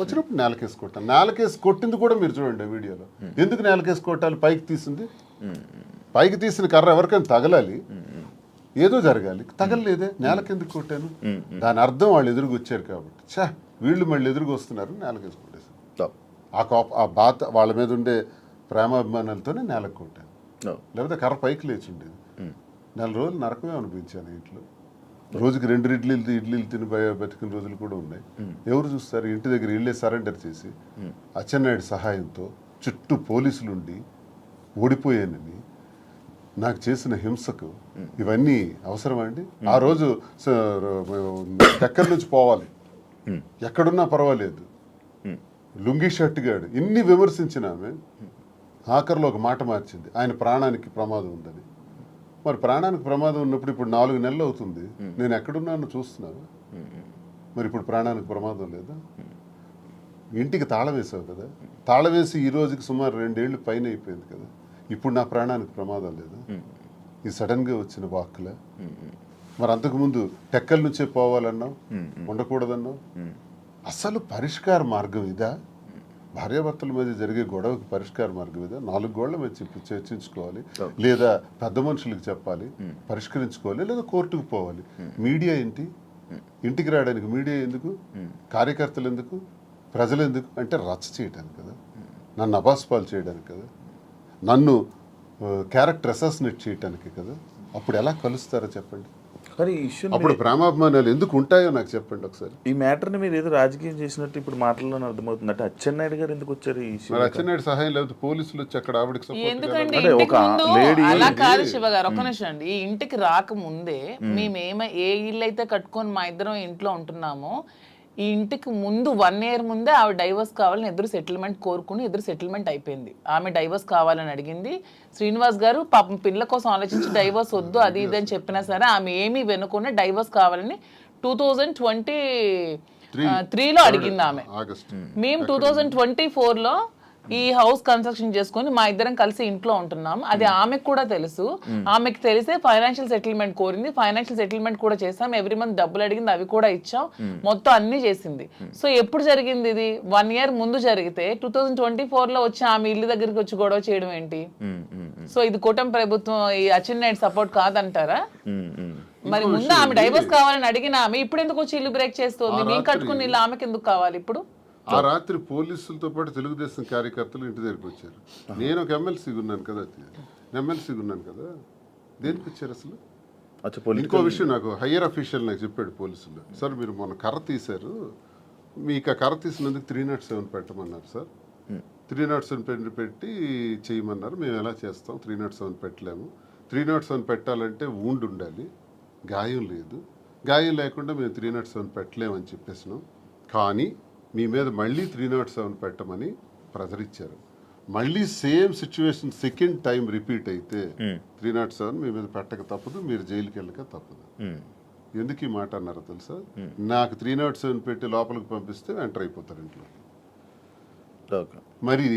వచ్చినప్పుడు నేలకేసి కొట్టాను. నేలకేసి కొట్టింది కూడా మీరు చూడండి ఆ వీడియోలో. ఎందుకు నేలకేసి కొట్టాలి? పైకి తీసింది, పైకి తీసిన కర్ర ఎవరికైనా తగలాలి, ఏదో జరగాలి, తగలలేదే, నేలకెందుకు కొట్టాను? దాని అర్థం వాళ్ళు ఎదురుగా వచ్చారు కాబట్టి. వీళ్ళు మళ్ళీ ఎదురుగా వస్తున్నారు, నేలకేసి కొట్టేశాను. ఆ బాధ వాళ్ళ మీద ఉండే ప్రేమాభిమానాలతోనే నేలకు కొట్టాను. లేకపోతే కర్ర పైకి లేచి ఉండేది. 4 రోజులు నరకమే అనిపించాను ఇంట్లో. రోజుకి 2 ఇడ్లీలు తిని బతికిన రోజులు కూడా ఉన్నాయి. ఎవరు చూస్తారు? ఇంటి దగ్గర ఇళ్ళే సరెండర్ చేసి అచ్చెన్నాయుడు సహాయంతో చుట్టూ పోలీసులు ఉండి ఓడిపోయానని నాకు చేసిన హింసకు ఇవన్నీ అవసరమా అండి? ఆ రోజు ఎక్కడి నుంచి పోవాలి, ఎక్కడున్నా పర్వాలేదు, లుంగీ షర్ట్ గాడు ఇన్ని విమర్శించిన ఆమె ఆఖరిలో ఒక మాట మార్చింది, ఆయన ప్రాణానికి ప్రమాదం ఉందని. మరి ప్రాణానికి ప్రమాదం ఉన్నప్పుడు ఇప్పుడు 4 నెలలు అవుతుంది, నేను ఎక్కడున్నానో చూస్తున్నాను. మరి ఇప్పుడు ప్రాణానికి ప్రమాదం లేదా? ఇంటికి తాళం వేసావు కదా, తాళం వేసి ఈ రోజుకి సుమారు 2 ఏళ్ళు పైన అయిపోయింది కదా, ఇప్పుడు నా ప్రాణానికి ప్రమాదం లేదా? ఇది సడన్గా వచ్చిన వాక్కులే. మరి అంతకుముందు టెక్కల నుంచే పోవాలన్నావు, ఉండకూడదన్నావు. అసలు పరిష్కార మార్గం ఇదా? భార్యాభర్తల మధ్య జరిగే గొడవకి పరిష్కార మార్గం ఇదా? 4 గోళ్ల మధ్య చర్చించుకోవాలి, లేదా పెద్ద మనుషులకు చెప్పాలి, పరిష్కరించుకోవాలి, లేదా కోర్టుకు పోవాలి. మీడియా ఏంటి? ఇంటికి రావడానికి మీడియా ఎందుకు? కార్యకర్తలు ఎందుకు? ప్రజలు ఎందుకు? అంటే రచ్చ చేయడానికి కదా, నన్ను అబాస్పాలు చేయడానికి కదా, నన్ను క్యారెక్టర్ అసాసినేట్ చేయడానికి కదా. అప్పుడు ఎలా కలుస్తారో చెప్పండి. కానీ ఈ ఇష్యూ అప్పుడు ప్రేమాభిమానాలు ఎందుకు ఉంటాయో నాకు చెప్పండి ఒకసారి. ఈ మ్యాటర్ని మీరు ఏదో రాజకీయం చేసినట్టు ఇప్పుడు మాటల్లోనే అర్థమవుతుంది. అంటే అచ్చెన్నాయుడు గారు ఎందుకు వచ్చారు ఈ ఇష్యూ? మరి అచ్చెన్నాయుడు సహాయం లేకపోతే పోలీసులు వచ్చి అక్కడ ఆవిడకి సపోర్ట్ ఎందుకంటే అంటే ఇంటికి ఒక ముందు lady- అలా కాదు శివ గారు, ఒక్క నిమిషం అండి. ఈ ఇంటికి రాకముందే మేము ఏ ఇల్లు అయితే కట్టుకొని మా ఇద్దరం ఇంట్లో ఉంటున్నామో, ఈ ఇంటికి ముందు 1 year ముందే ఆవిడ డైవర్స్ కావాలని ఎదురు సెటిల్మెంట్ కోరుకుని ఎదురు సెటిల్మెంట్ అయిపోయింది. ఆమె డైవర్స్ కావాలని అడిగింది. శ్రీనివాస్ గారు పాపం పిల్ల కోసం ఆలోచించి డైవర్స్ వద్దు అది ఇది అని చెప్పినా సరే ఆమె ఏమీ వెనుకునే డైవర్స్ కావాలని 2023లో అడిగింది ఆమె. ఆగస్ట్ మేము 2024లో ఈ హౌస్ కన్స్ట్రక్షన్ చేసుకొని మా ఇద్దరం కలిసి ఇంట్లో ఉంటున్నాం. అది ఆమెకు కూడా తెలుసు. ఆమెకు తెలిసే ఫైనాన్షియల్ సెటిల్మెంట్ కోరింది. ఫైనాన్షియల్ సెటిల్మెంట్ కూడా చేసాం. ఎవ్రీ మంత్ డబ్బులు అడిగింది, అవి కూడా ఇచ్చాం. మొత్తం అన్ని చేసింది. సో ఎప్పుడు జరిగింది ఇది? 1 year ముందు జరిగితే 2024లో వచ్చి ఆమె ఇల్లు దగ్గరికి వచ్చి గొడవ చేయడం ఏంటి? సో ఇది కూటమి ప్రభుత్వం ఈ అచ్చెన్నాయుడు సపోర్ట్ కాదంటారా? మరి ముందు ఆమె డైవర్స్ కావాలని అడిగిన ఆమె ఇప్పుడు ఎందుకు వచ్చి ఇల్లు బ్రేక్ చేస్తుంది? మేము కట్టుకుని ఇల్లు ఆమెకి ఎందుకు కావాలి ఇప్పుడు? ఆ రాత్రి పోలీసులతో పాటు తెలుగుదేశం కార్యకర్తలు ఇంటి దగ్గరికి వచ్చారు. నేను ఒక ఎమ్మెల్సీగా ఉన్నాను కదా, దేనికి వచ్చారు అసలు? ఇంకో విషయం నాకు హయ్యర్ అఫీషియల్ నాకు చెప్పాడు పోలీసులు, సార్ మీరు మొన్న కర్ర తీశారు, మీకు ఆ కర్ర తీసినందుకు 307 పెట్టమన్నారు సార్. 307 పెట్టి చేయమన్నారు. మేము ఎలా చేస్తాం? 307 పెట్టలేము. 307 పెట్టాలంటే వూండ్ ఉండాలి, గాయం లేదు. గాయం లేకుండా మేము 307 పెట్టలేమని చెప్పేసినాం. కానీ మీ మీద మళ్ళీ 307 పెట్టమని ప్రెజర్ ఇచ్చారు. మళ్ళీ same situation second time repeat అయితే 307 మీ మీద పెట్టక తప్పదు, మీరు జైలుకి వెళ్ళక తప్పదు. ఎందుకు ఈ మాట అన్నారో తెలుసా? నాకు 307 పెట్టి లోపలికి పంపిస్తే ఎంటర్ అయిపోతారు ఇంట్లో. మరి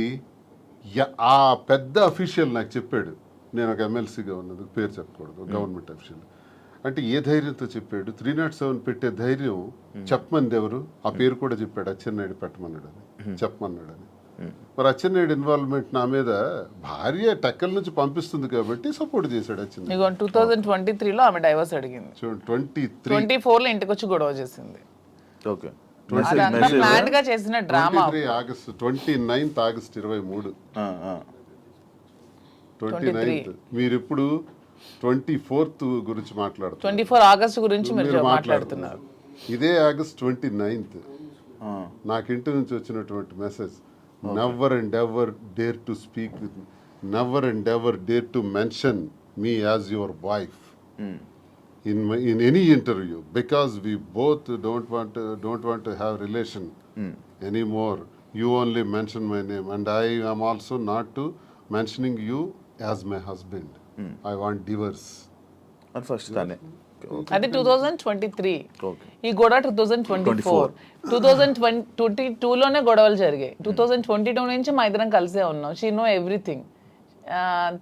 ఆ పెద్ద అఫీషియల్ నాకు చెప్పాడు, నేను ఒక ఎమ్మెల్సీగా ఉన్నది, పేరు చెప్పకూడదు, గవర్నమెంట్ అఫీషియల్. అంటే ఏ ధైర్యంతో చెప్పాడు? 307 పెట్టే ధైర్యం చెప్పమంది ఎవరు? ఆ పేరు కూడా చెప్పాడు, అచ్చెన్నాయుడు పెట్టమన్నాడు అని, చెప్పమన్నాడు అని. మరి అచ్చెన్నాయుడు ఇన్వాల్వ్మెంట్ నా మీద, భార్య టెక్కల నుంచి పంపిస్తుంది కాబట్టి సపోర్ట్ చేశాడు అచ్చెన్నాయుడు. 2023లో ఆమె డైవర్స్ అడిగింది. 24లో ఇంటికి వచ్చి గొడవ చేసింది. ఓకే, అదంతా ప్లాన్ గా చేసిన డ్రామా. 29th August 23 29th. మీరు ఇప్పుడు 24th గురించి మాట్లాడుతున్నారు. 24 ఆగస్ట్ గురించి మీరు మాట్లాడుతున్నారు. ఇదే ఆగస్ట్ 29th నాకు ఇంటి నుంచి వచ్చినటువంటి message, never and ever dare to speak with, never and ever dare to mention me as your wife in any interview, because we both don't want to have relation anymore. You only mention my name, and I am also not to mentioning you as my husband. I want divorce. అని first దాన్ని అది 2023. Okay. ఈ గొడవ 2024. 2022లోనే గొడవలు జరిగాయి. 2022 నుంచి మా ఇద్దరం కలిసే ఉన్నాం. She know everything.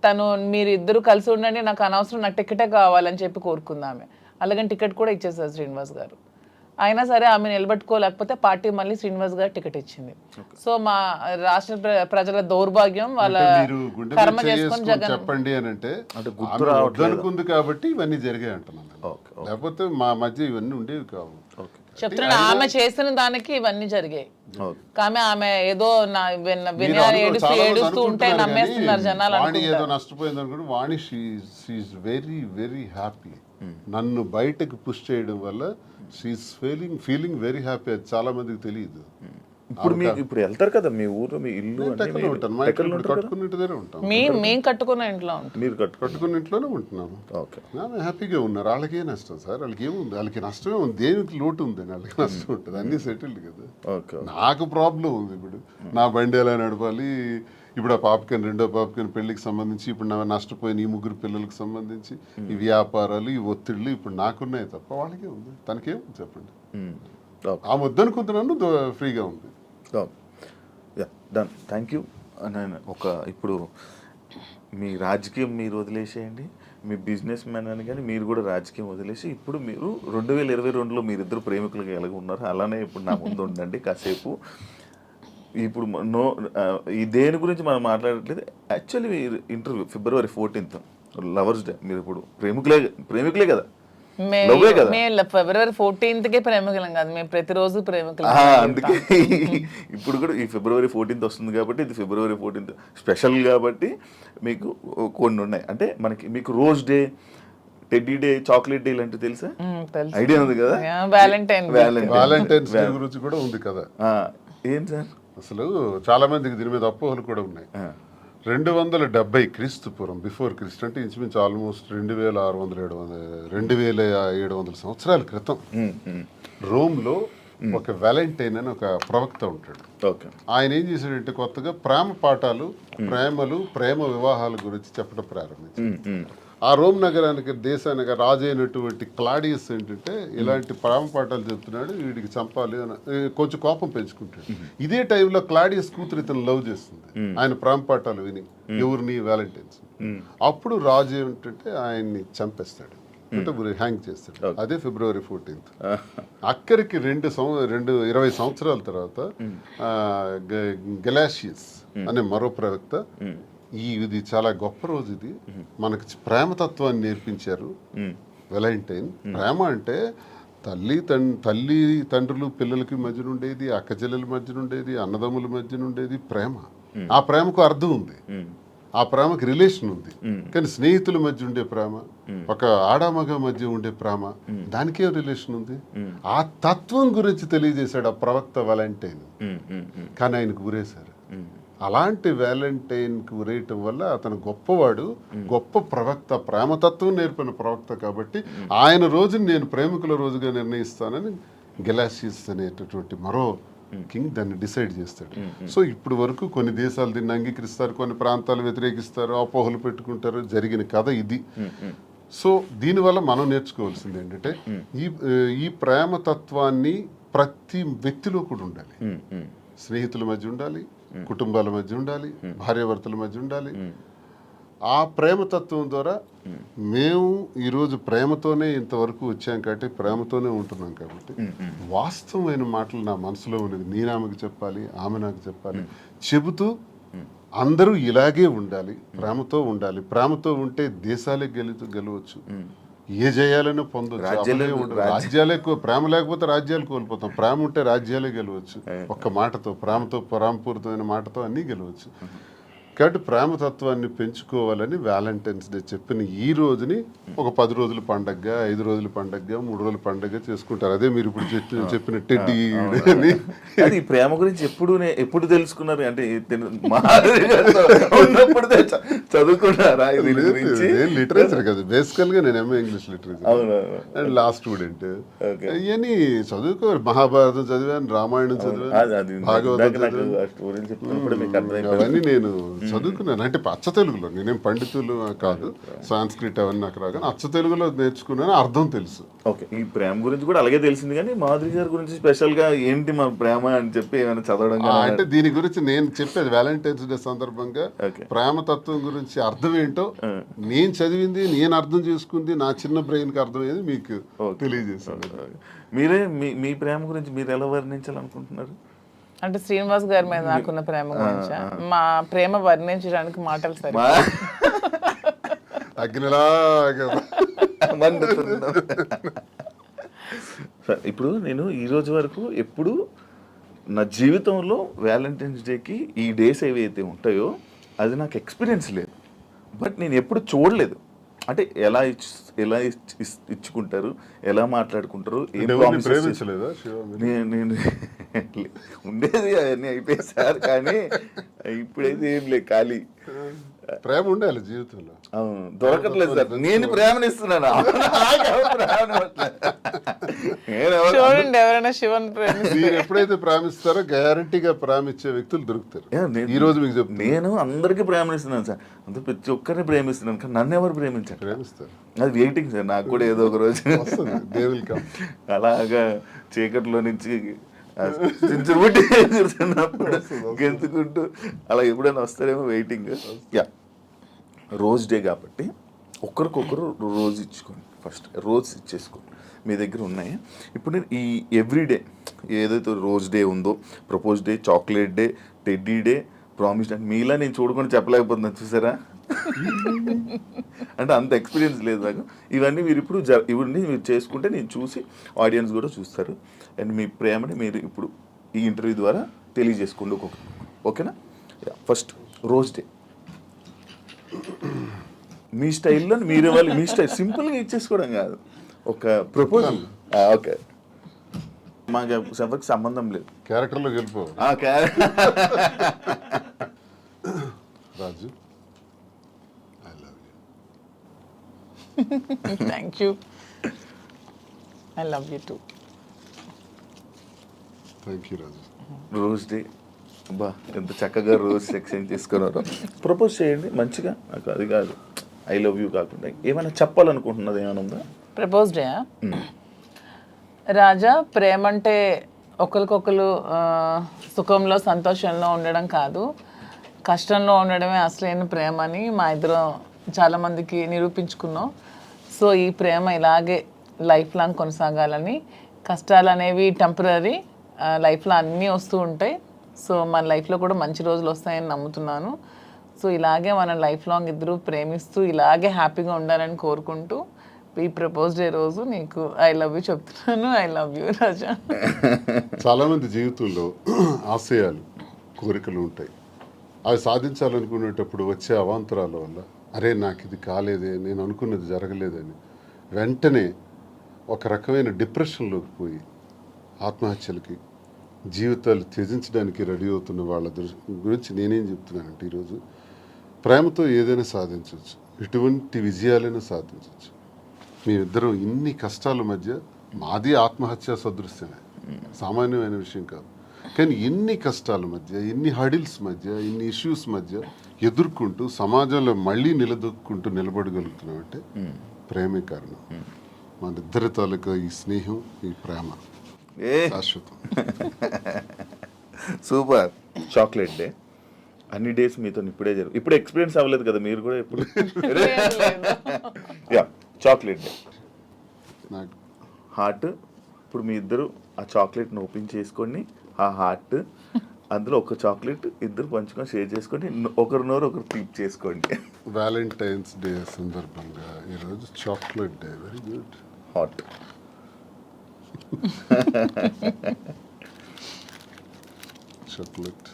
తను మీరు ఇద్దరు కలిసి ఉండండి, నాకు అనవసరం, నాకు టికెటే కావాలని చెప్పి కోరుకుంది ఆమె. అలాగని టికెట్ కూడా ఇచ్చేసారు శ్రీనివాస్ గారు. అయినా సరే ఆమె నిలబెట్టుకోలేకపోతే పార్టీ మళ్ళీ శ్రీనివాస్ గారు టికెట్ ఇచ్చింది. సో మా రాష్ట్ర ప్రజల దౌర్భాగ్యం, వాళ్ళ కర్మ చేసుకొని జగన్ చెప్పండి అని అంటే గుర్తు అనుకుంది కాబట్టి ఇవన్నీ జరిగాయి అంటున్నాను. లేకపోతే మా మధ్య ఇవన్నీ ఉండేవి కావు. చెప్తున్నా, ఆమె చేసిన దానికి ఇవన్నీ జరిగాయి. ఆమె ఏదో ఏడుస్తూ ఉంటే నమ్మేస్తున్నారు జనాలు. వాణి ఏదో నష్టపోయింది అనుకుంటే, వాణి షీఈస్ వెరీ వెరీ హ్యాపీ. నన్ను బయటకు పుష్ చేయడం వల్ల షీఈస్ ఫీలింగ్ వెరీ హ్యాపీ. అది చాలా మందికి తెలియదు. ఇప్పుడు మీ ఇప్పుడు వెళ్తారు కదా మీ ఊరు మీ ఇల్లు అన్నీ టెక్కలో మీరు ఉంటాను. మా టెక్కల్లో ఇంట్లో ఉంటారు కదా? కట్టుకున్న ఇంటి దగ్గర ఉంటాం. మేము కట్టుకున్న ఇంట్లో ఉంటాం. మీరు కట్టుకున్న ఇంట్లోనే ఉంటున్నాము. ఓకే. హ్యాపీగా ఉన్నారు. వాళ్ళకే నష్టం సార్, వాళ్ళకి ఏముంది, వాళ్ళకి నష్టమే ఉంది. దేనికి లోటు ఉంది, వాళ్ళకి నష్టం ఉంటుంది. అన్నీ సెటిల్డ్ కదా. ఓకే. నాకు ప్రాబ్లం ఉంది. ఇప్పుడు నా బండి ఎలా నడపాలి, ఇప్పుడు ఆ పాపకని రెండో పాపకని పెళ్లికి సంబంధించి, ఇప్పుడు నా నష్టపోయిన ఈ 3 పిల్లలకు సంబంధించి ఈ వ్యాపారాలు, ఈ ఒత్తిళ్ళు ఇప్పుడు నాకున్నాయి తప్ప వాళ్ళకే ఉంది. తనకేముంది చెప్పండి. ఆ ముద్దనుకుంటున్నాను, ఫ్రీగా ఉంది. డన్. Thank you. నేను ఇప్పుడు మీ రాజకీయం మీరు వదిలేసేయండి, మీ బిజినెస్ మ్యాన్ అని కానీ మీరు కూడా రాజకీయం వదిలేసి ఇప్పుడు మీరు 2022లో మీరిద్దరు ప్రేమికులుగా ఎలాగ ఉన్నారు అలానే ఇప్పుడు నా ముందు ఉండండి కాసేపు. ఇప్పుడు ఈ దేని గురించి మనం మాట్లాడట్లేదు. Actually interview February 14th lovers day. మీరు ఇప్పుడు ప్రేమికులే కదా, లవ్వే కదా. మేము February 14th ప్రేమికులం కాదు, మేము ప్రతిరోజు ప్రేమికులం. అందుకే ఇప్పుడు కూడా ఈ February 14th వస్తుంది కాబట్టి ఇది February 14th స్పెషల్ కాబట్టి మీకు కొన్ని ఉన్నాయి. అంటే మీకు rose day, teddy day, chocolate day లాంటివి తెలుసా? ఐడియా ఉంది కదా. వ్యాలంటైన్స్ డే గురించి కూడా ఉంది కదా. ఏం సార్ అసలు చాలా మందికి దీని మీద అపోహలు కూడా ఉన్నాయి. 270 క్రీస్తుపూర్వం, బిఫోర్ క్రీస్తు, అంటే ఇంచుమించు ఆల్మోస్ట్ 2700 సంవత్సరాల క్రితం రోమ్లో ఒక వ్యాలంటైన్ అని ఒక ప్రవక్త ఉంటాడు. ఆయన ఏం చేశాడంటే కొత్తగా ప్రేమ పాఠాలు, ప్రేమ వివాహాల గురించి చెప్పడం ప్రారంభించాడు. ఆ రోమ్ నగరానికి, దేశానికి రాజు అయినటువంటి క్లాడియస్ ఏంటంటే ఇలాంటి ప్రేమ పాఠాలు చెప్తున్నాడు, వీడికి చంపాలి అని కొంచెం కోపం పెంచుకుంటాడు. ఇదే టైంలో క్లాడియస్ కూతురు ఇతను లవ్ చేస్తుంది, ఆయన ప్రేమ పాఠాలు విని, ఎవరిని, వ్యాలంటైన్స్. అప్పుడు రాజు ఏమిటంటే ఆయన్ని చంపేస్తాడు, అంటే హ్యాంగ్ చేస్తాడు. అదే February 14th. అక్కడికి 20 సంవత్సరాల తర్వాత గెలాషియస్ అనే మరో ప్రవక్త, ఇది చాలా గొప్ప రోజు, ఇది మనకి ప్రేమతత్వాన్ని నేర్పించారు వ్యాలంటైన్. ప్రేమ అంటే తల్లి తండ్రులు పిల్లలకి మధ్యన ఉండేది, అక్క చెల్లెల మధ్యన ఉండేది, అన్నదమ్ముల మధ్యన ఉండేది ప్రేమ. ఆ ప్రేమకు అర్థం ఉంది, ఆ ప్రేమకి రిలేషన్ ఉంది. కానీ స్నేహితుల మధ్య ఉండే ప్రేమ, ఒక ఆడామగ మధ్య ఉండే ప్రేమ, దానికే రిలేషన్ ఉంది. ఆ తత్వం గురించి తెలియజేశాడు ఆ ప్రవక్త వ్యాలంటైన్. కానీ ఆయనకు గురేశారు. అలాంటి వ్యాలంటైన్కి ఉరేయటం వల్ల అతను గొప్పవాడు, గొప్ప ప్రవక్త, ప్రేమతత్వం నేర్పిన ప్రవక్త. కాబట్టి ఆయన రోజుని నేను ప్రేమికుల రోజుగా నిర్ణయిస్తానని గెలాషియస్ అనేటటువంటి మరో కింగ్ దాన్ని డిసైడ్ చేస్తాడు. సో ఇప్పుడు వరకు కొన్ని దేశాలు దీన్ని అంగీకరిస్తారు, కొన్ని ప్రాంతాలు వ్యతిరేకిస్తారు, అపోహలు పెట్టుకుంటారు. జరిగిన కథ ఇది. సో దీనివల్ల మనం నేర్చుకోవాల్సింది ఏంటంటే ఈ ప్రేమతత్వాన్ని ప్రతి వ్యక్తిలో కూడా ఉండాలి. స్నేహితుల మధ్య ఉండాలి, కుటుంబాల మధ్య ఉండాలి, భార్యాభర్తల మధ్య ఉండాలి. ఆ ప్రేమతత్వం ద్వారా మేము ఈరోజు ప్రేమతోనే ఇంతవరకు వచ్చాం కాబట్టి, ప్రేమతోనే ఉంటున్నాం కాబట్టి, వాస్తవమైన మాటలు నా మనసులో ఉన్నది నేను ఆమెకు చెప్పాలి, ఆమె నాకు చెప్పాలి. చెబుతూ అందరూ ఇలాగే ఉండాలి, ప్రేమతో ఉండాలి. ప్రేమతో ఉంటే దేశాలే గెలవచ్చు, ఏ జయాలను పొందొచ్చు. రాజ్యాలే ప్రేమ లేకపోతే రాజ్యాలు కోల్పోతాం, ప్రేమ ఉంటే రాజ్యాలే గెలవచ్చు. ఒక్క మాటతో, ప్రేమపూరితమైన మాటతో అన్నీ గెలవచ్చు. కాబట్టి ప్రేమతత్వాన్ని పెంచుకోవాలని వ్యాలంటైన్స్ డే చెప్పిన ఈ రోజుని ఒక 10 రోజుల పండగగా, 5 రోజుల పండగగా, 3 రోజుల పండగగా చేసుకుంటారు. అదే మీరు ఇప్పుడు చెప్పిన టెడ్డీ అని. ఈ ప్రేమ గురించి ఎప్పుడు తెలుసుకున్నారు? అంటే చదువుకున్నారా? లిటరేచర్ కదా బేసికల్ గా. నేను MA English literature and law student. ఇవన్నీ చదువుకోవాలి. మహాభారతం చదివాను, రామాయణం చదివాను, భాగవతం చదివాను. అవన్నీ నేను చదువుకున్నాను. అంటే అచ్చ తెలుగులో, నేనేం పండితులు కాదు, సాంస్క్రిట్ అవన్నీ నాకు రాగానే అచ్చ తెలుగులో నేర్చుకున్నాను, అర్థం తెలుసు. ఓకే. ఈ ప్రేమ గురించి కూడా అలాగే తెలిసింది. కానీ మాధురి గారి గురించి స్పెషల్ గా ఏంటి మా ప్రేమ అని చెప్పి ఏమైనా చదవడం? అంటే దీని గురించి నేను చెప్పేది వ్యాలంటైన్స్ డే సందర్భంగా ప్రేమతత్వం గురించి అర్థం ఏంటో నేను చదివింది, నేను అర్థం చేసుకుంది, నా చిన్న బ్రెయిన్ కి అర్థమయ్యేది మీకు తెలియజేశాను. మీరే మీ ప్రేమ గురించి మీరు ఎలా వర్ణించాలనుకుంటున్నారు? అంటే శ్రీనివాస్ గారి మీద నాకున్న ప్రేమ గురించి, మా ప్రేమ వర్ణించడానికి మాటలు సరే. ఇప్పుడు నేను ఈ రోజు వరకు ఎప్పుడు నా జీవితంలో వ్యాలంటైన్స్ డేకి ఈ డేస్ ఏవైతే ఉంటాయో అది నాకు ఎక్స్పీరియన్స్ లేదు. బట్ నేను ఎప్పుడు చూడలేదు. అంటే ఎలా ఇచ్చుకుంటారు, ఎలా మాట్లాడుకుంటారు, ఏం ఎవరిని promises ప్రేమించలేదా శివ మీరు? నేను ఉండేది అవన్నీ అయిపోయాయి సార్, కానీ ఇప్పుడైతే ఏం లేదు, ఖాళీ. ప్రేమ ఉండాలి జీవితంలో. అవును, దొరకట్లేదు సార్. నేను ప్రేమనిస్తున్నాను, చూడండి ఎవరైనా శివన్ ప్రేమిస్తే మీరు ఎప్పుడైతే ప్రేమిస్తారో గ్యారంటీగా ప్రేమించే వ్యక్తులు దొరుకుతారు. ఈ రోజు మీకు చెప్తాను, నేను అందరికీ ప్రేమనిస్తున్నాను సార్, అంత ప్రతి ఒక్కరిని ప్రేమిస్తున్నాను, కానీ నన్ను ఎవరు ప్రేమించారు? ప్రేమిస్తారు, అది వెయిటింగ్ సార్, నాకు కూడా ఏదో ఒక రోజు వస్తుంది, they will come. అలాగా చీకట్లో నుంచి చించుబుట్టి కూర్చున్నప్పుడు గెంతుకుంటూ అలా ఎప్పుడైనా వస్తారేమో వెయిటింగ్. యా, రోజ్ డే కాబట్టి ఒకరికొకరు రోజు ఇచ్చుకోండి, ఫస్ట్ రోజు ఇచ్చేసుకోండి. మీ దగ్గర ఉన్నాయి ఇప్పుడు. నేను ఈ ఎవ్రీడే ఏదైతే రోజ్ డే ఉందో, propose day, chocolate day, teddy day, promise day, మీలా నేను చూడకుండా చెప్పలేకపోతున్నాను, చూసారా? అంటే అంత ఎక్స్పీరియన్స్ లేదు నాకు. ఇవన్నీ మీరు ఇప్పుడు ఇవన్నీ మీరు చేసుకుంటే నేను చూసి ఆడియన్స్ కూడా చూస్తారు. అండ్ మీ ప్రేమని మీరు ఇప్పుడు ఈ ఇంటర్వ్యూ ద్వారా తెలియజేసుకోండి ఒక్కొక్కరు, ఓకేనా? ఫస్ట్ రోజ్ డే మీ స్టైల్లో మీరే వాళ్ళు, మీ స్టైల్ సింపుల్గా ఇచ్చేసుకోవడం కాదు, ఒక ప్రపోజల్. ఓకే, మాకు ఎవరికి సంబంధం లేదు, క్యారెక్టర్లోకి వెళ్ళిపో. Raju, I love you. Thank you, I love you too. Thank you Raju. Rose day, బా ఎంత చక్కగా రోజ్ సెక్షన్ తీసుకున్నారో. ప్రపోజ్ చేయండి మంచిగా, నాకు అది కాదు, ఐ లవ్ యూ కాకుండా ఏమైనా చెప్పాలనుకుంటున్నది ఏమైనా ఉందా? ప్రపోజ్ డే రాజా, ప్రేమ అంటే ఒకరికొకరు సుఖంలో సంతోషంలో ఉండడం కాదు, కష్టంలో ఉండడమే అసలైన ప్రేమ అని మా ఇద్దరం చాలామందికి నిరూపించుకున్నాం. సో ఈ ప్రేమ ఇలాగే లైఫ్ లాంగ్ కొనసాగాలని. కష్టాలు అనేవి టెంపరీ, లైఫ్లో అన్నీ వస్తూ ఉంటాయి. సో మన లైఫ్లో కూడా మంచి రోజులు వస్తాయని నమ్ముతున్నాను. సో ఇలాగే మన లైఫ్ లాంగ్ ఇద్దరు ప్రేమిస్తూ ఇలాగే హ్యాపీగా ఉండాలని కోరుకుంటూ ఈ ప్రపోజ్ డే రోజు నీకు ఐ లవ్ యూ చెప్తున్నాను. ఐ లవ్ యూ రాజా. చాలామంది జీవితంలో ఆశయాలు, కోరికలు ఉంటాయి. అవి సాధించాలనుకునేటప్పుడు వచ్చే అవాంతరాల వల్ల, అరే నాకు ఇది కాలేదే, నేను అనుకున్నది జరగలేదని వెంటనే ఒక రకమైన డిప్రెషన్లోకి పోయి ఆత్మహత్యలకి, జీవితాలు త్యజించడానికి రెడీ అవుతున్న వాళ్ళ గురించి నేనేం చెప్తున్నానంటే, ఈరోజు ప్రేమతో ఏదైనా సాధించవచ్చు, ఎటువంటి విజయాలైనా సాధించవచ్చు. మేమిద్దరం ఇన్ని కష్టాల మధ్య, మాది ఆత్మహత్య సదృశ్యమే, సామాన్యమైన విషయం కాదు, కానీ ఎన్ని కష్టాల మధ్య, ఎన్ని హడిల్స్ మధ్య, ఇన్ని ఇష్యూస్ మధ్య ఎదుర్కొంటూ సమాజంలో మళ్ళీ నిలబడగలుగుతున్నామంటే ప్రేమే కారణం. మన ఇద్దరి తాలూకా ఈ స్నేహం, ఈ ప్రేమ శాశ్వతం. సూపర్. చాక్లెట్ డే అన్ని డేస్ మీతో ఇప్పుడే ఇప్పుడు ఎక్స్పీరియన్స్ అవ్వలేదు కదా మీరు కూడా ఎప్పుడు? యా, చాక్లెట్ డే నాకు హార్ట్. ఇప్పుడు మీ ఇద్దరు ఆ చాక్లెట్ని ఓపెన్ చేసుకొని, ఆ హార్ట్ అందులో ఒక చాక్లెట్ ఇద్దరు పంచుకొని షేర్ చేసుకొని, ఒకరి నోరు ఒకరు తీప్ చేసుకోండి. వ్యాలంటైన్స్ డే సందర్భంగా ఈరోజు chocolate day. Very good. Hot. Chocolate,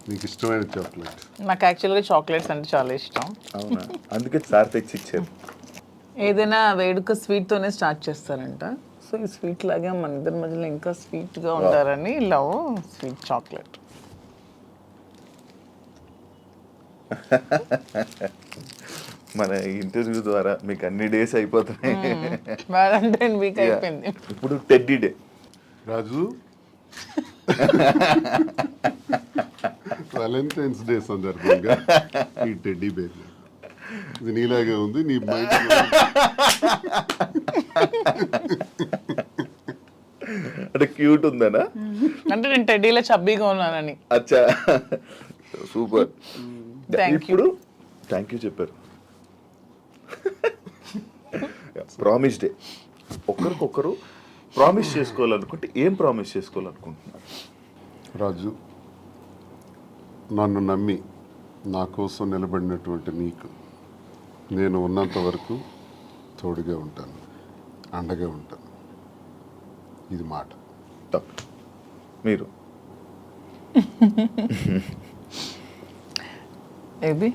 నీకు ఇష్టమైన చాక్లెట్? నాకు యాక్చువల్గా చాక్లెట్స్ అంటే చాలా ఇష్టం. అవునా? అందుకే సార్ తెచ్చి ఇచ్చారు. ఏదైనా వేడుక స్వీట్తోనే స్టార్ట్ చేస్తారంట. సో ఈ స్వీట్ లాగే మన ఇద్దరి మధ్యలో ఇంకా స్వీట్గా ఉంటారని లవ్ స్వీట్ చాక్లెట్. మన ఇంటర్వ్యూ ద్వారా మీకు అన్ని డేస్ అయిపోతున్నాయి. వ్యాలంటైన్ వీక్ అయిపోయింది. ఇప్పుడు టెడ్డీ డే. రాజు, వ్యాలంటైన్స్ డే సందర్భంగా ఈ టెడ్డీ బేర్ ఇది నీలాగే ఉంది, నీ మైండ్ అంటే క్యూట్ ఉందనా? అంటే నేను టెడ్డీలో చబ్బీగా ఉన్నానని. అచ్చా, సూపర్. Thank you. ఇప్పుడు థ్యాంక్ యూ చెప్పారు. Promise day. ఒకరికొకరు ప్రామిస్ చేసుకోవాలనుకుంటే ఏం ప్రామిస్ చేసుకోవాలనుకుంటున్నారు? రాజు, నన్ను నమ్మి నా కోసం నిలబడినటువంటి నీకు నేను ఉన్నంత వరకు తోడుగా ఉంటాను, అండగా ఉంటాను. ఇది మాట. మీరు ఇది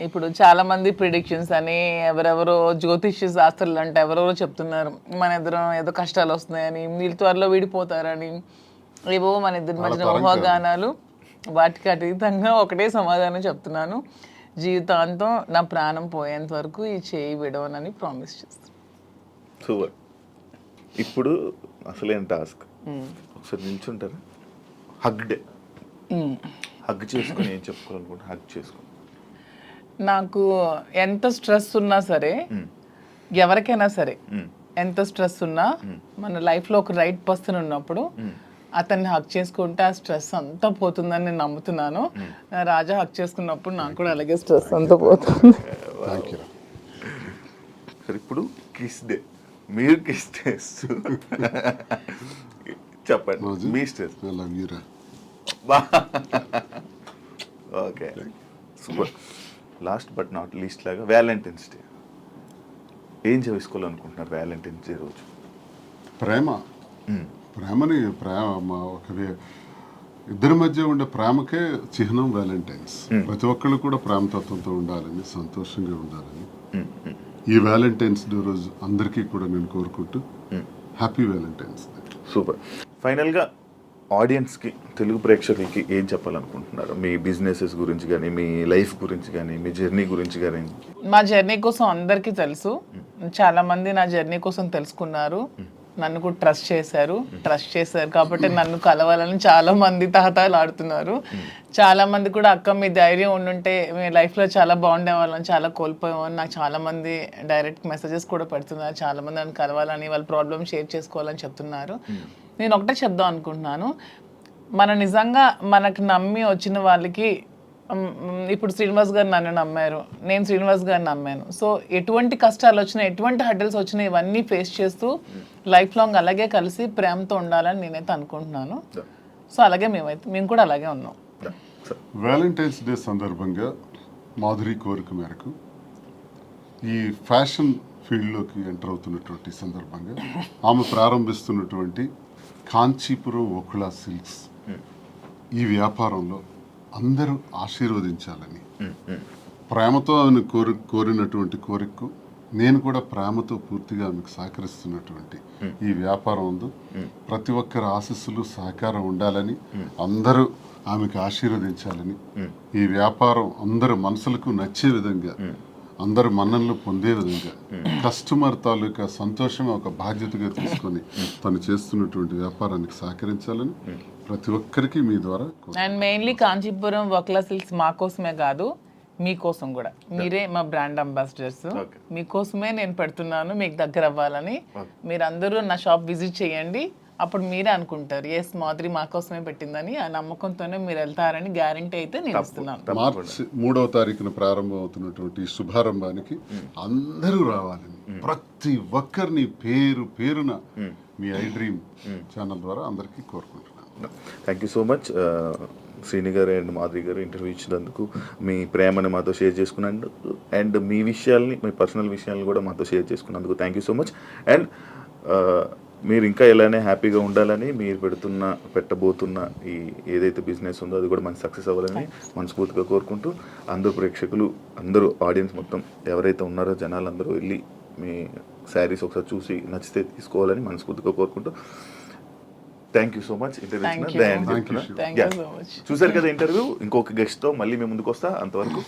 ఇప్పుడు చాలా మంది ప్రిడిక్షన్స్ అని ఎవరెవరో జ్యోతిష్య శాస్త్రులు అంటే ఎవరెవరో చెప్తున్నారు మన ఇద్దరం ఏదో కష్టాలు వస్తున్నాయని, వీళ్ళు త్వరలో విడిపోతారని, ఏవో మన ఇద్దరి మధ్యన ఊహాగానాలు. వాటికి అతీతంగా ఒకటే సమాధానం చెప్తున్నాను, జీవితాంతం నా ప్రాణం పోయేంత వరకు ఈ చేయి విడవనని ప్రామిస్ చేస్తాను. సూపర్. ఇప్పుడు అసలేం టాస్క్, ఒకసారి నిల్చుంటారా? Hug day. హగ్ చేసుకుని ఏం చెప్పుకోవాలనుకుంటే హగ్ చేసుకో. నాకు ఎంత స్ట్రెస్ ఉన్నా సరే, ఎవరికైనా సరే ఎంత స్ట్రెస్ ఉన్నా, మన లైఫ్లో ఒక రైట్ పర్సన్ ఉన్నప్పుడు అతన్ని హక్ చేసుకుంటే ఆ స్ట్రెస్ అంతా పోతుందని నేను నమ్ముతున్నాను. రాజా హక్ చేసుకున్నప్పుడు నాకు కూడా అలాగే స్ట్రెస్ అంతా పోతుంది. సరే, ఇప్పుడు కిస్ డే. మీరు కిస్ చేస్తూ చెప్పండి మీ stress. Okay, super. Last but not least లాగా వ్యాలంటైన్స్ డే ఏం చేసుకోవాలనుకుంటున్నారు? వ్యాలంటైన్స్ డే రోజు ప్రేమని ఇద్దరి మధ్య ఉండే ప్రేమకే చిహ్నం వ్యాలంటైన్స్. ప్రతి ఒక్కళ్ళు కూడా ప్రేమతత్వంతో ఉండాలని, సంతోషంగా ఉండాలని ఈ వ్యాలంటైన్స్ డే రోజు అందరికీ కూడా నేను కోరుకుంటూ హ్యాపీ వ్యాలంటైన్స్ డే. సూపర్. ఫైనల్గా ఆడియన్స్కి, తెలుగు ప్రేక్షకులకి ఏం చెప్పాలనుకుంటున్నారు? మీ బిజినెసెస్ గురించి కానీ, మీ లైఫ్ గురించి కానీ, మీ జర్నీ గురించి కానీ. మా జర్నీ కోసం అందరికీ తెలుసు, చాలా మంది నా జర్నీ కోసం తెలుసుకున్నారు, నన్ను కూడా ట్రస్ట్ చేశారు కాబట్టి నన్ను కలవాలని చాలా మంది తహతహలాడుతున్నారు. చాలా మంది కూడా అక్క మీ ధైర్యం ఉండుంటే మీ లైఫ్లో చాలా బాగుండే వాళ్ళని చాలా కోల్పోయామని నాకు చాలా మంది డైరెక్ట్ మెసేజెస్ కూడా పెడుతున్నారు. చాలా మంది నన్ను కలవాలని, వాళ్ళ ప్రాబ్లమ్ షేర్ చేసుకోవాలని చెప్తున్నారు. నేను ఒకటే చెప్దాం అనుకుంటున్నాను, నిజంగా మనకు నమ్మి వచ్చిన వాళ్ళకి, ఇప్పుడు శ్రీనివాస్ గారు నన్ను నమ్మారు, నేను శ్రీనివాస్ గారిని నమ్మాను. సో ఎటువంటి కష్టాలు వచ్చినా, ఎటువంటి హడ్డల్స్ వచ్చినా ఇవన్నీ ఫేస్ చేస్తూ లైఫ్ లాంగ్ అలాగే కలిసి ప్రేమతో ఉండాలని నేనైతే అనుకుంటున్నాను. సో అలాగే మేము కూడా అలాగే ఉన్నాం. వ్యాలంటైన్స్ డే సందర్భంగా మాధురి కోరిక మేరకు ఈ ఫ్యాషన్ ఫీల్డ్లోకి ఎంటర్ అవుతున్నటువంటి సందర్భంగా ఆమె ప్రారంభిస్తున్నటువంటి కాంచీపురం ఓకుళ సిల్క్స్ ఈ వ్యాపారంలో అందరూ ఆశీర్వదించాలని, ప్రేమతో ఆమెను కోరినటువంటి కోరికకు నేను కూడా ప్రేమతో పూర్తిగా ఆమెకు సహకరిస్తున్నటువంటి ఈ వ్యాపారం ఉంది. ప్రతి ఒక్కరి ఆశీస్సులు, సహకారం ఉండాలని, అందరూ ఆమెకు ఆశీర్వదించాలని, ఈ వ్యాపారం అందరు మనసులకు నచ్చే విధంగా, అందరు మన్ననలు పొందే విధంగా, కస్టమర్ తాలూకా సంతోషం ఒక బాధ్యతగా తీసుకొని తను చేస్తున్నటువంటి వ్యాపారానికి సహకరించాలని ప్రతి ఒక్కరికి మీ ద్వారా. అండ్ మెయిన్లీ కాంచీపురం ఓకుళ సిల్క్స్ మా కోసమే కాదు, మీకోసం కూడా. మీరే మా బ్రాండ్ అంబాసిడర్స్, మీకోసమే నేను పెడుతున్నాను, మీకు దగ్గర అవ్వాలని. మీరందరూ నా షాప్ విజిట్ చేయండి, అప్పుడు మీరే అనుకుంటారు ఎస్ మాధురి మా కోసమే పెట్టిందని. ఆ నమ్మకంతోనే మీరు వెళ్తారని గ్యారంటీ అయితే నేను ఇస్తున్నాను. మార్చి 3వ తారీఖున ప్రారంభం అవుతున్నటువంటి శుభారంభానికి అందరూ రావాలని ప్రతి ఒక్కరిని పేరు పేరున మీ ఐ డ్రీమ్ ఛానల్ ద్వారా అందరికీ కోరుకుంటున్నాను. Thank you so much Srini గారు అండ్ మాధురి గారు ఇంటర్వ్యూ ఇచ్చినందుకు, మీ ప్రేమని మాతో షేర్ చేసుకున్నందుకు, అండ్ మీ విషయాల్ని, మీ పర్సనల్ విషయాలను కూడా మాతో షేర్ చేసుకున్నందుకు thank you so much. And మీరు ఇంకా ఇలానే హ్యాపీగా ఉండాలని, మీరు పెట్టబోతున్న ఈ ఏదైతే బిజినెస్ ఉందో అది కూడా మంచి సక్సెస్ అవ్వాలని మనస్ఫూర్తిగా కోరుకుంటూ, అందరూ ప్రేక్షకులు, అందరూ ఆడియన్స్ మొత్తం ఎవరైతే ఉన్నారో జనాలందరూ వెళ్ళి మీ శారీస్ ఒకసారి చూసి నచ్చితే తీసుకోవాలని మనస్ఫూర్తిగా కోరుకుంటూ thank you so much. Interview చూసారు కదా ఇంటర్వ్యూ. ఇంకొక గెస్ట్తో మళ్ళీ మేము ముందుకు వస్తా. అంతవరకు